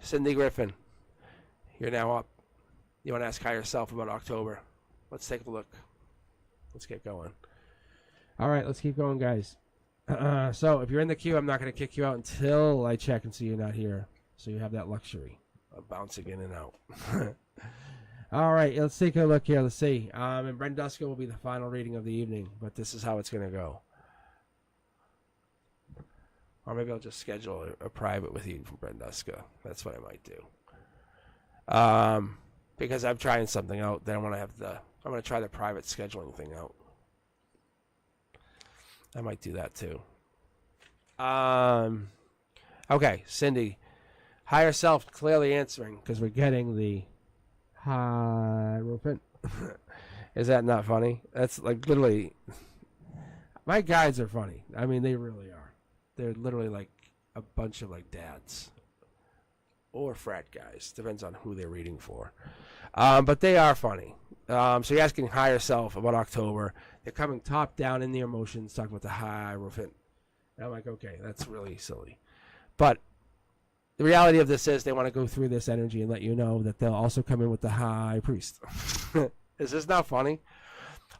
Cindy Griffin, you're now up. You want to ask higher self about October? Let's take a look. Let's get going. All right, let's keep going, guys. So if you're in the queue, I'm not going to kick you out until I check and see you're not here. So you have that luxury of bouncing in and out. All right, let's take a look here. Let's see. And Brenduska will be the final reading of the evening, but this is how it's going to go. Or maybe I'll just schedule a private with you from Brenduska. That's what I might do. Because I'm trying something out. Then I want to have I'm going to try the private scheduling thing out. I might do that too. Okay, Cindy. Higher self clearly answering because we're getting the Hierophant. Is that not funny? That's like literally. My guides are funny. I mean, they really are. They're literally like a bunch of like dads. Or frat guys. Depends on who they're reading for. But they are funny. So you're asking higher self about October. They're coming top down in the emotions, talking about the Hierophant. And I'm like, okay, that's really silly. But the reality of this is they want to go through this energy and let you know that they'll also come in with the High Priest. Is this not funny?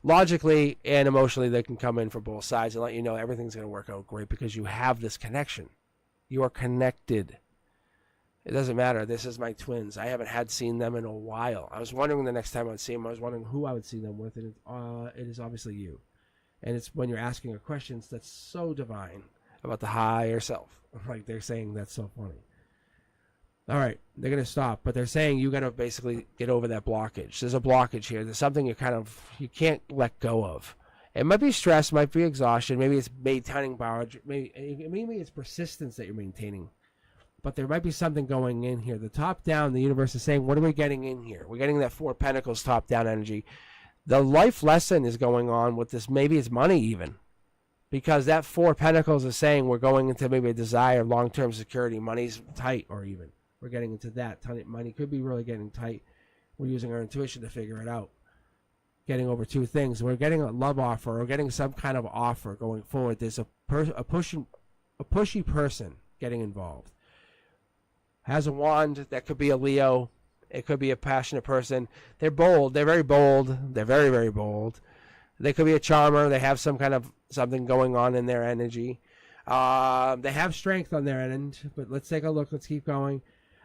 Logically and emotionally, they can come in for both sides and let you know everything's going to work out great because you have this connection. You are connected. It doesn't matter. This is my twins. I haven't seen them in a while. I was wondering the next time I would see them. I was wondering who I would see them with, and it is obviously you. And it's when you're asking a question that's so divine about the higher self. Like they're saying that's so funny. All right, they're going to stop, but they're saying you got to basically get over that blockage. There's a blockage here. There's something you can't let go of. It might be stress, might be exhaustion, maybe it's maintaining power, maybe it's persistence that you're maintaining. But there might be something going in here. The top down, the universe is saying, what are we getting in here? We're getting that Four Pentacles top down energy. The life lesson is going on with this. Maybe it's money even. Because that Four Pentacles is saying we're going into maybe a desire of long-term security. Money's tight or even. We're getting into that. Money could be really getting tight. We're using our intuition to figure it out. Getting over two things. We're getting a love offer or getting some kind of offer going forward. There's a pushy person getting involved. Has a wand. That could be a Leo. It could be a passionate person. They're bold. They're very bold. They're very, very bold. They could be a charmer. They have some kind of something going on in their energy. They have strength on their end. But let's take a look. Let's keep going.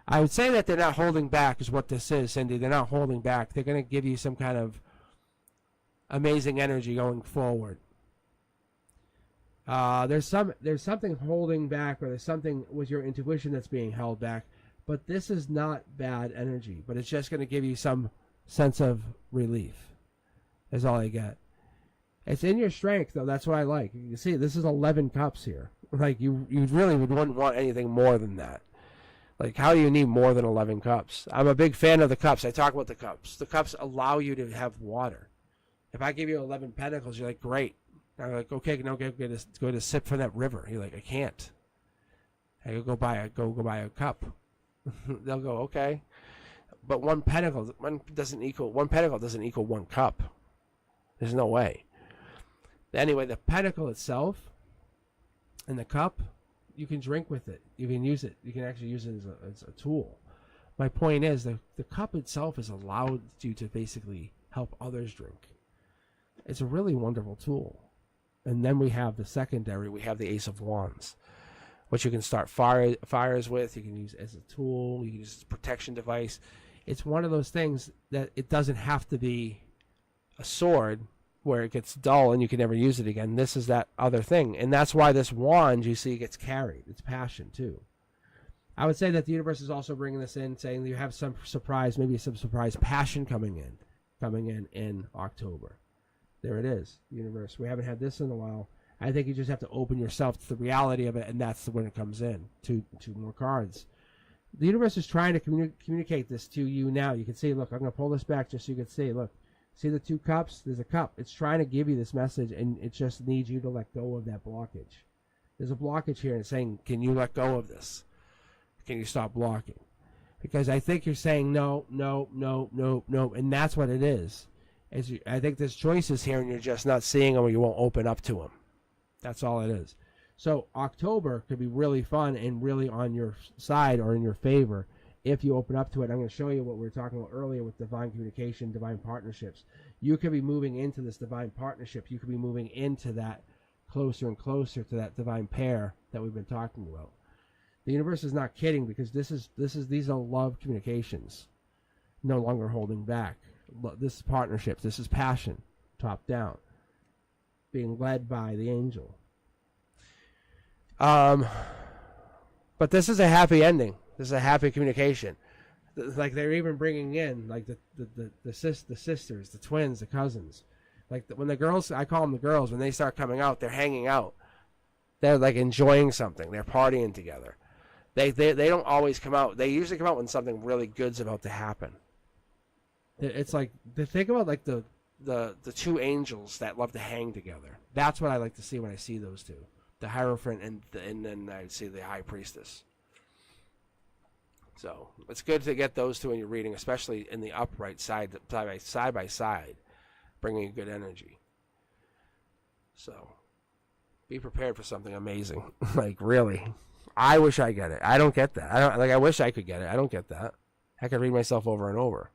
I would say that they're not holding back is what this is, Cindy. They're not holding back. They're going to give you some kind of amazing energy going forward. There's something holding back, or there's something with your intuition that's being held back. But this is not bad energy. But it's just going to give you some sense of relief. Is all I get. It's in your strength, though. That's what I like. You see, this is 11 cups here. Like you really wouldn't want anything more than that. Like, how do you need more than 11 cups? I'm a big fan of the cups. I talk about the cups. The cups allow you to have water. If I give you 11 pentacles, you're like, great. I'm like, okay, no, go to sip from that river. You're like, I can't. I go buy a cup. They'll go, okay, but one pentacle doesn't equal one cup. There's no way. Anyway, the pentacle itself and the cup, you can drink with it. You can use it. You can actually use it as a tool. My point is the cup itself is allowed you to basically help others drink. It's a really wonderful tool. And then we have the secondary. We have the Ace of Wands, which you can start fires with. You can use as a tool. You can use as a protection device. It's one of those things that it doesn't have to be a sword where it gets dull and you can never use it again. This is that other thing. And that's why this wand, you see, gets carried. It's passion, too. I would say that the universe is also bringing this in, saying you have some surprise, maybe some surprise passion coming in October. There it is, universe. We haven't had this in a while. I think you just have to open yourself to the reality of it, and that's when it comes in. Two more cards. The universe is trying to communicate this to you now. You can see, look, I'm going to pull this back just so you can see. Look, see the two cups? There's a cup. It's trying to give you this message, and it just needs you to let go of that blockage. There's a blockage here, and it's saying, can you let go of this? Can you stop blocking? Because I think you're saying no, and that's what it is. I think there's choices here, and you're just not seeing them, or you won't open up to them. That's all it is. So October could be really fun and really on your side or in your favor if you open up to it. I'm going to show you what we were talking about earlier with divine communication, divine partnerships. You could be moving into this divine partnership. You could be moving into that closer and closer to that divine pair that we've been talking about. The universe is not kidding, because these are love communications, no longer holding back. This is partnerships. This is passion, top down, being led by the angel. But this is a happy ending. This is a happy communication. Like, they're even bringing in like the sisters, the twins, the cousins. Like when the girls, I call them the girls, when they start coming out, they're hanging out. They're like enjoying something. They're partying together. They don't always come out. They usually come out when something really good's about to happen. It's like, think about like the two angels that love to hang together. That's what I like to see when I see those two. The Hierophant and then I see the High Priestess. So it's good to get those two in your reading, especially in the upright side by side, bringing you good energy. So be prepared for something amazing. Like, really, I wish I get it. I don't get that. I wish I could get it. I don't get that. I could read myself over and over.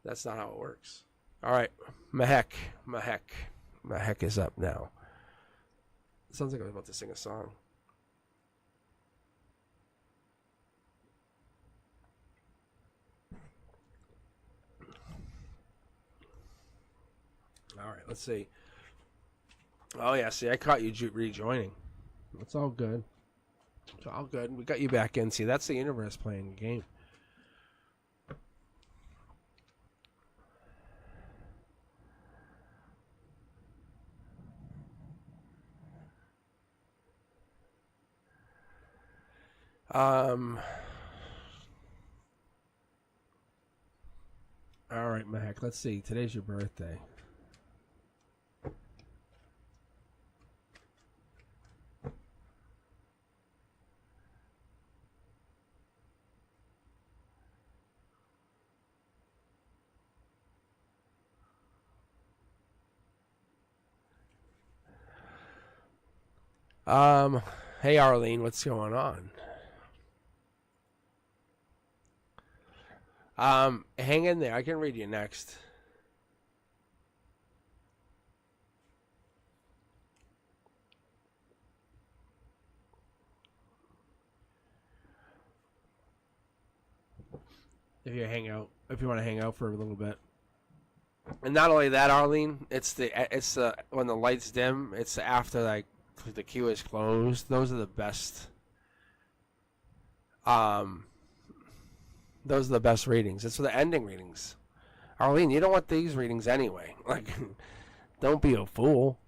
That's not how it works. All right, Mahek is up now. It sounds like I was about to sing a song. All right, let's see. Oh, yeah, see, I caught you rejoining. It's all good. It's all good. We got you back in. See, that's the universe playing a game. All right, Mahek, let's see. Today's your birthday. Hey, Arlene, what's going on? Hang in there. I can read you next. If you want to hang out for a little bit. And not only that, Arlene, it's the when the lights dim, it's after like the queue is closed. Those are the best. Those are the best readings. It's for the ending readings. Arlene, you don't want these readings anyway. Like, don't be a fool.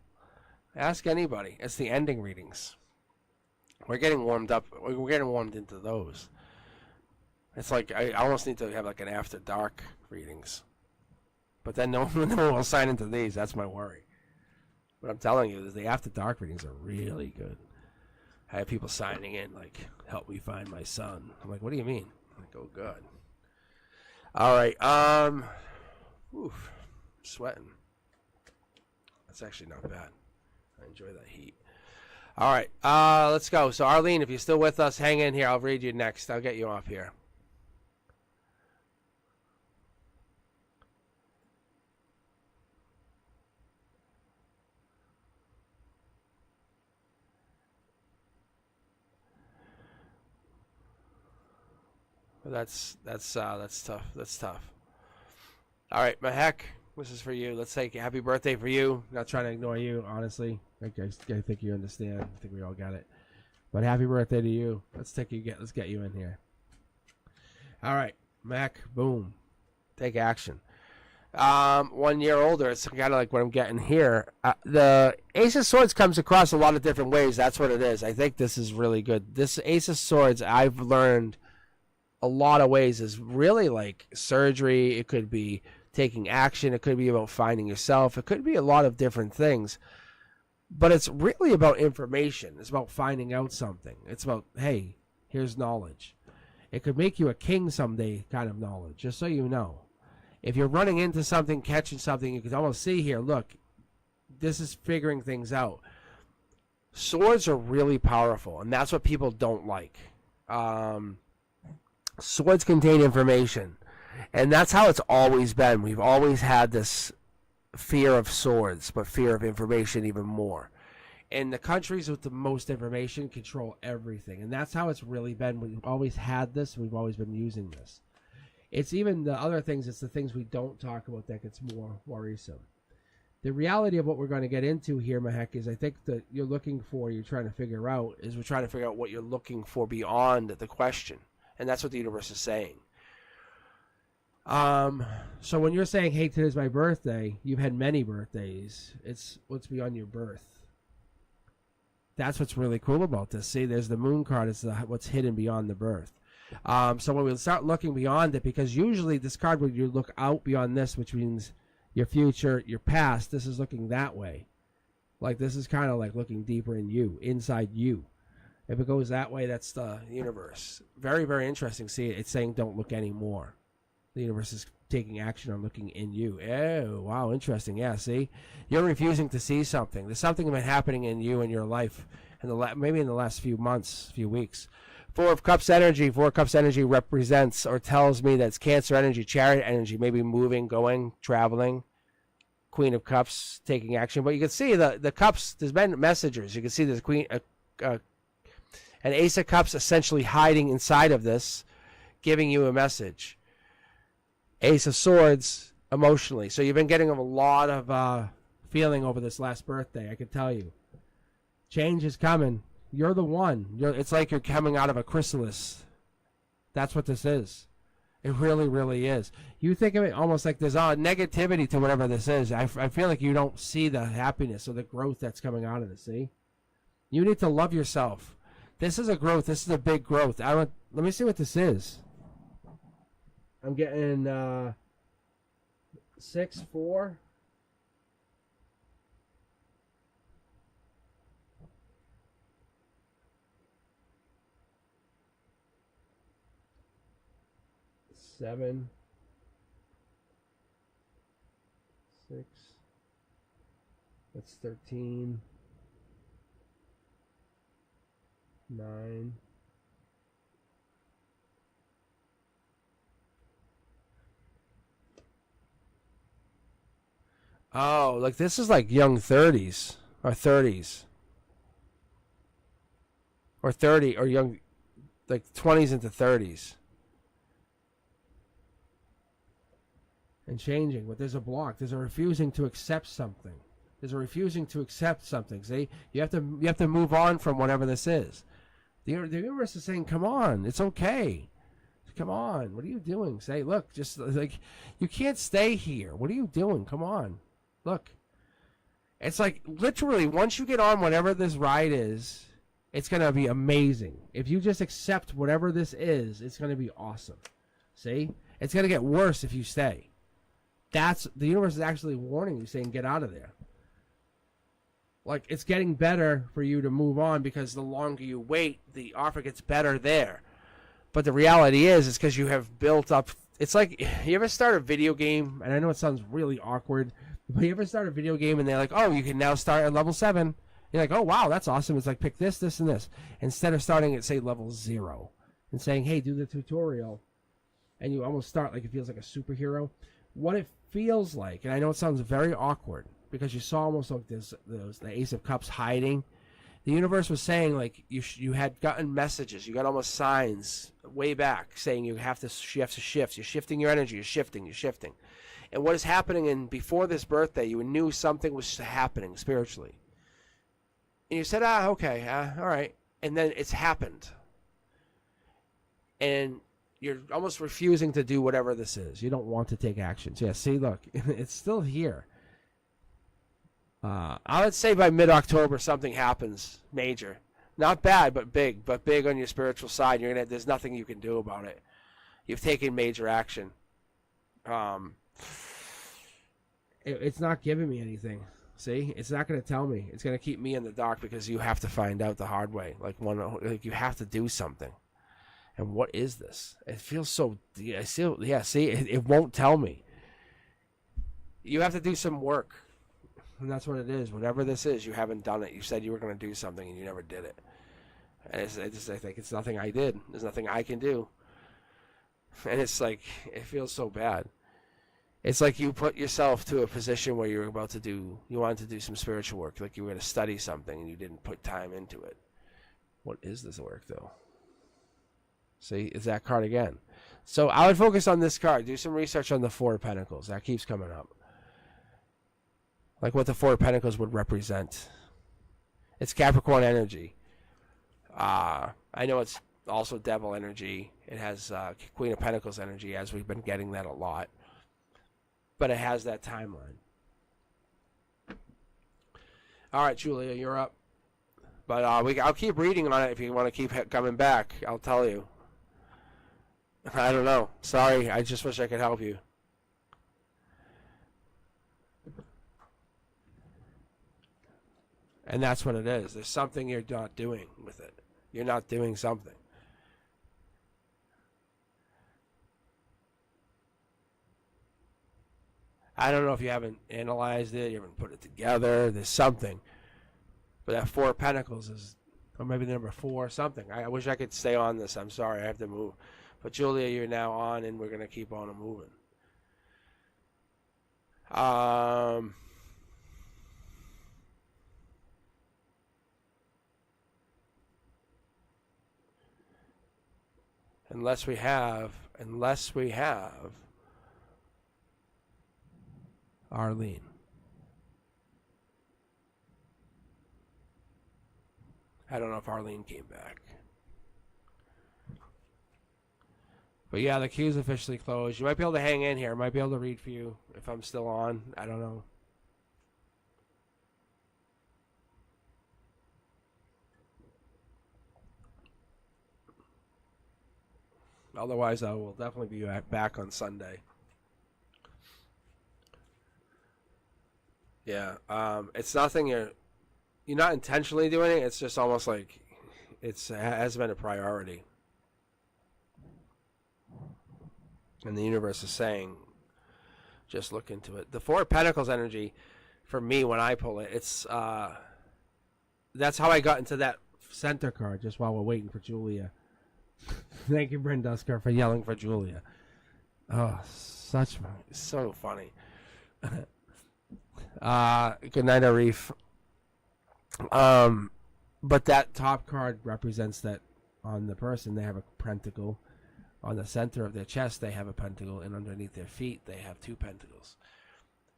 Ask anybody. It's the ending readings. We're getting warmed up. We're getting warmed into those. It's like I almost need to have like an after dark readings. But then no one will sign into these. That's my worry. What I'm telling you is the after dark readings are really good. I have people signing in like, "Help me find my son." I'm like, "What do you mean?" I'm like, "Oh, good." All right. Oof, I'm sweating. That's actually not bad. I enjoy that heat. All right. Let's go. So Arlene, if you're still with us, hang in here. I'll read you next. I'll get you off here. That's tough. That's tough. All right, Mahek, this is for you. Let's say happy birthday for you. Not trying to ignore you, honestly. I think you understand. I think we all got it. But happy birthday to you. Let's get you in here. All right, Mac. Boom. Take action. 1 year older. It's kind of like what I'm getting here. The Ace of Swords comes across a lot of different ways. That's what it is. I think this is really good. This Ace of Swords, I've learned a lot of ways, is really like surgery. It could be taking action. It could be about finding yourself. It could be a lot of different things. But it's really about information. It's about finding out something. It's about, hey, here's knowledge. It could make you a king someday kind of knowledge, just so you know. If you're running into something, catching something, you can almost see here, look, this is figuring things out. Swords are really powerful, and that's what people don't like. Swords contain information, and that's how it's always been. We've always had this fear of swords, but fear of information even more. And the countries with the most information control everything, and that's how it's really been. We've always had this. We've always been using this. It's even the other things. It's the things we don't talk about that gets more worrisome. The reality of what we're going to get into here, Mahek, is I think that you're trying to figure out, is we're trying to figure out what you're looking for beyond the question. And that's what the universe is saying. So when you're saying, hey, today's my birthday, you've had many birthdays. It's what's beyond your birth. That's what's really cool about this. See, there's the moon card. It's what's hidden beyond the birth. So when we start looking beyond it, because usually this card, when you look out beyond this, which means your future, your past, this is looking that way. Like this is kind of like looking deeper in you, inside you. If it goes that way, that's the universe. Very, very interesting. See, it's saying don't look anymore. The universe is taking action on looking in you. Oh, wow, interesting. Yeah, see? You're refusing to see something. There's something been happening in you in your life, maybe in the last few months, few weeks. Four of Cups energy. Four of Cups energy represents or tells me that it's Cancer energy, Chariot energy, maybe moving, going, traveling. Queen of Cups taking action. But you can see the Cups, there's been messengers. You can see there's an Ace of Cups essentially hiding inside of this, giving you a message. Ace of Swords emotionally. So you've been getting a lot of feeling over this last birthday, I can tell you. Change is coming. You're the one. It's like you're coming out of a chrysalis. That's what this is. It really, really is. You think of it almost like there's a negativity to whatever this is. I feel like you don't see the happiness or the growth that's coming out of this, see? You need to love yourself. This is a growth. This is a big growth. Let me see what this is. I'm getting 6, 4. Seven, 6. That's 13. 9. Oh, like this is like young 30s or 30s. Or 30 or young, like 20s into 30s. And changing, but there's a block. There's a refusing to accept something. There's a refusing to accept something. See, you have to move on from whatever this is. The universe is saying, "Come on, it's okay. Come on, what are you doing?" Say, "Look, just like you can't stay here. What are you doing? Come on, look." It's like literally once you get on whatever this ride is, it's gonna be amazing. If you just accept whatever this is, it's gonna be awesome. See, it's gonna get worse if you stay. That's the universe is actually warning you, saying, "Get out of there." like it's getting better for you to move on because the longer you wait, the offer gets better there. But the reality is because you have built up. It's like you ever start a video game, and I know it sounds really awkward, but you ever start a video game and they're like, oh, you can now start at level 7. You're like, oh, wow, that's awesome. It's like, pick this, this, and this. Instead of starting at, say, level 0 and saying, hey, do the tutorial, and you almost start like it feels like a superhero. What it feels like, and I know it sounds very awkward because you saw almost like the Ace of Cups hiding. The universe was saying like you had gotten messages, you got almost signs way back saying you have to shift. You're shifting your energy. You're shifting. And what is happening? And before this birthday, you knew something was happening spiritually, and you said, okay, all right, and then it's happened, and you're almost refusing to do whatever this is. You don't want to take action. So yeah, see, look, it's still here. I would say by mid-October something happens major, not bad, but big on your spiritual side. There's nothing you can do about it. You've taken major action. It's not giving me anything. See, it's not going to tell me. It's going to keep me in the dark because you have to find out the hard way. Like you have to do something. And what is this? It feels so. See, it won't tell me. You have to do some work. And that's what it is. Whatever this is, you haven't done it. You said you were going to do something, and you never did it. And I think it's nothing I did. There's nothing I can do. And it's like, it feels so bad. It's like you put yourself to a position where you wanted to do some spiritual work, like you were going to study something, and you didn't put time into it. What is this work, though? See, it's that card again. So I would focus on this card. Do some research on the Four of Pentacles. That keeps coming up. Like what the Four of Pentacles would represent. It's Capricorn energy. I know it's also Devil energy. It has Queen of Pentacles energy, as we've been getting that a lot. But it has that timeline. All right, Julia, you're up. But I'll keep reading on it if you want to keep coming back. I'll tell you. I don't know. Sorry, I just wish I could help you. And that's what it is. There's something you're not doing with it. You're not doing something. I don't know if you haven't analyzed it, you haven't put it together. There's something. But that Four of Pentacles is, or maybe the number 4, something. I wish I could stay on this. I'm sorry, I have to move. But Julia, you're now on, and we're going to keep on moving. Unless we have Arlene. I don't know if Arlene came back. But yeah, the queue's officially closed. You might be able to hang in here. I might be able to read for you if I'm still on. I don't know. Otherwise, I will definitely be back on Sunday. Yeah, it's nothing you're not intentionally doing it. It's just almost like it has been a priority. And the universe is saying, just look into it. The Four of Pentacles energy, for me, when I pull it, it's that's how I got into that center card, just while we're waiting for Julia. Thank you, Bryn Dusker, for yelling for Julia. Oh, so funny. Good night, Arif. But that top card represents that on the person, they have a pentacle. On the center of their chest, they have a pentacle, and underneath their feet, they have 2 pentacles.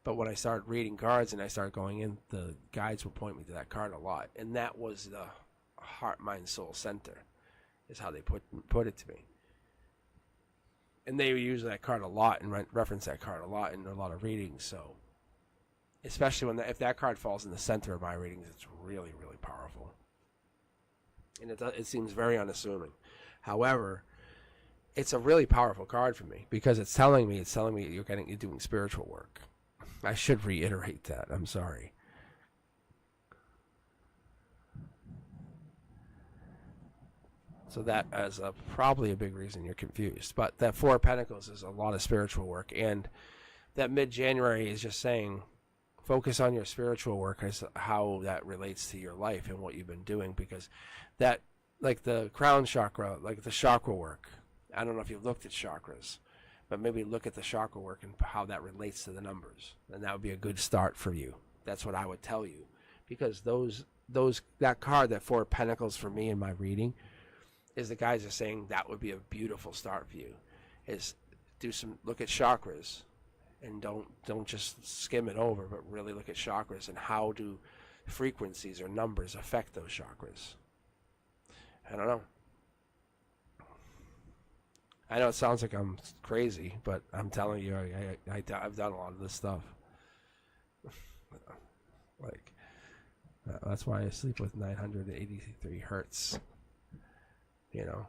But when I started reading cards and I started going in, the guides would point me to that card a lot. And that was the heart, mind, soul center, is how they put it to me. And they use that card a lot and reference that card a lot in a lot of readings. So, especially if that card falls in the center of my readings, it's really, really powerful. And it seems very unassuming. However, it's a really powerful card for me because it's telling me you're doing spiritual work. I should reiterate that. I'm sorry. So that is probably a big reason you're confused. But that Four of Pentacles is a lot of spiritual work. And that mid-January is just saying, focus on your spiritual work as how that relates to your life and what you've been doing. Because that, like the crown chakra, like the chakra work, I don't know if you've looked at chakras, but maybe look at the chakra work and how that relates to the numbers. And that would be a good start for you. That's what I would tell you. Because that card, that Four of Pentacles for me in my reading, is the guys are saying that would be a beautiful start for you. Is look at chakras, and don't just skim it over, but really look at chakras and how do frequencies or numbers affect those chakras. I don't know. I know it sounds like I'm crazy, but I'm telling you, I've done a lot of this stuff. Like, that's why I sleep with 983 hertz. You know.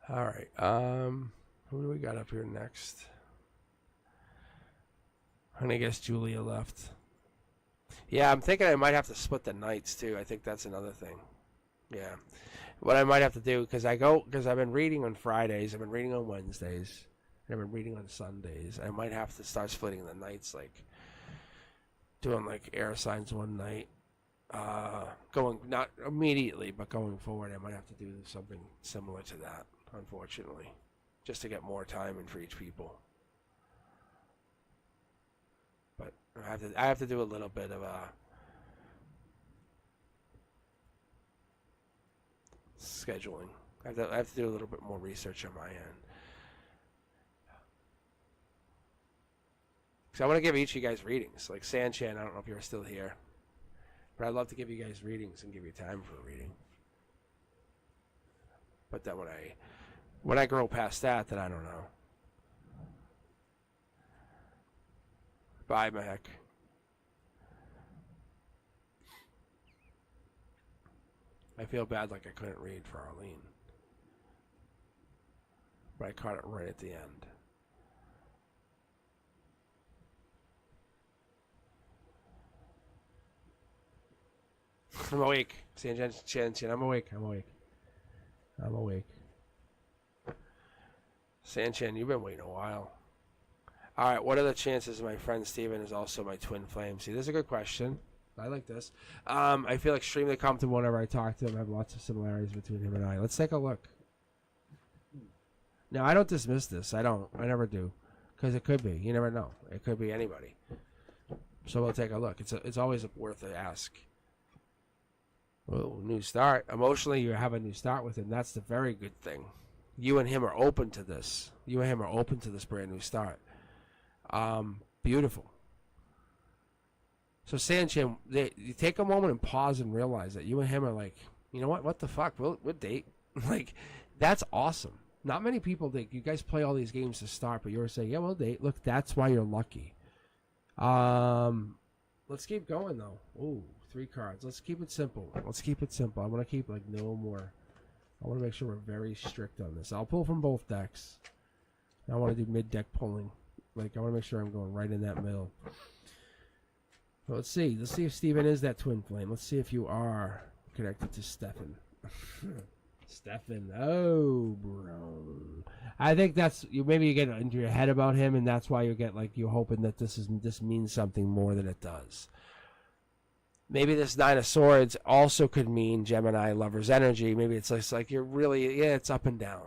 All right. Who do we got up here next? And I guess Julia left. Yeah, I'm thinking I might have to split the nights too. I think that's another thing. Yeah. What I might have to do, because I've been reading on Fridays, I've been reading on Wednesdays, and I've been reading on Sundays. I might have to start splitting the nights, like doing like air signs one night. Going, not immediately, but going forward, I might have to do something similar to that, unfortunately, just to get more time in for each people. But I have to do a little bit of scheduling. I have to do a little bit more research on my end. So I want to give each of you guys readings. Like Sanchan, I don't know if you're still here, but I'd love to give you guys readings and give you time for a reading. But then when I grow past that, then I don't know. Bye, Mac. I feel bad like I couldn't read for Arlene. But I caught it right at the end. I'm awake. Sanchan, I'm awake. I'm awake. Sanchan, you've been waiting a while. Alright, what are the chances my friend Steven is also my twin flame? See, this is a good question. I like this. I feel extremely comfortable whenever I talk to him. I have lots of similarities between him and I. Let's take a look. Now, I don't dismiss this. I never do. Because it could be. You never know. It could be anybody. So we'll take a look. It's always worth an ask. Oh, new start. Emotionally, you have a new start with him. That's the very good thing. You and him are open to this. You and him are open to this brand new start. Beautiful. So Sanchan, you take a moment and pause and realize that you and him are like, you know what the fuck, we'll date. Like, that's awesome. Not many people think, you guys play all these games to start, but you're saying, yeah, we'll date. Look, that's why you're lucky. Let's keep going though. Ooh, 3 cards. Let's keep it simple. I want to keep like no more. I want to make sure we're very strict on this. I'll pull from both decks. I want to do mid-deck pulling. Like, I want to make sure I'm going right in that middle. Well, let's see. Let's see if Steven is that twin flame. Let's see if you are connected to Stefan. Stefan. Oh, bro. I think that's you. Maybe you get into your head about him, and that's why you get like you're hoping that this means something more than it does. Maybe this 9 of Swords also could mean Gemini lover's energy. Maybe it's just like you're really it's up and down.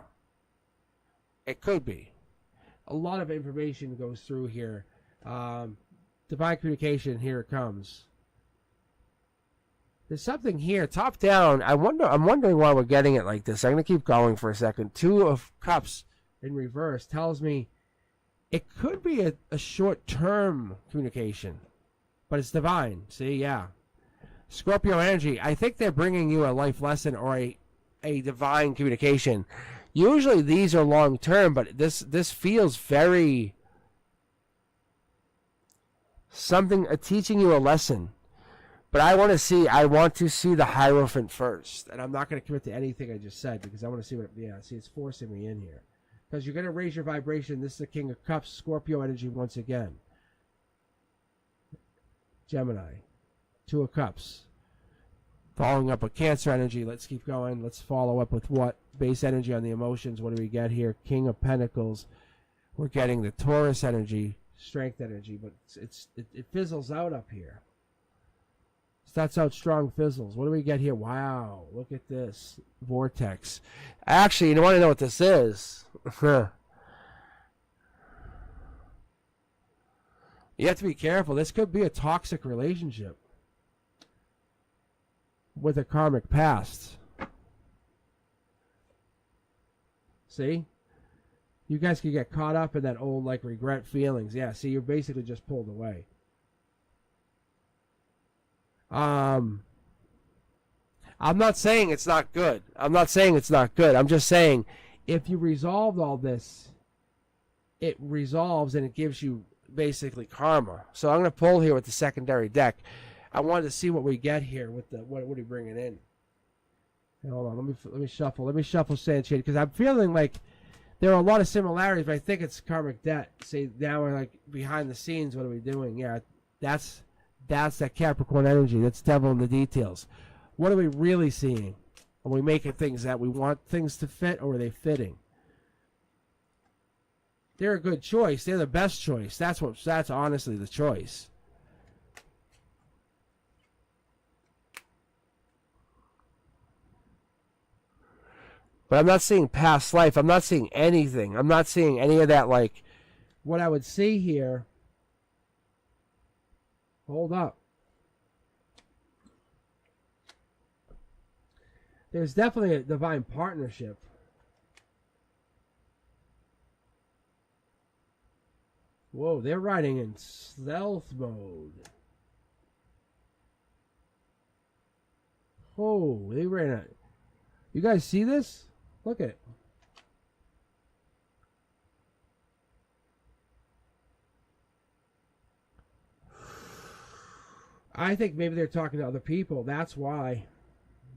It could be. A lot of information goes through here. Divine communication, here it comes. There's something here, top down. I'm wondering why we're getting it like this. I'm going to keep going for a second. 2 of Cups in reverse tells me it could be a short-term communication, but it's divine. See, yeah. Scorpio energy. I think they're bringing you a life lesson or a divine communication. Usually these are long-term, but this feels very teaching you a lesson. But I want to see the Hierophant first, and I'm not going to commit to anything I just said because I want to see what. Yeah, see, it's forcing me in here because you're going to raise your vibration. This is the King of Cups, Scorpio energy once again. Gemini, Two of Cups. Following up with Cancer energy. Let's keep going. Let's follow up with what? Base energy on the emotions. What do we get here? King of Pentacles. We're getting the Taurus energy, Strength energy, but it fizzles out up here. Starts out strong, fizzles. What do we get here? Wow, look at this. Vortex. Actually, you want to know what this is? You have to be careful. This could be a toxic relationship with a karmic past. See? You guys could get caught up in that old, like, regret feelings. Yeah, see, you're basically just pulled away. I'm not saying it's not good. I'm just saying if you resolved all this, it resolves and it gives you basically karma. So I'm going to pull here with the secondary deck. I wanted to see what we get here with the what are you bringing in. Hey, hold on, let me shuffle. Let me shuffle Sanchade because I'm feeling like there are a lot of similarities, but I think it's karmic debt. See, now we're like behind the scenes. What are we doing? Yeah, that's that Capricorn energy. That's devil in the details. What are we really seeing? Are we making things that we want things to fit, or are they fitting? They're a good choice. They're the best choice. That's honestly the choice. But I'm not seeing past life. I'm not seeing anything. I'm not seeing any of that. Like, what I would see here. Hold up. There's definitely a divine partnership. Whoa, they're riding in stealth mode. Oh, they ran it. You guys see this? Look at it. I think maybe they're talking to other people. That's why.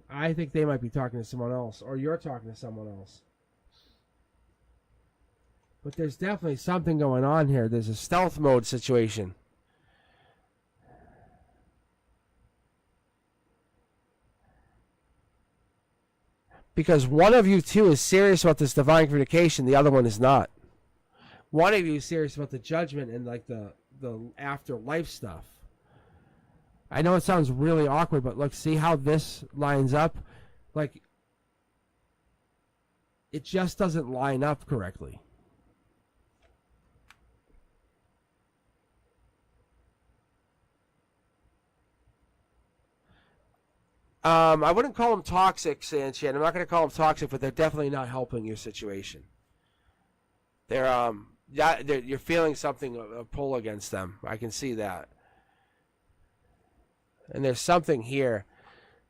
I think they might be talking to someone else, or you're talking to someone else. But there's definitely something going on here. There's a stealth mode situation. Because one of you two is serious about this divine communication, the other one is not. One of you is serious about the judgment and like the afterlife stuff. I know it sounds really awkward, but look, see how this lines up? Like, it just doesn't line up correctly. I wouldn't call them toxic, Sanchez. I'm not going to call them toxic, but they're definitely not helping your situation. You're feeling something, a pull against them. I can see that. And there's something here.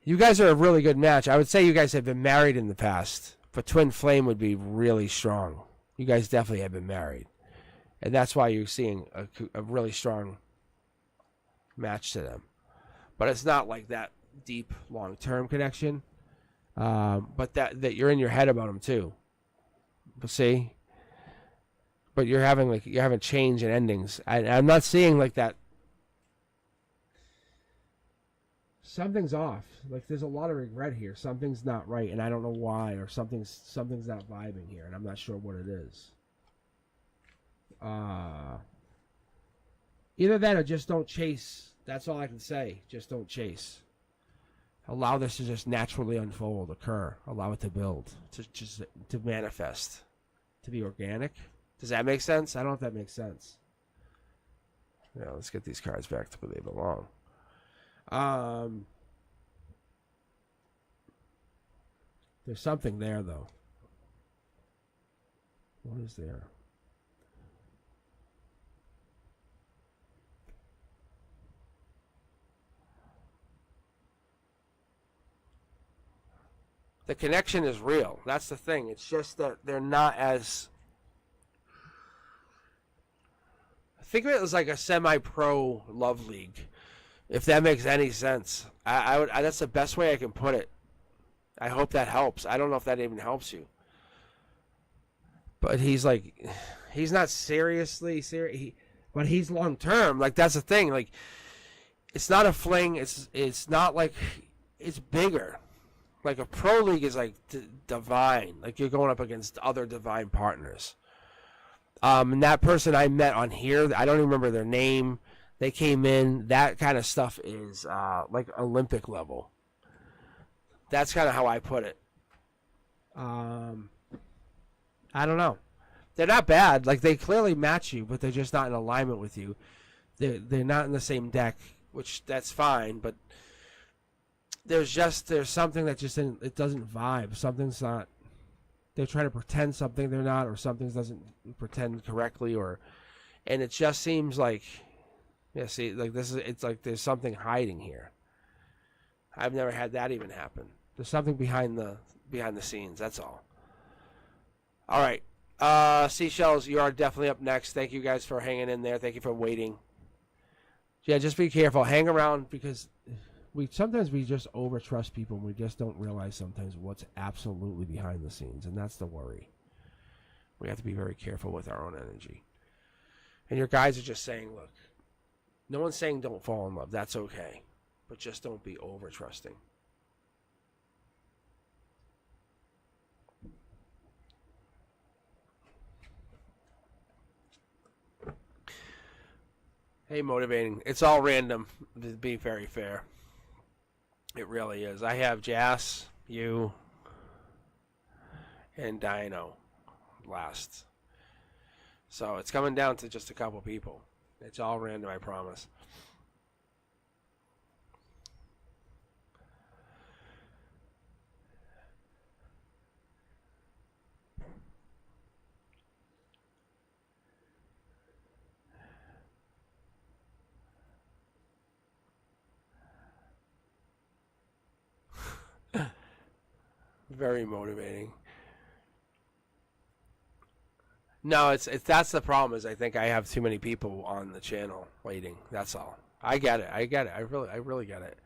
You guys are a really good match. I would say you guys have been married in the past, but twin flame would be really strong. You guys definitely have been married. And that's why you're seeing a really strong match to them. But it's not like that deep, long-term connection. But that you're in your head about them too. But see? But you're having change and endings. I'm not seeing like that. Something's off. Like, there's a lot of regret here. Something's not right, and I don't know why, or something's not vibing here, and I'm not sure what it is. Either that or just don't chase. That's all I can say. Just don't chase. Allow this to just naturally unfold, occur. Allow it to build, to manifest, to be organic. Does that make sense? I don't know if that makes sense. Yeah, let's get these cards back to where they belong. There's something there, though. What is there? The connection is real. That's the thing. It's just that they're not as... Think of it as like a semi-pro love league. If that makes any sense. That's the best way I can put it. I hope that helps. I don't know if that even helps you. But he's like, he's not seriously serious, but he's long term. Like, that's the thing. Like, it's not a fling. It's not like, it's bigger. Like, a pro league is like divine. Like, you're going up against other divine partners. And that person I met on here, I don't even remember their name. They came in. That kind of stuff is like Olympic level. That's kind of how I put it. I don't know. They're not bad. Like, they clearly match you, but they're just not in alignment with you. They're not in the same deck, which that's fine. But there's something that just it doesn't vibe. Something's not. They're trying to pretend something they're not, or something doesn't pretend correctly, and it just seems like, yeah. See, like it's like there's something hiding here. I've never had that even happen. There's something behind the scenes. That's all. All right, Seashells, you are definitely up next. Thank you guys for hanging in there. Thank you for waiting. Yeah, just be careful. Hang around, because sometimes we just overtrust people and we just don't realize sometimes what's absolutely behind the scenes, and that's the worry. We have to be very careful with our own energy. And your guys are just saying, look, no one's saying don't fall in love. That's okay. But just don't be overtrusting. Hey, motivating. It's all random, to be very fair. It really is. I have Jas, you, and Dino last. So it's coming down to just a couple people. It's all random, I promise. Very motivating. No, it's that's the problem. Is I think I have too many people on the channel waiting. That's all. I get it. I really get it.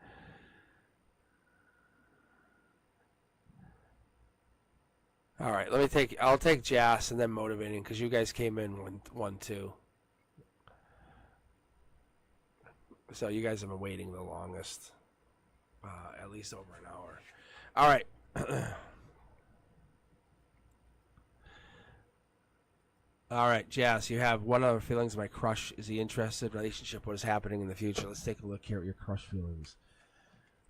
All right, I'll take Jas and then motivating, because you guys came in one two. So you guys have been waiting the longest, at least over an hour. All right. All right, Jas, you have what other feelings of my crush? Is he interested? Relationship? What is happening in the future? Let's take a look here at your crush feelings.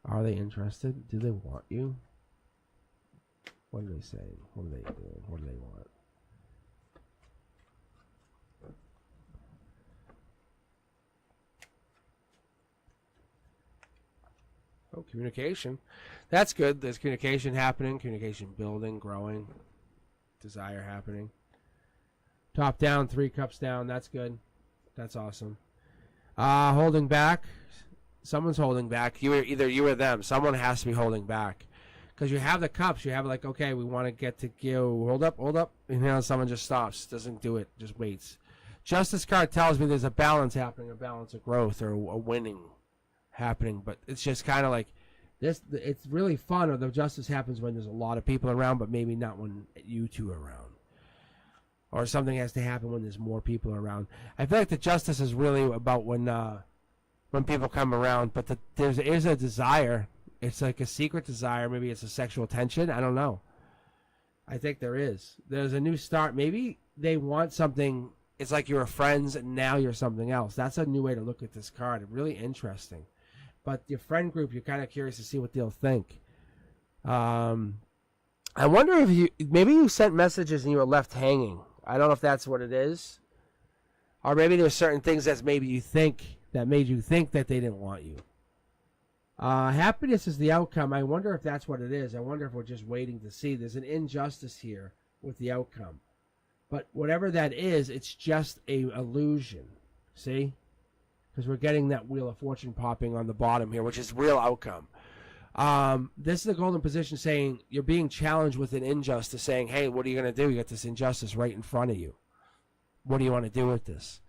Are they interested? Do they want you? What are they saying? What are they doing? What do they want? Oh, communication. That's good. There's communication happening, communication building, growing, desire happening. Top down, 3 cups down. That's good. That's awesome. Holding back. Someone's holding back. Either you or them. Someone has to be holding back. Because you have the cups. You have like, okay, we want to get to go. Hold up. And someone just stops. Doesn't do it. Just waits. Justice card tells me there's a balance happening, a balance of growth or a winning happening. But it's just kind of like this. It's really fun, or the justice happens when there's a lot of people around, but maybe not when you two are around. Or something has to happen when there's more people around. I feel like the justice is really about when people come around, but there is a desire. It's like a secret desire. Maybe it's a sexual tension. I don't know. I think there is. There's a new start. Maybe they want something. It's like you were friends and now you're something else. That's a new way to look at this card. Really interesting. But your friend group, you're kind of curious to see what they'll think. I wonder if maybe you sent messages and you were left hanging. I don't know if that's what it is. Or maybe there's certain things that made you think that they didn't want you. Happiness is the outcome. I wonder if that's what it is. I wonder if we're just waiting to see. There's an injustice here with the outcome. But whatever that is, it's just a illusion. See? Because we're getting that Wheel of Fortune popping on the bottom here, which is real outcome. This is the golden position saying you're being challenged with an injustice, saying, hey, what are you going to do? You got this injustice right in front of you. What do you want to do with this?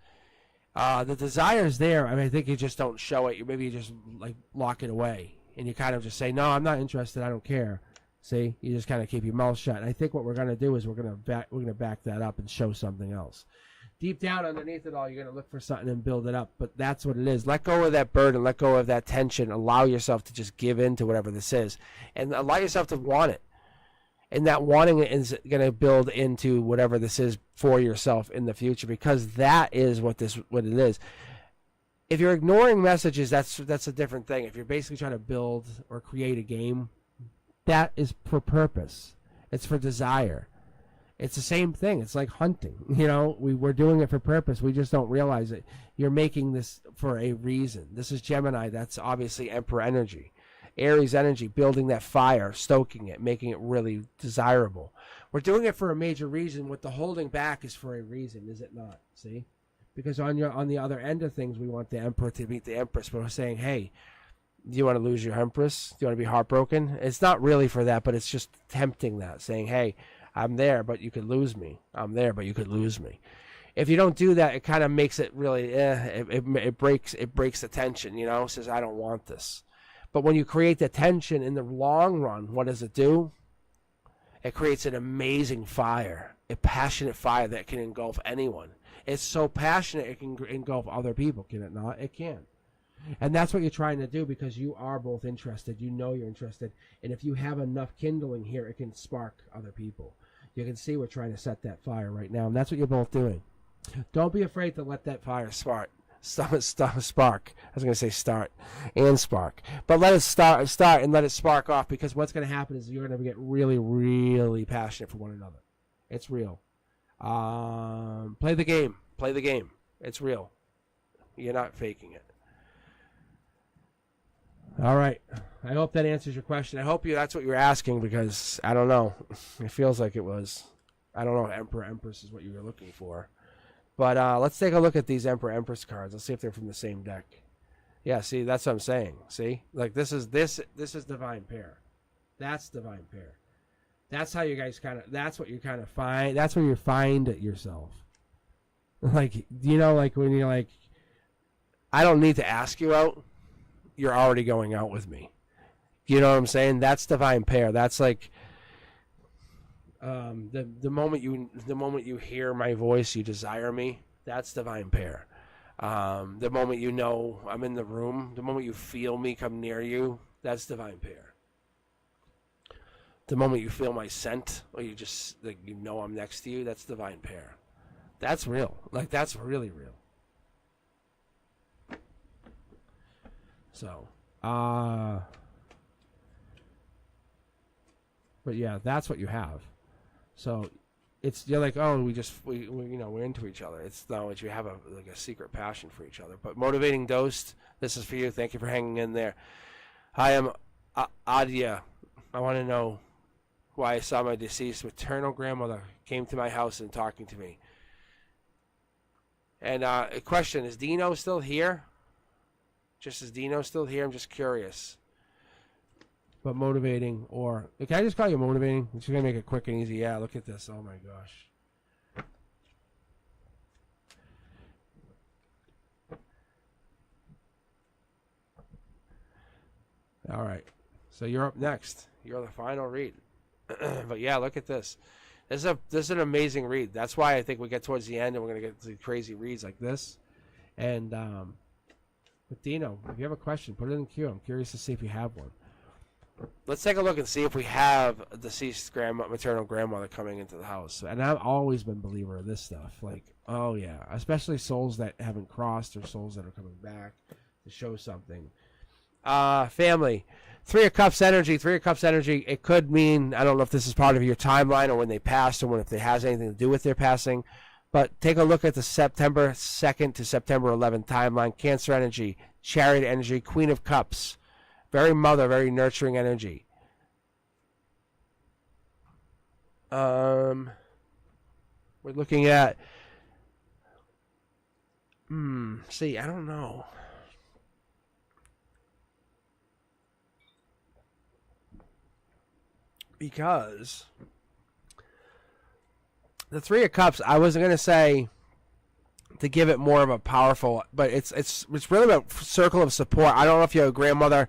The desire's there. I mean, I think you just don't show it. Maybe you just like lock it away, and you kind of just say, "No, I'm not interested. I don't care." See, you just kind of keep your mouth shut. And I think what we're going to do is we're going to back that up and show something else. Deep down underneath it all, you're going to look for something and build it up. But that's what it is. Let go of that burden. Let go of that tension. Allow yourself to just give in to whatever this is, and allow yourself to want it. And that wanting it is going to build into whatever this is for yourself in the future, because that is what it is. If you're ignoring messages, that's a different thing. If you're basically trying to build or create a game, that is for purpose. It's for desire. It's the same thing. It's like hunting. You know, we're doing it for purpose. We just don't realize it. You're making this for a reason. This is Gemini. That's obviously Emperor energy. Aries energy, building that fire, stoking it, making it really desirable. We're doing it for a major reason. What the holding back is for a reason, is it not? See? Because on the other end of things, we want the Emperor to meet the Empress, but we're saying, hey, do you want to lose your Empress? Do you want to be heartbroken? It's not really for that, but it's just tempting that, saying, hey, I'm there, but you could lose me. I'm there, but you could lose me. If you don't do that, it kind of makes it really, it breaks the tension, you know, it says, I don't want this. But when you create the tension in the long run, what does it do? It creates an amazing fire, a passionate fire that can engulf anyone. It's so passionate it can engulf other people, can it not? It can. And that's what you're trying to do, because you are both interested. You know you're interested. And if you have enough kindling here, it can spark other people. You can see we're trying to set that fire right now, and that's what you're both doing. Don't be afraid to let that fire spark. Spark. I was going to say start and spark. But let it start and let it spark off, because what's going to happen is you're going to get really, really passionate for one another. It's real. Play the game. Play the game. It's real. You're not faking it. All right. I hope that answers your question. I hope that's what you were asking, because I don't know. It feels like it was. I don't know if Emperor, Empress is what you were looking for. But let's take a look at these Emperor, Empress cards. Let's see if they're from the same deck. Yeah, see, that's what I'm saying. See? Like this is Divine Pair. That's Divine Pair. That's how you guys that's what you kind of find. That's where you find it yourself. Like, you know, like when you're like, I don't need to ask you out. You're already going out with me. You know what I'm saying? That's Divine Pair. That's like the moment you hear my voice, you desire me. That's Divine Pair. The moment you know I'm in the room, the moment you feel me come near you, that's Divine Pair. The moment you feel my scent, or you just like you know I'm next to you, that's Divine Pair. That's real. Like that's really real. So, but yeah, that's what you have. So, you're like, oh, we you know, we're into each other. It's not what you have a secret passion for each other. But motivating dose, this is for you. Thank you for hanging in there. I am Adia. I want to know why I saw my deceased maternal grandmother came to my house and talking to me. And a question: is Dino still here? Just is Dino still here? I'm just curious. But motivating, or can I just call you motivating? I'm just gonna make it quick and easy. Yeah, look at this. Oh my gosh. All right. So you're up next. You're the final read. But yeah, look at this. This is an amazing read. That's why I think we get towards the end and we're gonna get to crazy reads like this. And but Dino, if you have a question, put it in the queue. I'm curious to see if you have one. Let's take a look and see if we have a deceased maternal grandmother coming into the house. And I've always been a believer of this stuff. Like, oh yeah, especially souls that haven't crossed or souls that are coming back to show something. Family. 3 of Cups energy. 3 of Cups energy. It could mean, I don't know if this is part of your timeline or when they passed or if it has anything to do with their passing. But take a look at the September 2nd to September 11th timeline. Cancer energy, Chariot energy, Queen of Cups. Very mother, very nurturing energy. We're looking at... see, I don't know. Because... the 3 of Cups, I wasn't going to say to give it more of a powerful. But it's really about circle of support. I don't know if your grandmother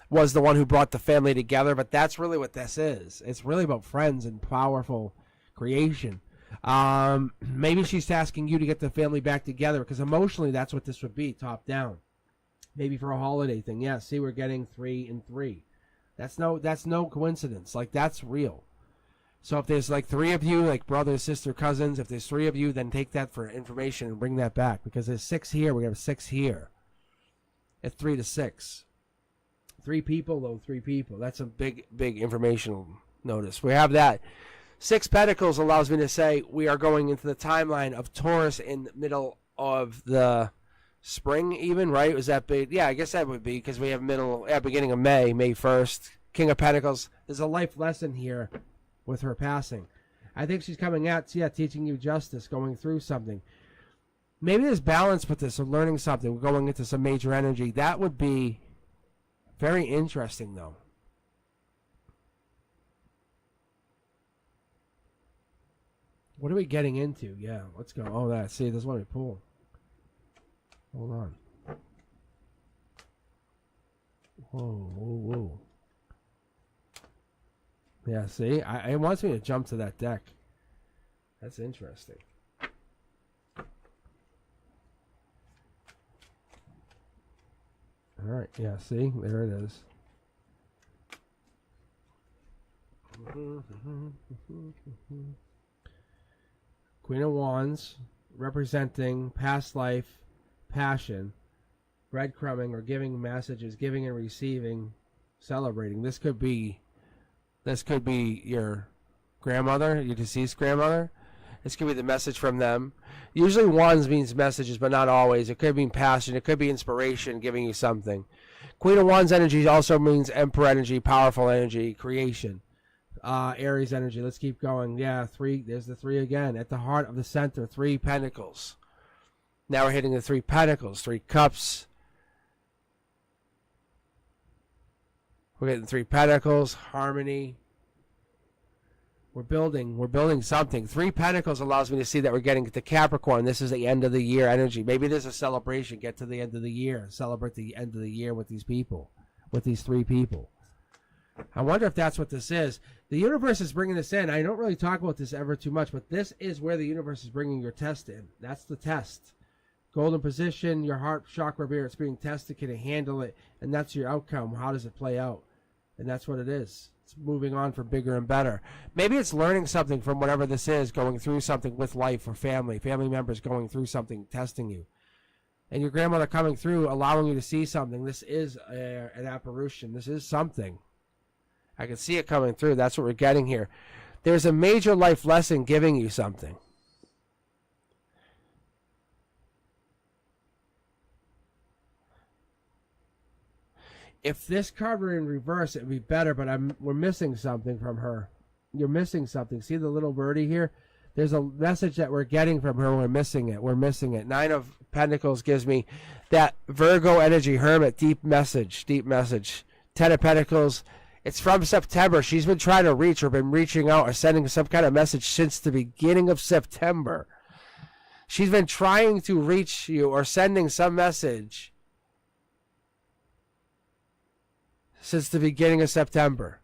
was the one who brought the family together, but that's really what this is. It's really about friends and powerful creation. Maybe she's asking you to get the family back together, because emotionally that's what this would be, top down. Maybe for a holiday thing. Yeah, see, we're getting 3 and 3. That's no coincidence. Like, that's real. So if there's like 3 of you, like brother, sister, cousins, if there's 3 of you, then take that for information and bring that back, because there's 6 here. We have 6 here. It's 3 to 6. 3 people, though, 3 people. That's a big informational notice. We have that. 6 Pentacles allows me to say we are going into the timeline of Taurus in the middle of the spring, even, right? Was that big? Yeah, I guess that would be, because we have beginning of May 1st. King of Pentacles. There's a life lesson here with her passing. I think she's coming out, teaching you justice, going through something. Maybe there's balance with this, or learning something, going into some major energy. That would be very interesting, though. What are we getting into? Yeah, let's go. Oh, that. See, there's one we pull. Hold on. Whoa. Yeah, see? It wants me to jump to that deck. That's interesting. All right, yeah, see? There it is. Queen of Wands, representing past life, passion, breadcrumbing or giving messages, giving and receiving, celebrating. This could be your grandmother, your deceased grandmother. This could be the message from them. Usually wands means messages, but not always. It could mean passion. It could be inspiration, giving you something. Queen of Wands energy also means Emperor energy, powerful energy, creation. Aries energy. Let's keep going. Yeah, 3. There's the 3 again. At the heart of the center, 3 Pentacles. Now we're hitting the 3 Pentacles, 3 Cups. We're getting 3 Pentacles, harmony. We're building something. 3 Pentacles allows me to see that we're getting to Capricorn. This is the end of the year energy. Maybe there's a celebration. Get to the end of the year. Celebrate the end of the year with these people, with these 3 people. I wonder if that's what this is. The universe is bringing this in. I don't really talk about this ever too much, but this is where the universe is bringing your test in. That's the test. Golden position, your heart chakra beer, it's being tested. Can it handle it? And that's your outcome. How does it play out? And that's what it is. It's moving on for bigger and better. Maybe it's learning something from whatever this is, going through something with life or family members going through something, testing you. And your grandmother coming through, allowing you to see something. This is an apparition. This is something. I can see it coming through. That's what we're getting here. There's a major life lesson giving you something. If this card were in reverse, it would be better, but we're missing something from her. You're missing something. See the little birdie here? There's a message that we're getting from her. We're missing it. 9 of Pentacles gives me that Virgo energy, hermit, deep message. 10 of Pentacles, it's from September. She's been trying to reach or been reaching out or sending some kind of message since the beginning of September. She's been trying to reach you or sending some message since the beginning of September.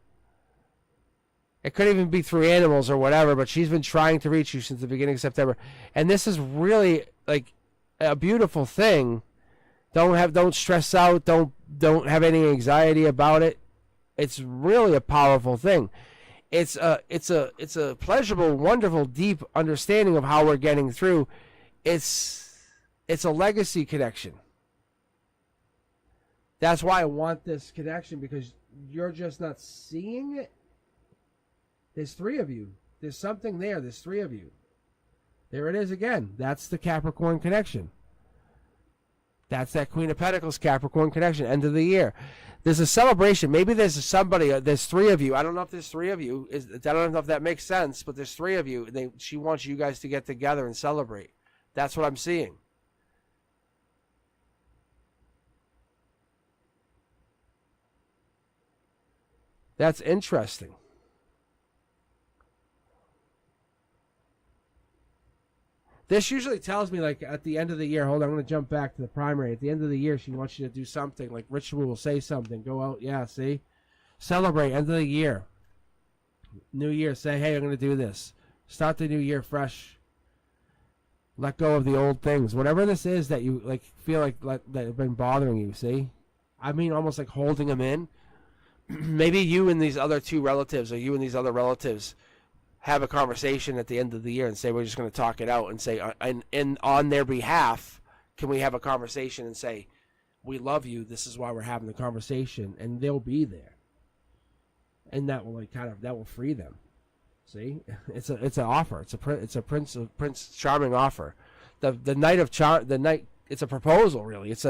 It could even be through animals or whatever, but she's been trying to reach you since the beginning of September. And this is really like a beautiful thing. Don't stress out. Don't have any anxiety about it. It's really a powerful thing. It's a pleasurable, wonderful, deep understanding of how we're getting through. It's a legacy connection. That's why I want this connection, because you're just not seeing it. There's 3 of you. There's something there. There's 3 of you. There it is again. That's the Capricorn connection. That's that Queen of Pentacles Capricorn connection. End of the year. There's a celebration. Maybe there's somebody. There's 3 of you. I don't know if there's 3 of you. I don't know if that makes sense, but there's 3 of you. She wants you guys to get together and celebrate. That's what I'm seeing. That's interesting. This usually tells me, like, at the end of the year, hold on, I'm going to jump back to the primary. At the end of the year, she wants you to do something, like ritual will say something. Go out, yeah, see? Celebrate, end of the year. New year, say, hey, I'm going to do this. Start the new year fresh. Let go of the old things. Whatever this is that you, like, feel like that have been bothering you, see? I mean, almost like holding them in. Maybe you and these other two relatives, or you and these other relatives, have a conversation at the end of the year and say, we're just going to talk it out, and say, and on their behalf, can we have a conversation and say, we love you, this is why we're having the conversation, and they'll be there. And that will, like, kind of, that will free them. See, it's an offer. It's a Prince Charming offer. The night of it's a proposal, really. It's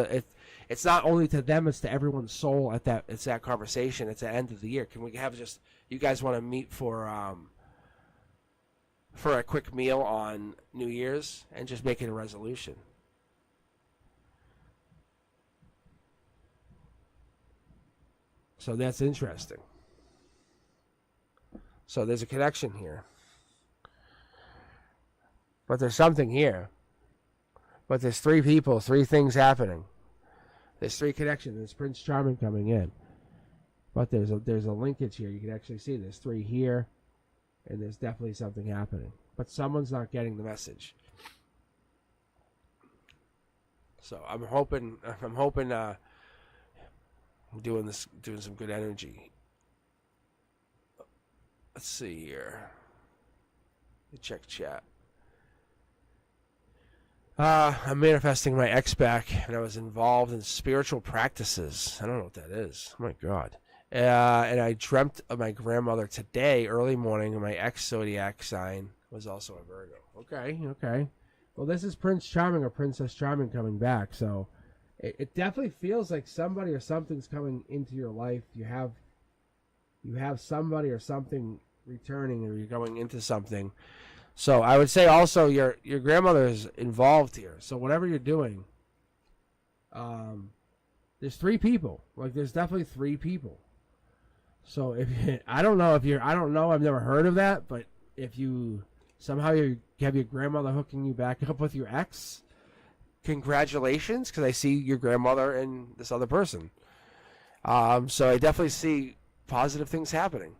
not only to them, it's to everyone's soul at that. It's that conversation. It's the end of the year. Can we have just, you guys want to meet for a quick meal on New Year's and just make it a resolution? So that's interesting. So there's a connection here. But there's something here. But there's three people, three things happening. There's three connections. There's Prince Charming coming in. But there's a linkage here. You can actually see there's three here. And there's definitely something happening. But someone's not getting the message. So I'm hoping doing some good energy. Let's see here. Let me check chat. I'm manifesting my ex back, and I was involved in spiritual practices. I don't know what that is. Oh my God. And I dreamt of my grandmother today, early morning, and my ex zodiac sign was also a Virgo. Okay. Well, this is Prince Charming or Princess Charming coming back, so it definitely feels like somebody or something's coming into your life. You have somebody or something returning, or you're going into something. So I would say also your grandmother is involved here. So whatever you're doing, there's three people. Like, there's definitely three people. So I don't know, I've never heard of that, but if you somehow you have your grandmother hooking you back up with your ex, congratulations, because I see your grandmother and this other person. So I definitely see positive things happening.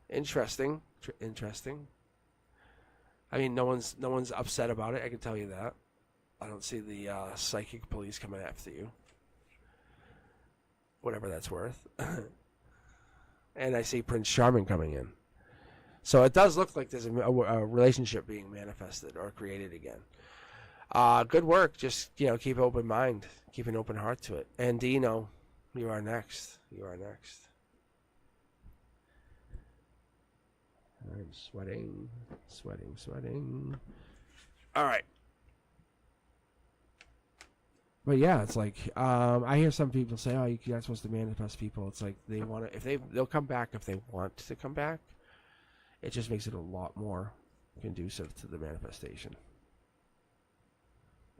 Interesting. I mean, no one's upset about it. I can tell you that. I don't see the psychic police coming after you. Whatever that's worth. And I see Prince Charming coming in. So it does look like there's a relationship being manifested or created again. Good work. Just, keep an open mind. Keep an open heart to it. And Dino, you are next. I'm sweating. All right. But yeah, it's like I hear some people say, "Oh, you're not supposed to manifest people." It's like they want to, they'll come back if they want to come back. It just makes it a lot more conducive to the manifestation.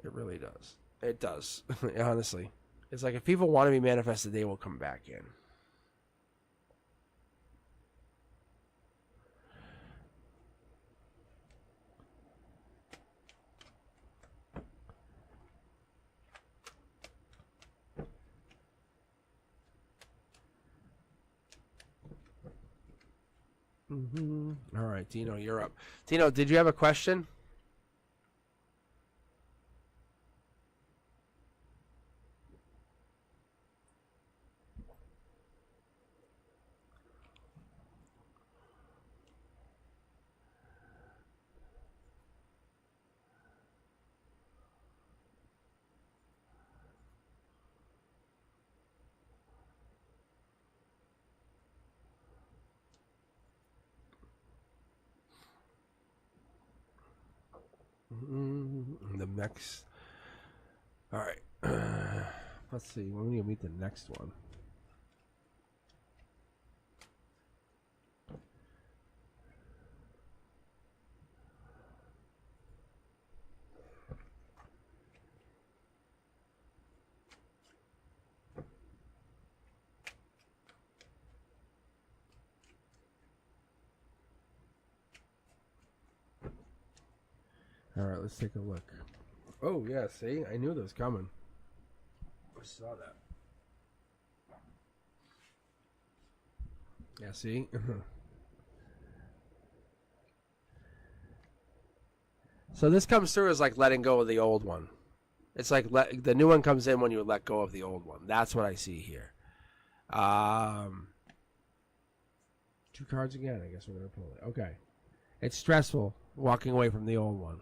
It really does. It does. Honestly, it's like if people want to be manifested, they will come back in. All right, Dino, you're up. Dino, did you have a question? The next. All right. Let's see. When we meet the next one. All right, let's take a look. Oh, yeah, see? I knew that was coming. I saw that. Yeah, see? So this comes through as like letting go of the old one. It's like the new one comes in when you let go of the old one. That's what I see here. 2 cards again. I guess we're going to pull it. Okay. It's stressful walking away from the old one.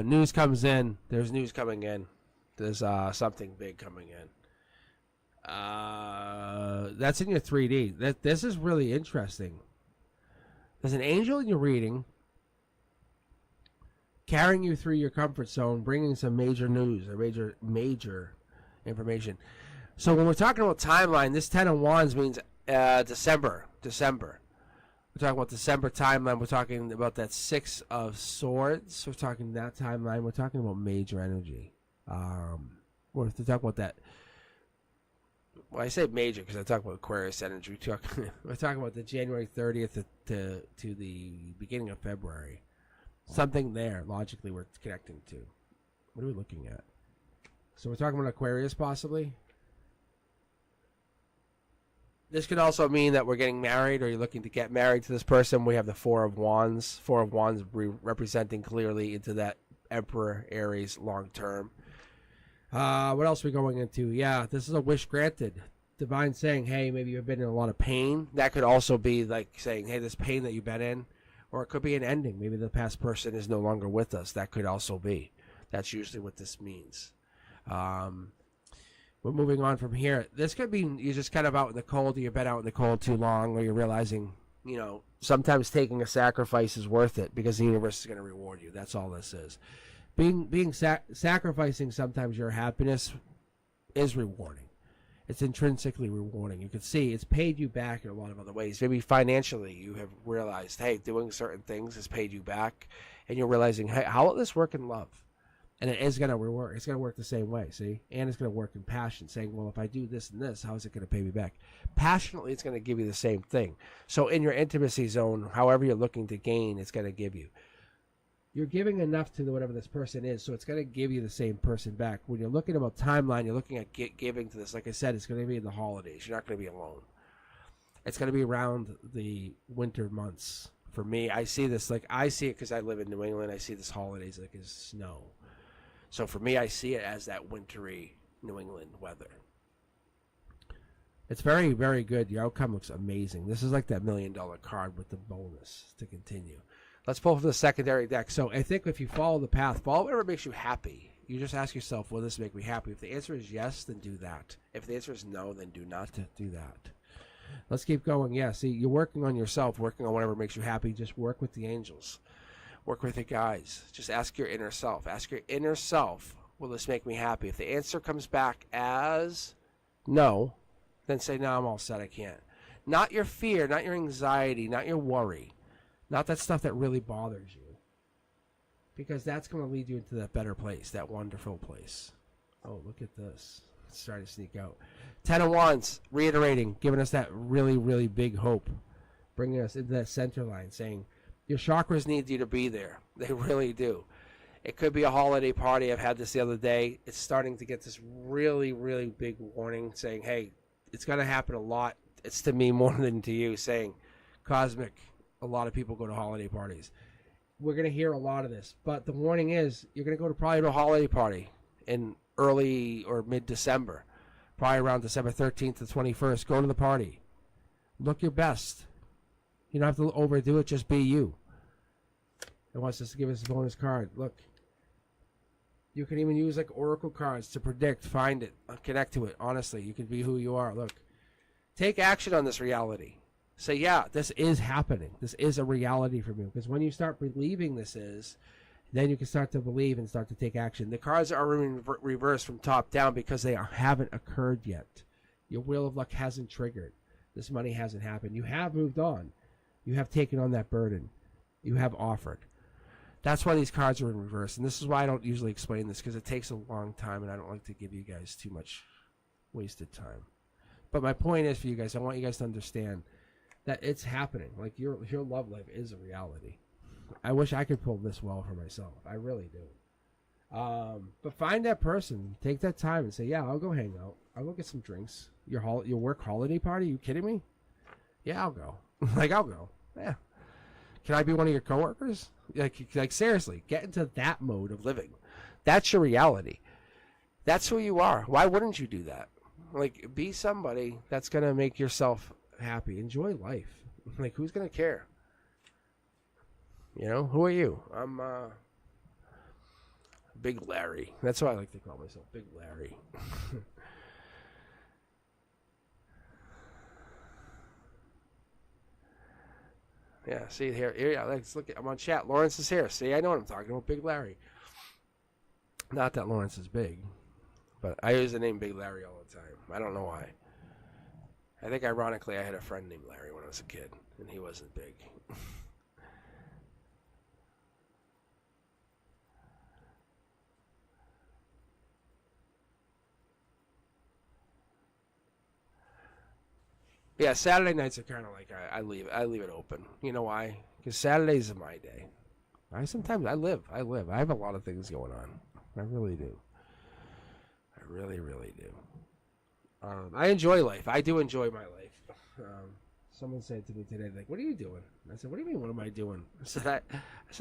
News comes in. There's news coming in. There's something big coming in. That's in your 3D. This is really interesting. There's an angel in your reading carrying you through your comfort zone, bringing some major news or major information. So when we're talking about timeline, this 10 of Wands means December. We're talking about December timeline. We're talking about that 6 of Swords. We're talking that timeline. We're talking about major energy. We're talking about that. Well, I say major because I talk about Aquarius energy. We're talking about the January 30th to the beginning of February. Something there, logically, we're connecting to. What are we looking at? So we're talking about Aquarius, possibly? This could also mean that we're getting married or you're looking to get married to this person. We have the 4 of Wands. 4 of Wands representing clearly into that Emperor Aries long term. What else are we going into? Yeah, this is a wish granted. Divine saying, hey, maybe you've been in a lot of pain. That could also be like saying, hey, this pain that you've been in. Or it could be an ending. Maybe the past person is no longer with us. That could also be. That's usually what this means. We're moving on from here. This could be you're just kind of out in the cold, or you've been out in the cold too long, or you're realizing, sometimes taking a sacrifice is worth it because the universe is going to reward you. That's all this is. Sacrificing sometimes your happiness is rewarding. It's intrinsically rewarding. You can see it's paid you back in a lot of other ways. Maybe financially you have realized, hey, doing certain things has paid you back, and you're realizing, hey, how will this work in love? And it is going to work. It's going to work the same way, see? And it's going to work in passion, saying, well, if I do this and this, how is it going to pay me back? Passionately, it's going to give you the same thing. So in your intimacy zone, however you're looking to gain, it's going to give you. You're giving enough to whatever this person is, so it's going to give you the same person back. When you're looking about timeline, you're looking at giving to this. Like I said, it's going to be in the holidays. You're not going to be alone. It's going to be around the winter months. For me, I see this, I see it because I live in New England. I see this holidays like as snow. So for me, I see it as that wintry New England weather. It's very, very good. Your outcome looks amazing. This is like that $1 million card with the bonus to continue. Let's pull from the secondary deck. So I think if you follow the path, follow whatever makes you happy. You just ask yourself, will this make me happy? If the answer is yes, then do that. If the answer is no, then do not do that. Let's keep going. Yeah, see, you're working on yourself, working on whatever makes you happy. Just work with the angels. Work with the guys. Just ask your inner self. Ask your inner self, will this make me happy? If the answer comes back as no, then say, no, I'm all set. I can't. Not your fear, not your anxiety, not your worry. Not that stuff that really bothers you. Because that's going to lead you into that better place, that wonderful place. Oh, look at this. It's starting to sneak out. 10 of Wands, reiterating, giving us that really, really big hope. Bringing us into that center line, saying, your chakras need you to be there. They really do. It could be a holiday party. I've had this the other day. It's starting to get this really, really big warning saying, hey, it's going to happen a lot. It's to me more than to you, saying, cosmic, a lot of people go to holiday parties. We're going to hear a lot of this. But the warning is you're going to go to probably to a holiday party in early or mid-December, probably around December 13th to 21st. Go to the party. Look your best. You don't have to overdo it. Just be you. It wants us to give us a bonus card. Look. You can even use like oracle cards to predict, find it, connect to it. Honestly, you can be who you are. Look. Take action on this reality. Say, yeah, this is happening. This is a reality for me. Because when you start believing this is, then you can start to believe and start to take action. The cards are in reverse from top down because they haven't occurred yet. Your wheel of luck hasn't triggered. This money hasn't happened. You have moved on. You have taken on that burden. You have offered. That's why these cards are in reverse. And this is why I don't usually explain this, because it takes a long time and I don't like to give you guys too much wasted time. But my point is for you guys, I want you guys to understand that it's happening. Like your love life is a reality. I wish I could pull this well for myself. I really do. But find that person. Take that time and say, yeah, I'll go hang out. I'll go get some drinks. Your work holiday party? You kidding me? Yeah, I'll go. Like, I'll go. Yeah. Can I be one of your coworkers? Like seriously, get into that mode of living. That's your reality. That's who you are. Why wouldn't you do that? Like, be somebody that's going to make yourself happy. Enjoy life. Like, who's going to care? You know, who are you? I'm Big Larry. That's what I like to call myself, Big Larry. Yeah, see here. Yeah, let's look. I'm on chat. Lawrence is here. See, I know what I'm talking about. Big Larry. Not that Lawrence is big, but I use the name Big Larry all the time. I don't know why. I think ironically I had a friend named Larry when I was a kid, and he wasn't big. Yeah, Saturday nights are kind of like I leave it open. You know why? Because Saturdays are my day. I live. I have a lot of things going on. I really do. I really, really do. I enjoy life. I do enjoy my life. Someone said to me today, like, "What are you doing?" I said, "What do you mean? What am I doing?" I said, "I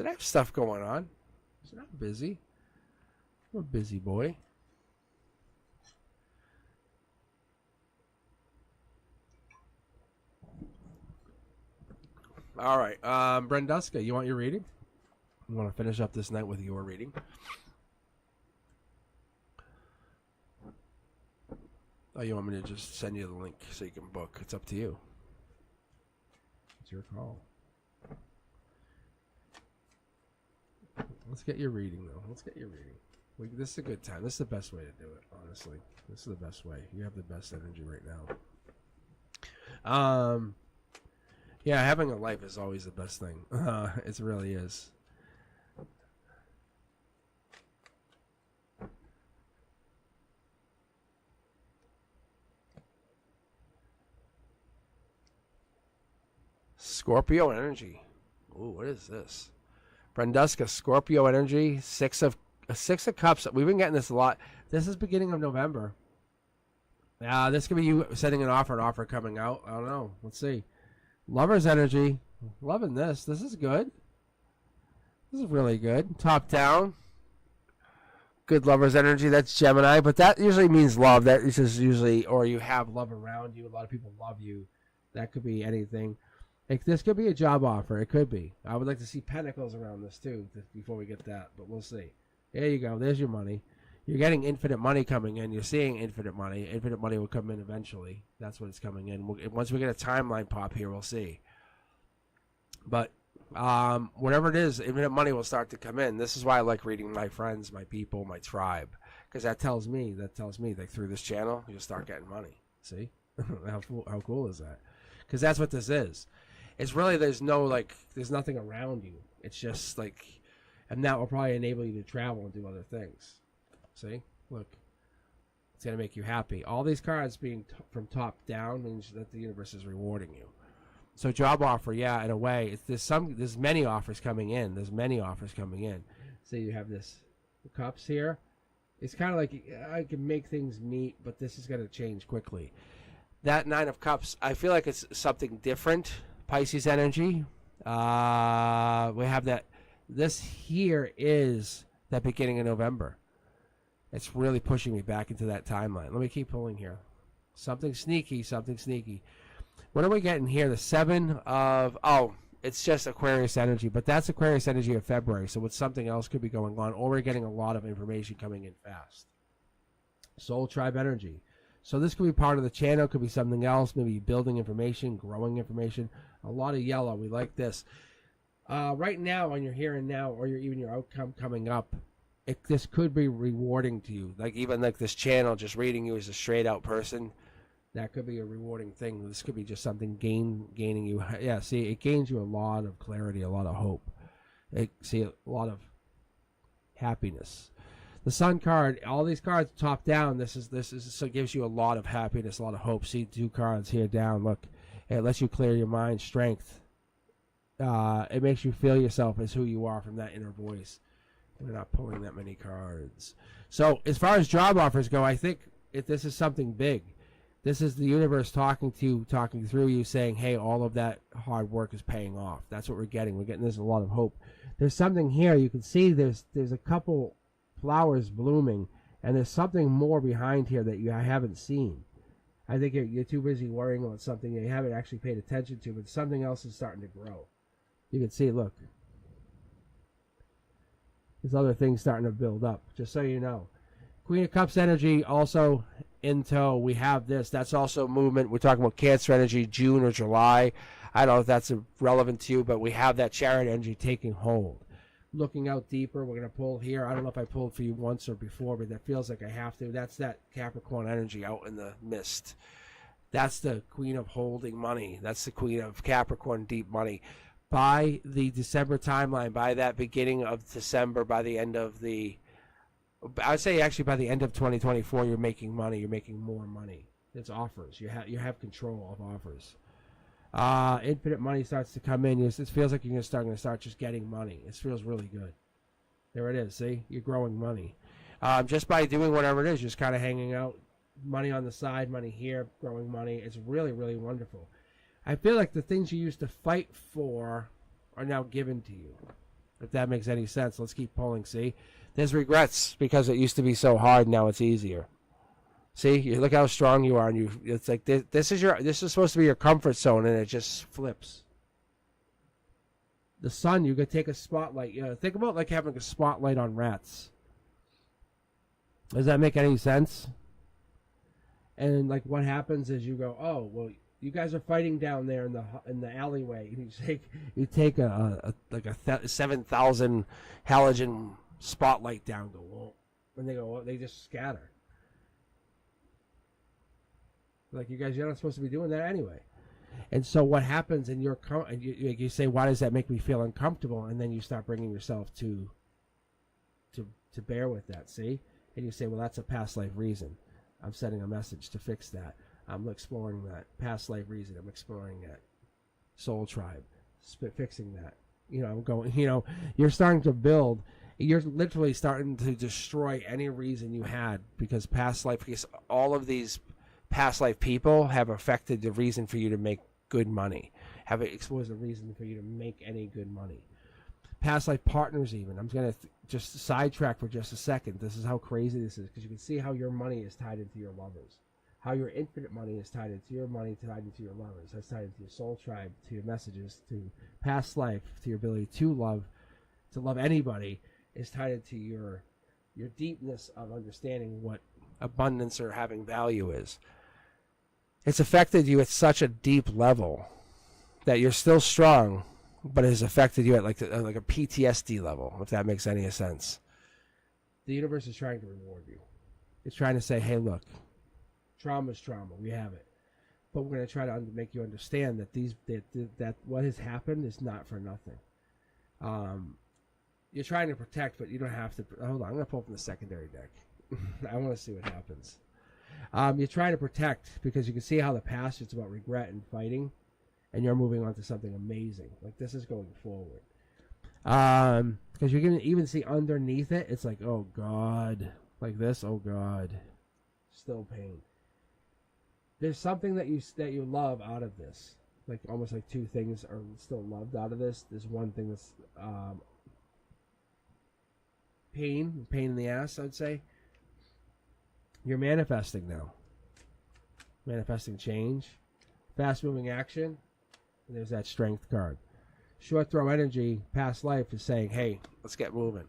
have stuff going on." I said, "I'm busy. I'm a busy boy." All right, Brenduska, you want your reading? You want to finish up this night with your reading? Oh, you want me to just send you the link so you can book? It's up to you. It's your call. Let's get your reading, though. Let's get your reading. This is a good time. This is the best way to do it, honestly. This is the best way. You have the best energy right now. Yeah, having a life is always the best thing. It really is. Scorpio energy. Ooh, what is this? Brenduska, Scorpio energy, six of cups. We've been getting this a lot. This is beginning of November. This could be you sending an offer coming out. I don't know. Let's see. Lover's energy. Loving this. This is good. This is really good. Top down. Good lover's energy. That's Gemini, but that usually means love. That is just usually, or you have love around you. A lot of people love you. That could be anything. This could be a job offer. It could be. I would like to see pentacles around this too before we get that, but we'll see. There you go. There's your money. You're getting infinite money coming in. You're seeing infinite money. Infinite money will come in eventually. That's what it's coming in. Once we get a timeline pop here, we'll see. But whatever it is, infinite money will start to come in. This is why I like reading my friends, my people, my tribe, because that tells me that through this channel, you'll start getting money. See? How cool is that? Because that's what this is. It's really, there's nothing around you. It's just like, and that will probably enable you to travel and do other things. See? Look. It's going to make you happy. All these cards being from top down means that the universe is rewarding you. So job offer, yeah, in a way. There's many offers coming in. So you have the cups here. It's kind of like I can make things meet, but this is going to change quickly. That Nine of Cups, I feel like it's something different. Pisces energy. We have that. This here is that beginning of November. It's really pushing me back into that timeline. Let me keep pulling here. Something sneaky. What are we getting here? The Seven of... Oh, it's just Aquarius energy. But that's Aquarius energy of February. So it's something else could be going on. Or we're getting a lot of information coming in fast. Soul Tribe energy. So this could be part of the channel. Could be something else. Maybe building information, growing information. A lot of yellow. We like this. Right now, on your here and now, or even your outcome coming up, this could be rewarding to you. Like even like this channel, just reading you as a straight out person, that could be a rewarding thing. This could be just something gaining you. Yeah, see, it gains you a lot of clarity, a lot of hope. See, a lot of happiness. The Sun card, all these cards top down. This is so it gives you a lot of happiness, a lot of hope. See, two cards here down. Look, It lets you clear your mind. Strength. It makes you feel yourself as who you are from that inner voice. We're not pulling that many cards. So as far as job offers go, I think if this is something big, this is the universe talking to you, talking through you, saying, hey, all of that hard work is paying off. That's what we're getting. We're getting, there's a lot of hope. There's something here. You can see there's a couple flowers blooming, and there's something more behind here that I haven't seen. I think you're too busy worrying about something you haven't actually paid attention to, but something else is starting to grow. You can see, look. There's other things starting to build up, just so you know. Queen of Cups energy also in tow. We have this. That's also movement. We're talking about Cancer energy, June or July. I don't know if that's relevant to you, but we have that Chariot energy taking hold. Looking out deeper, we're going to pull here. I don't know if I pulled for you once or before, but that feels like I have to. That's that Capricorn energy out in the mist. That's the Queen of holding money. That's the Queen of Capricorn, deep money. By the December timeline, by that beginning of December, by the end of I would say actually by the end of 2024, you're making money. You're making more money. It's offers. You have control of offers. Infinite money starts to come in. It feels like you're going to start just getting money. It feels really good. There it is. See, you're growing money. Just by doing whatever it is, just kind of hanging out, money on the side, money here, growing money. It's really, really wonderful. I feel like the things you used to fight for are now given to you. If that makes any sense. Let's keep pulling, see? There's regrets because it used to be so hard, now it's easier. See? You look how strong you are, and it's like this is supposed to be your comfort zone, and it just flips. The sun, you could take a spotlight. Think about like having a spotlight on rats. Does that make any sense? And like what happens is you go, oh, well, you guys are fighting down there in the alleyway. You take a 7,000 halogen spotlight down. Go, whoa, and they go, well, they just scatter. Like you guys, you're not supposed to be doing that anyway. And so what happens in you say, why does that make me feel uncomfortable? And then you start bringing yourself to bear with that. See, and you say, well, that's a past life reason. I'm sending a message to fix that. I'm exploring that past life reason. I'm exploring that soul tribe, fixing that. I'm going. You're starting to build. You're literally starting to destroy any reason you had because past life. Because all of these past life people have affected the reason for you to make good money. Have exposed the reason for you to make any good money. Past life partners, even. I'm going to just sidetrack for just a second. This is how crazy this is because you can see how your money is tied into your lovers. How your infinite money is tied into your money, tied into your lovers. That's tied into your soul tribe, to your messages, to past life, to your ability to love anybody, is tied into your deepness of understanding what abundance or having value is. It's affected you at such a deep level that you're still strong, but it has affected you at like a PTSD level, if that makes any sense. The universe is trying to reward you. It's trying to say, hey, look, trauma is trauma. We have it. But we're going to try to make you understand that what has happened is not for nothing. You're trying to protect, but you don't have to. Hold on. I'm going to pull from the secondary deck. I want to see what happens. You're trying to protect because you can see how the past is about regret and fighting, and you're moving on to something amazing. Like this is going forward. Because you can even see underneath it, it's like, oh, God. Like this, oh, God. Still pain. There's something that you love out of this. Like almost like two things are still loved out of this. There's one thing that's pain in the ass, I'd say. You're manifesting now. Manifesting change. Fast moving action. And there's that strength card. Short throw energy, past life is saying, hey, let's get moving.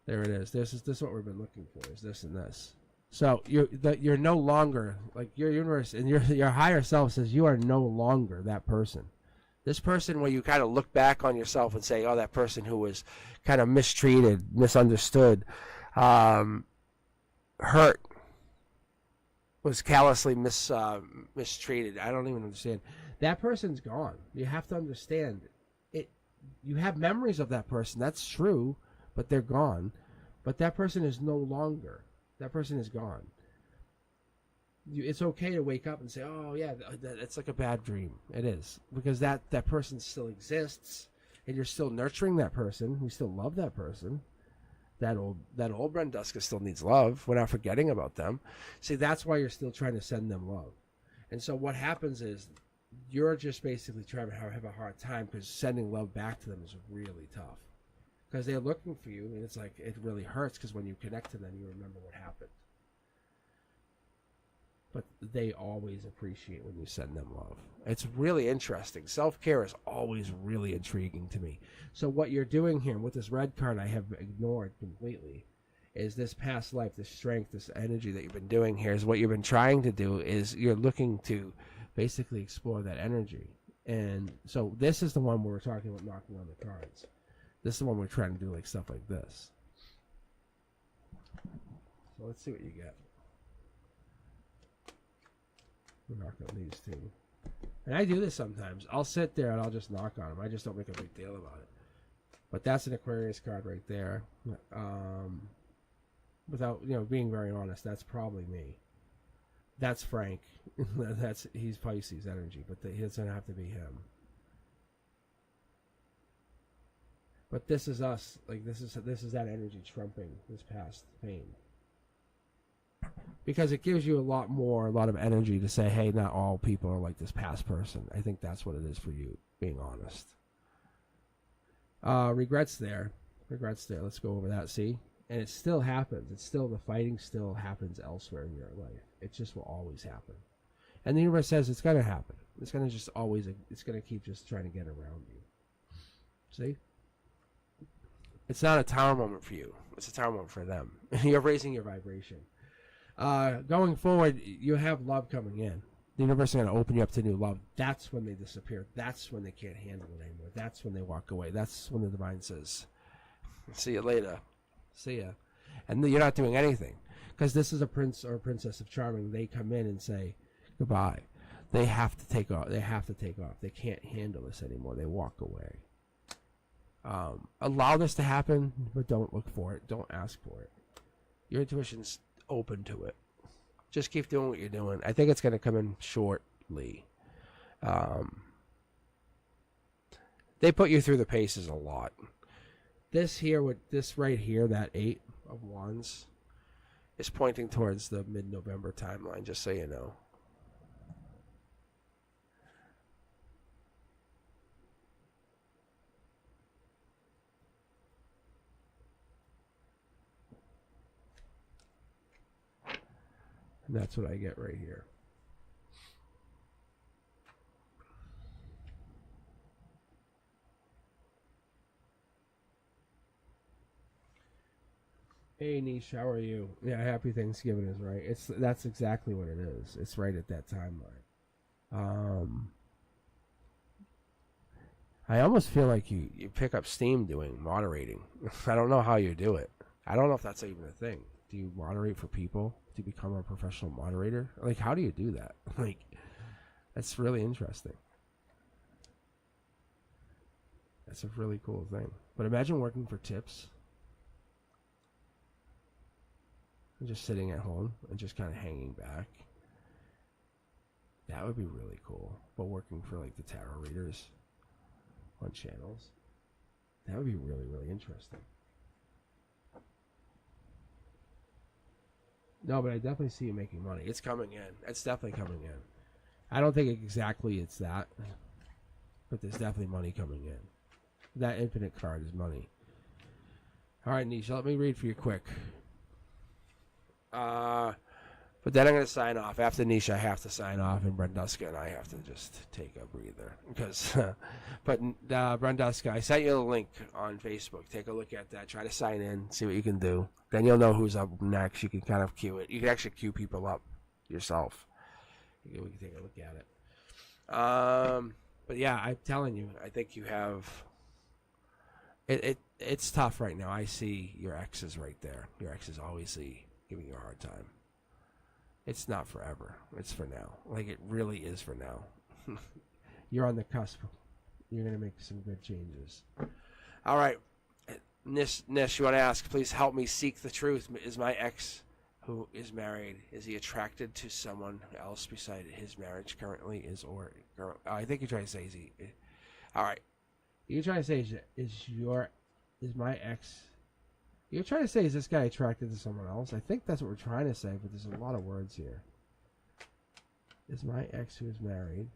There it is. This is what we've been looking for, is this and this. So you're no longer, like your universe and your higher self says you are no longer that person. This person where you kind of look back on yourself and say, oh, that person who was kind of mistreated, misunderstood, hurt, was callously mistreated. I don't even understand. That person's gone. You have to understand it. You have memories of that person. That's true, but they're gone. But that person is no longer. That person is gone. it's okay to wake up and say, "Oh yeah, it's like a bad dream." It is, because that person still exists, and you're still nurturing that person. We still love that person. That old Brenduska still needs love. We're not forgetting about them. See, that's why you're still trying to send them love. And so what happens is you're just basically trying to have a hard time, because sending love back to them is really tough, because they're looking for you, and it's like it really hurts, because when you connect to them, you remember what happened. But they always appreciate when you send them love. It's really interesting. Self-care is always really intriguing to me. So what you're doing here with this red card I have ignored completely is this past life, this strength, this energy that you've been doing here is what you've been trying to do, is you're looking to basically explore that energy. And so this is the one where we're talking about knocking on the cards. This is the one we're trying to do like stuff like this. So let's see what you get. We're knocking on these two. And I do this sometimes. I'll sit there and I'll just knock on them. I just don't make a big deal about it. But that's an Aquarius card right there. Without being very honest, that's probably me. That's Frank. He's Pisces energy, but it doesn't have to be him. But this is us. Like this is that energy trumping this past pain. Because it gives you a lot of energy to say, hey, not all people are like this past person. I think that's what it is for you, being honest. Regrets there. Let's go over that, see? And it still happens. The fighting still happens elsewhere in your life. It just will always happen. And the universe says it's going to happen. It's going to just always, it's going to keep just trying to get around you. See? It's not a tower moment for you. It's a tower moment for them. You're raising your vibration. Going forward, you have love coming in. The universe is going to open you up to new love. That's when they disappear. That's when they can't handle it anymore. That's when they walk away. That's when the divine says, see you later. See ya. And you're not doing anything. Because this is a prince or a princess of charming. They come in and say goodbye. They have to take off. They can't handle this anymore. They walk away. Allow this to happen, but don't look for it. Don't ask for it. Your intuition's open to it. Just keep doing what you're doing. I think it's going to come in shortly. They put you through the paces a lot. This right here, that 8 of Wands, is pointing towards the mid-November timeline, just so you know. And that's what I get right here. Hey Nish, how are you? Yeah, happy Thanksgiving is right. That's exactly what it is. It's right at that timeline. I almost feel like you pick up steam doing moderating. I don't know how you do it. I don't know if that's even a thing. Do you moderate for people? Do you become a professional moderator? Like, how do you do that? Like, that's really interesting. That's a really cool thing. But imagine working for tips. And just sitting at home and just kind of hanging back. That would be really cool. But working for like the tarot readers on channels, that would be really, really interesting. No, but I definitely see you making money. It's coming in. It's definitely coming in. I don't think exactly it's that, but there's definitely money coming in. That infinite card is money. All right, Nisha, let me read for you quick. But then I'm going to sign off. After Nisha, I have to sign off, and Brenduska and I have to just take a breather. Because, but Brenduska, I sent you a link on Facebook. Take a look at that. Try to sign in. See what you can do. Then you'll know who's up next. You can kind of queue it. You can actually queue people up yourself. We can take a look at it. But yeah, I'm telling you, I think you have. It's tough right now. I see your exes right there. Your exes always giving you a hard time. It's not forever. It's for now. Like, it really is for now. You're on the cusp. You're going to make some good changes. All right. Nish, you want to ask, please help me seek the truth. Is my ex who is married, is he attracted to someone else beside his marriage currently? I think you're trying to say is he? All right. You're trying to say is my ex? You're trying to say is this guy attracted to someone else? I think that's what we're trying to say, but there's a lot of words here. Is my ex who is married?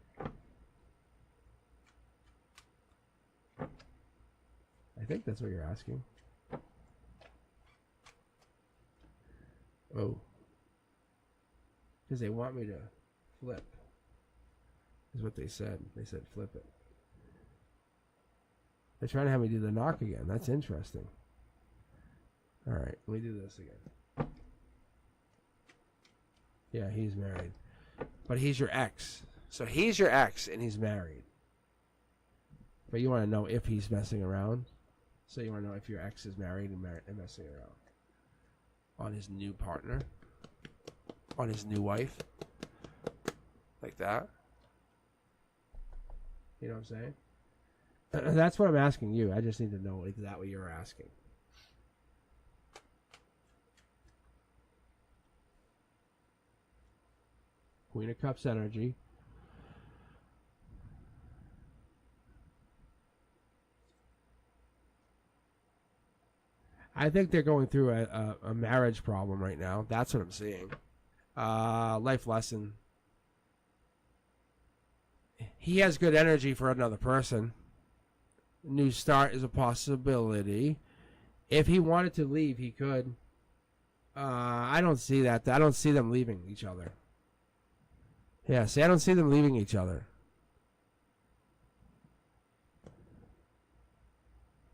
I think that's what you're asking. Oh. Because they want me to flip. Is what they said. They said flip it. They're trying to have me do the knock again. That's interesting. Alright, let me do this again. Yeah, he's married. But he's your ex. So he's your ex and he's married. But you want to know if he's messing around. So you want to know if your ex is married and messing around. On his new partner. On his new wife. Like that. You know what I'm saying? That's what I'm asking you. I just need to know exactly what you're asking. Queen of Cups energy. I think they're going through a marriage problem right now. That's what I'm seeing. Life lesson. He has good energy for another person. New start is a possibility. If he wanted to leave, he could. I don't see that. I don't see them leaving each other. Yeah, see, I don't see them leaving each other.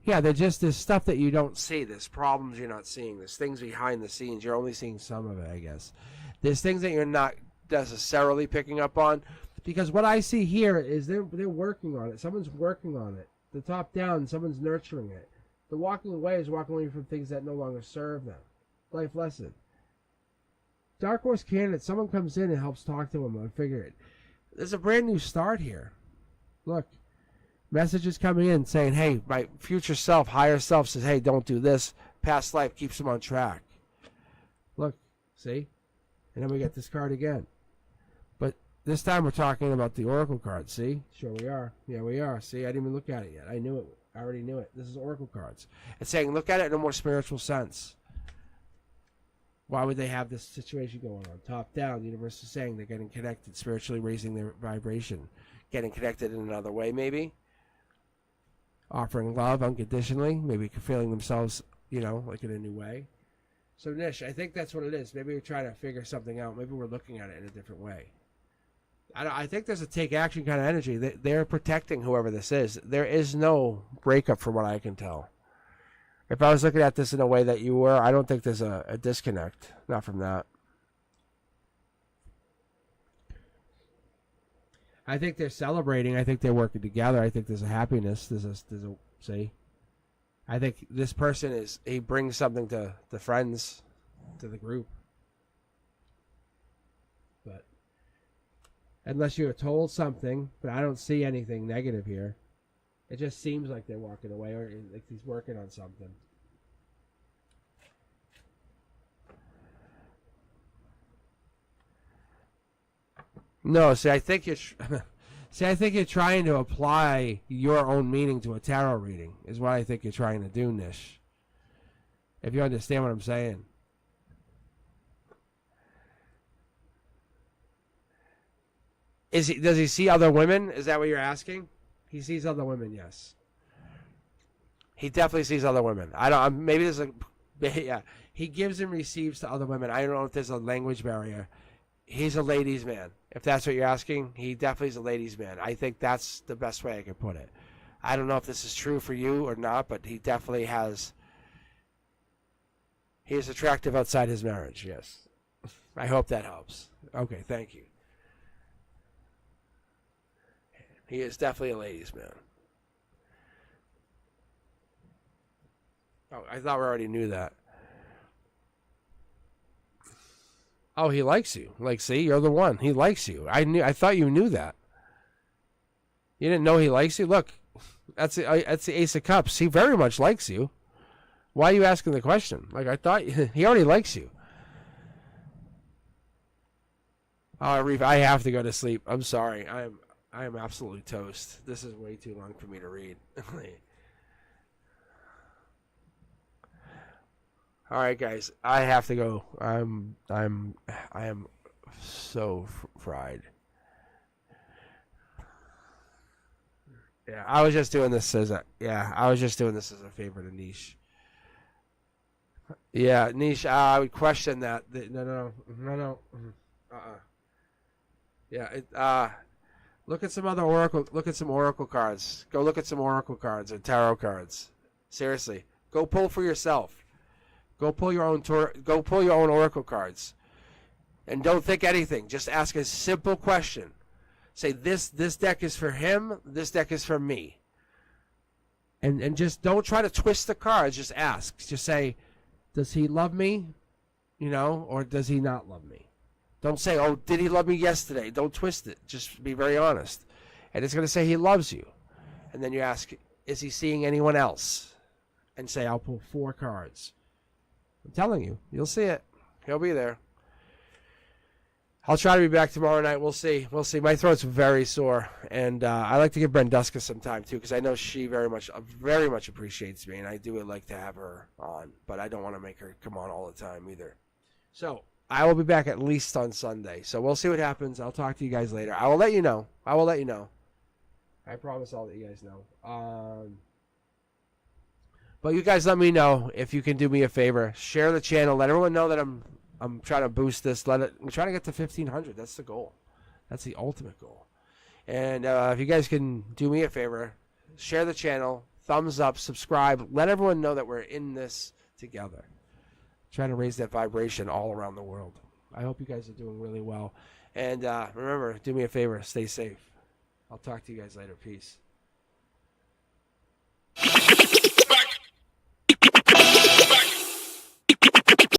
Yeah, they're just, there's stuff that you don't see. There's problems you're not seeing. There's things behind the scenes. You're only seeing some of it, I guess. There's things that you're not necessarily picking up on. Because what I see here is they're working on it. Someone's working on it. The top down, someone's nurturing it. The walking away is walking away from things that no longer serve them. Life lesson. Dark Horse candidate, someone comes in and helps talk to him. I figure it. There's a brand new start here. Look. Messages coming in saying, hey, my future self, higher self says, hey, don't do this. Past life keeps him on track. Look, see? And then we get this card again. But this time we're talking about the Oracle card, see? Sure we are. Yeah, we are. See, I didn't even look at it yet. I knew it. I already knew it. This is Oracle cards. It's saying, look at it in a more spiritual sense. Why would they have this situation going on? Top down, the universe is saying they're getting connected, spiritually raising their vibration. Getting connected in another way, maybe. Offering love unconditionally, maybe feeling themselves, like in a new way. So, Nish, I think that's what it is. Maybe we're trying to figure something out. Maybe we're looking at it in a different way. I think there's a take action kind of energy. They're protecting whoever this is. There is no breakup from what I can tell. If I was looking at this in a way that you were, I don't think there's a disconnect. Not from that. I think they're celebrating. I think they're working together. I think there's a happiness. There's a see. I think this person he brings something to the friends, to the group. But unless you were told something, but I don't see anything negative here. It just seems like they're walking away, or like he's working on something. No, see, I think you're trying to apply your own meaning to a tarot reading. Is what I think you're trying to do, Nish. If you understand what I'm saying. Does he see other women? Is that what you're asking? He sees other women, yes. He definitely sees other women. Maybe there's yeah. He gives and receives to other women. I don't know if there's a language barrier. He's a ladies' man. If that's what you're asking, he definitely is a ladies' man. I think that's the best way I could put it. I don't know if this is true for you or not, but he definitely has. He is attractive outside his marriage, yes. I hope that helps. Okay, thank you. He is definitely a ladies' man. Oh, I thought we already knew that. Oh, he likes you. Like, see, you're the one. He likes you. I thought you knew that. You didn't know he likes you? Look, that's the Ace of Cups. He very much likes you. Why are you asking the question? Like, I thought he already likes you. Reef, I have to go to sleep. I'm sorry. I am absolutely toast. This is way too long for me to read. All right, guys. I have to go. I am so fried. Yeah, I was just doing this as a favor to Niche. Yeah, Niche, I would question that. No. Yeah, look at some other Oracle. Look at some Oracle cards. Go look at some Oracle cards and tarot cards. Seriously, go pull for yourself. Go pull your own Oracle cards, and don't think anything. Just ask a simple question. Say this deck is for him. This deck is for me. And just don't try to twist the cards. Just ask. Just say, does he love me? Or does he not love me? Don't say, oh, did he love me yesterday? Don't twist it. Just be very honest. And it's going to say he loves you. And then you ask, is he seeing anyone else? And say, I'll pull 4 cards. I'm telling you, you'll see it. He'll be there. I'll try to be back tomorrow night. We'll see. My throat's very sore. And I like to give Brenduska some time, too, because I know she very much appreciates me. And I do like to have her on. But I don't want to make her come on all the time, either. So I will be back at least on Sunday. So we'll see what happens. I'll talk to you guys later. I will let you know. I promise I'll let you guys know. But you guys let me know if you can do me a favor. Share the channel. Let everyone know that I'm trying to boost this. I'm trying to get to 1,500. That's the goal. That's the ultimate goal. And if you guys can do me a favor, share the channel, thumbs up, subscribe. Let everyone know that we're in this together. Trying to raise that vibration all around the world. I hope you guys are doing really well. And remember, do me a favor. Stay safe. I'll talk to you guys later. Peace.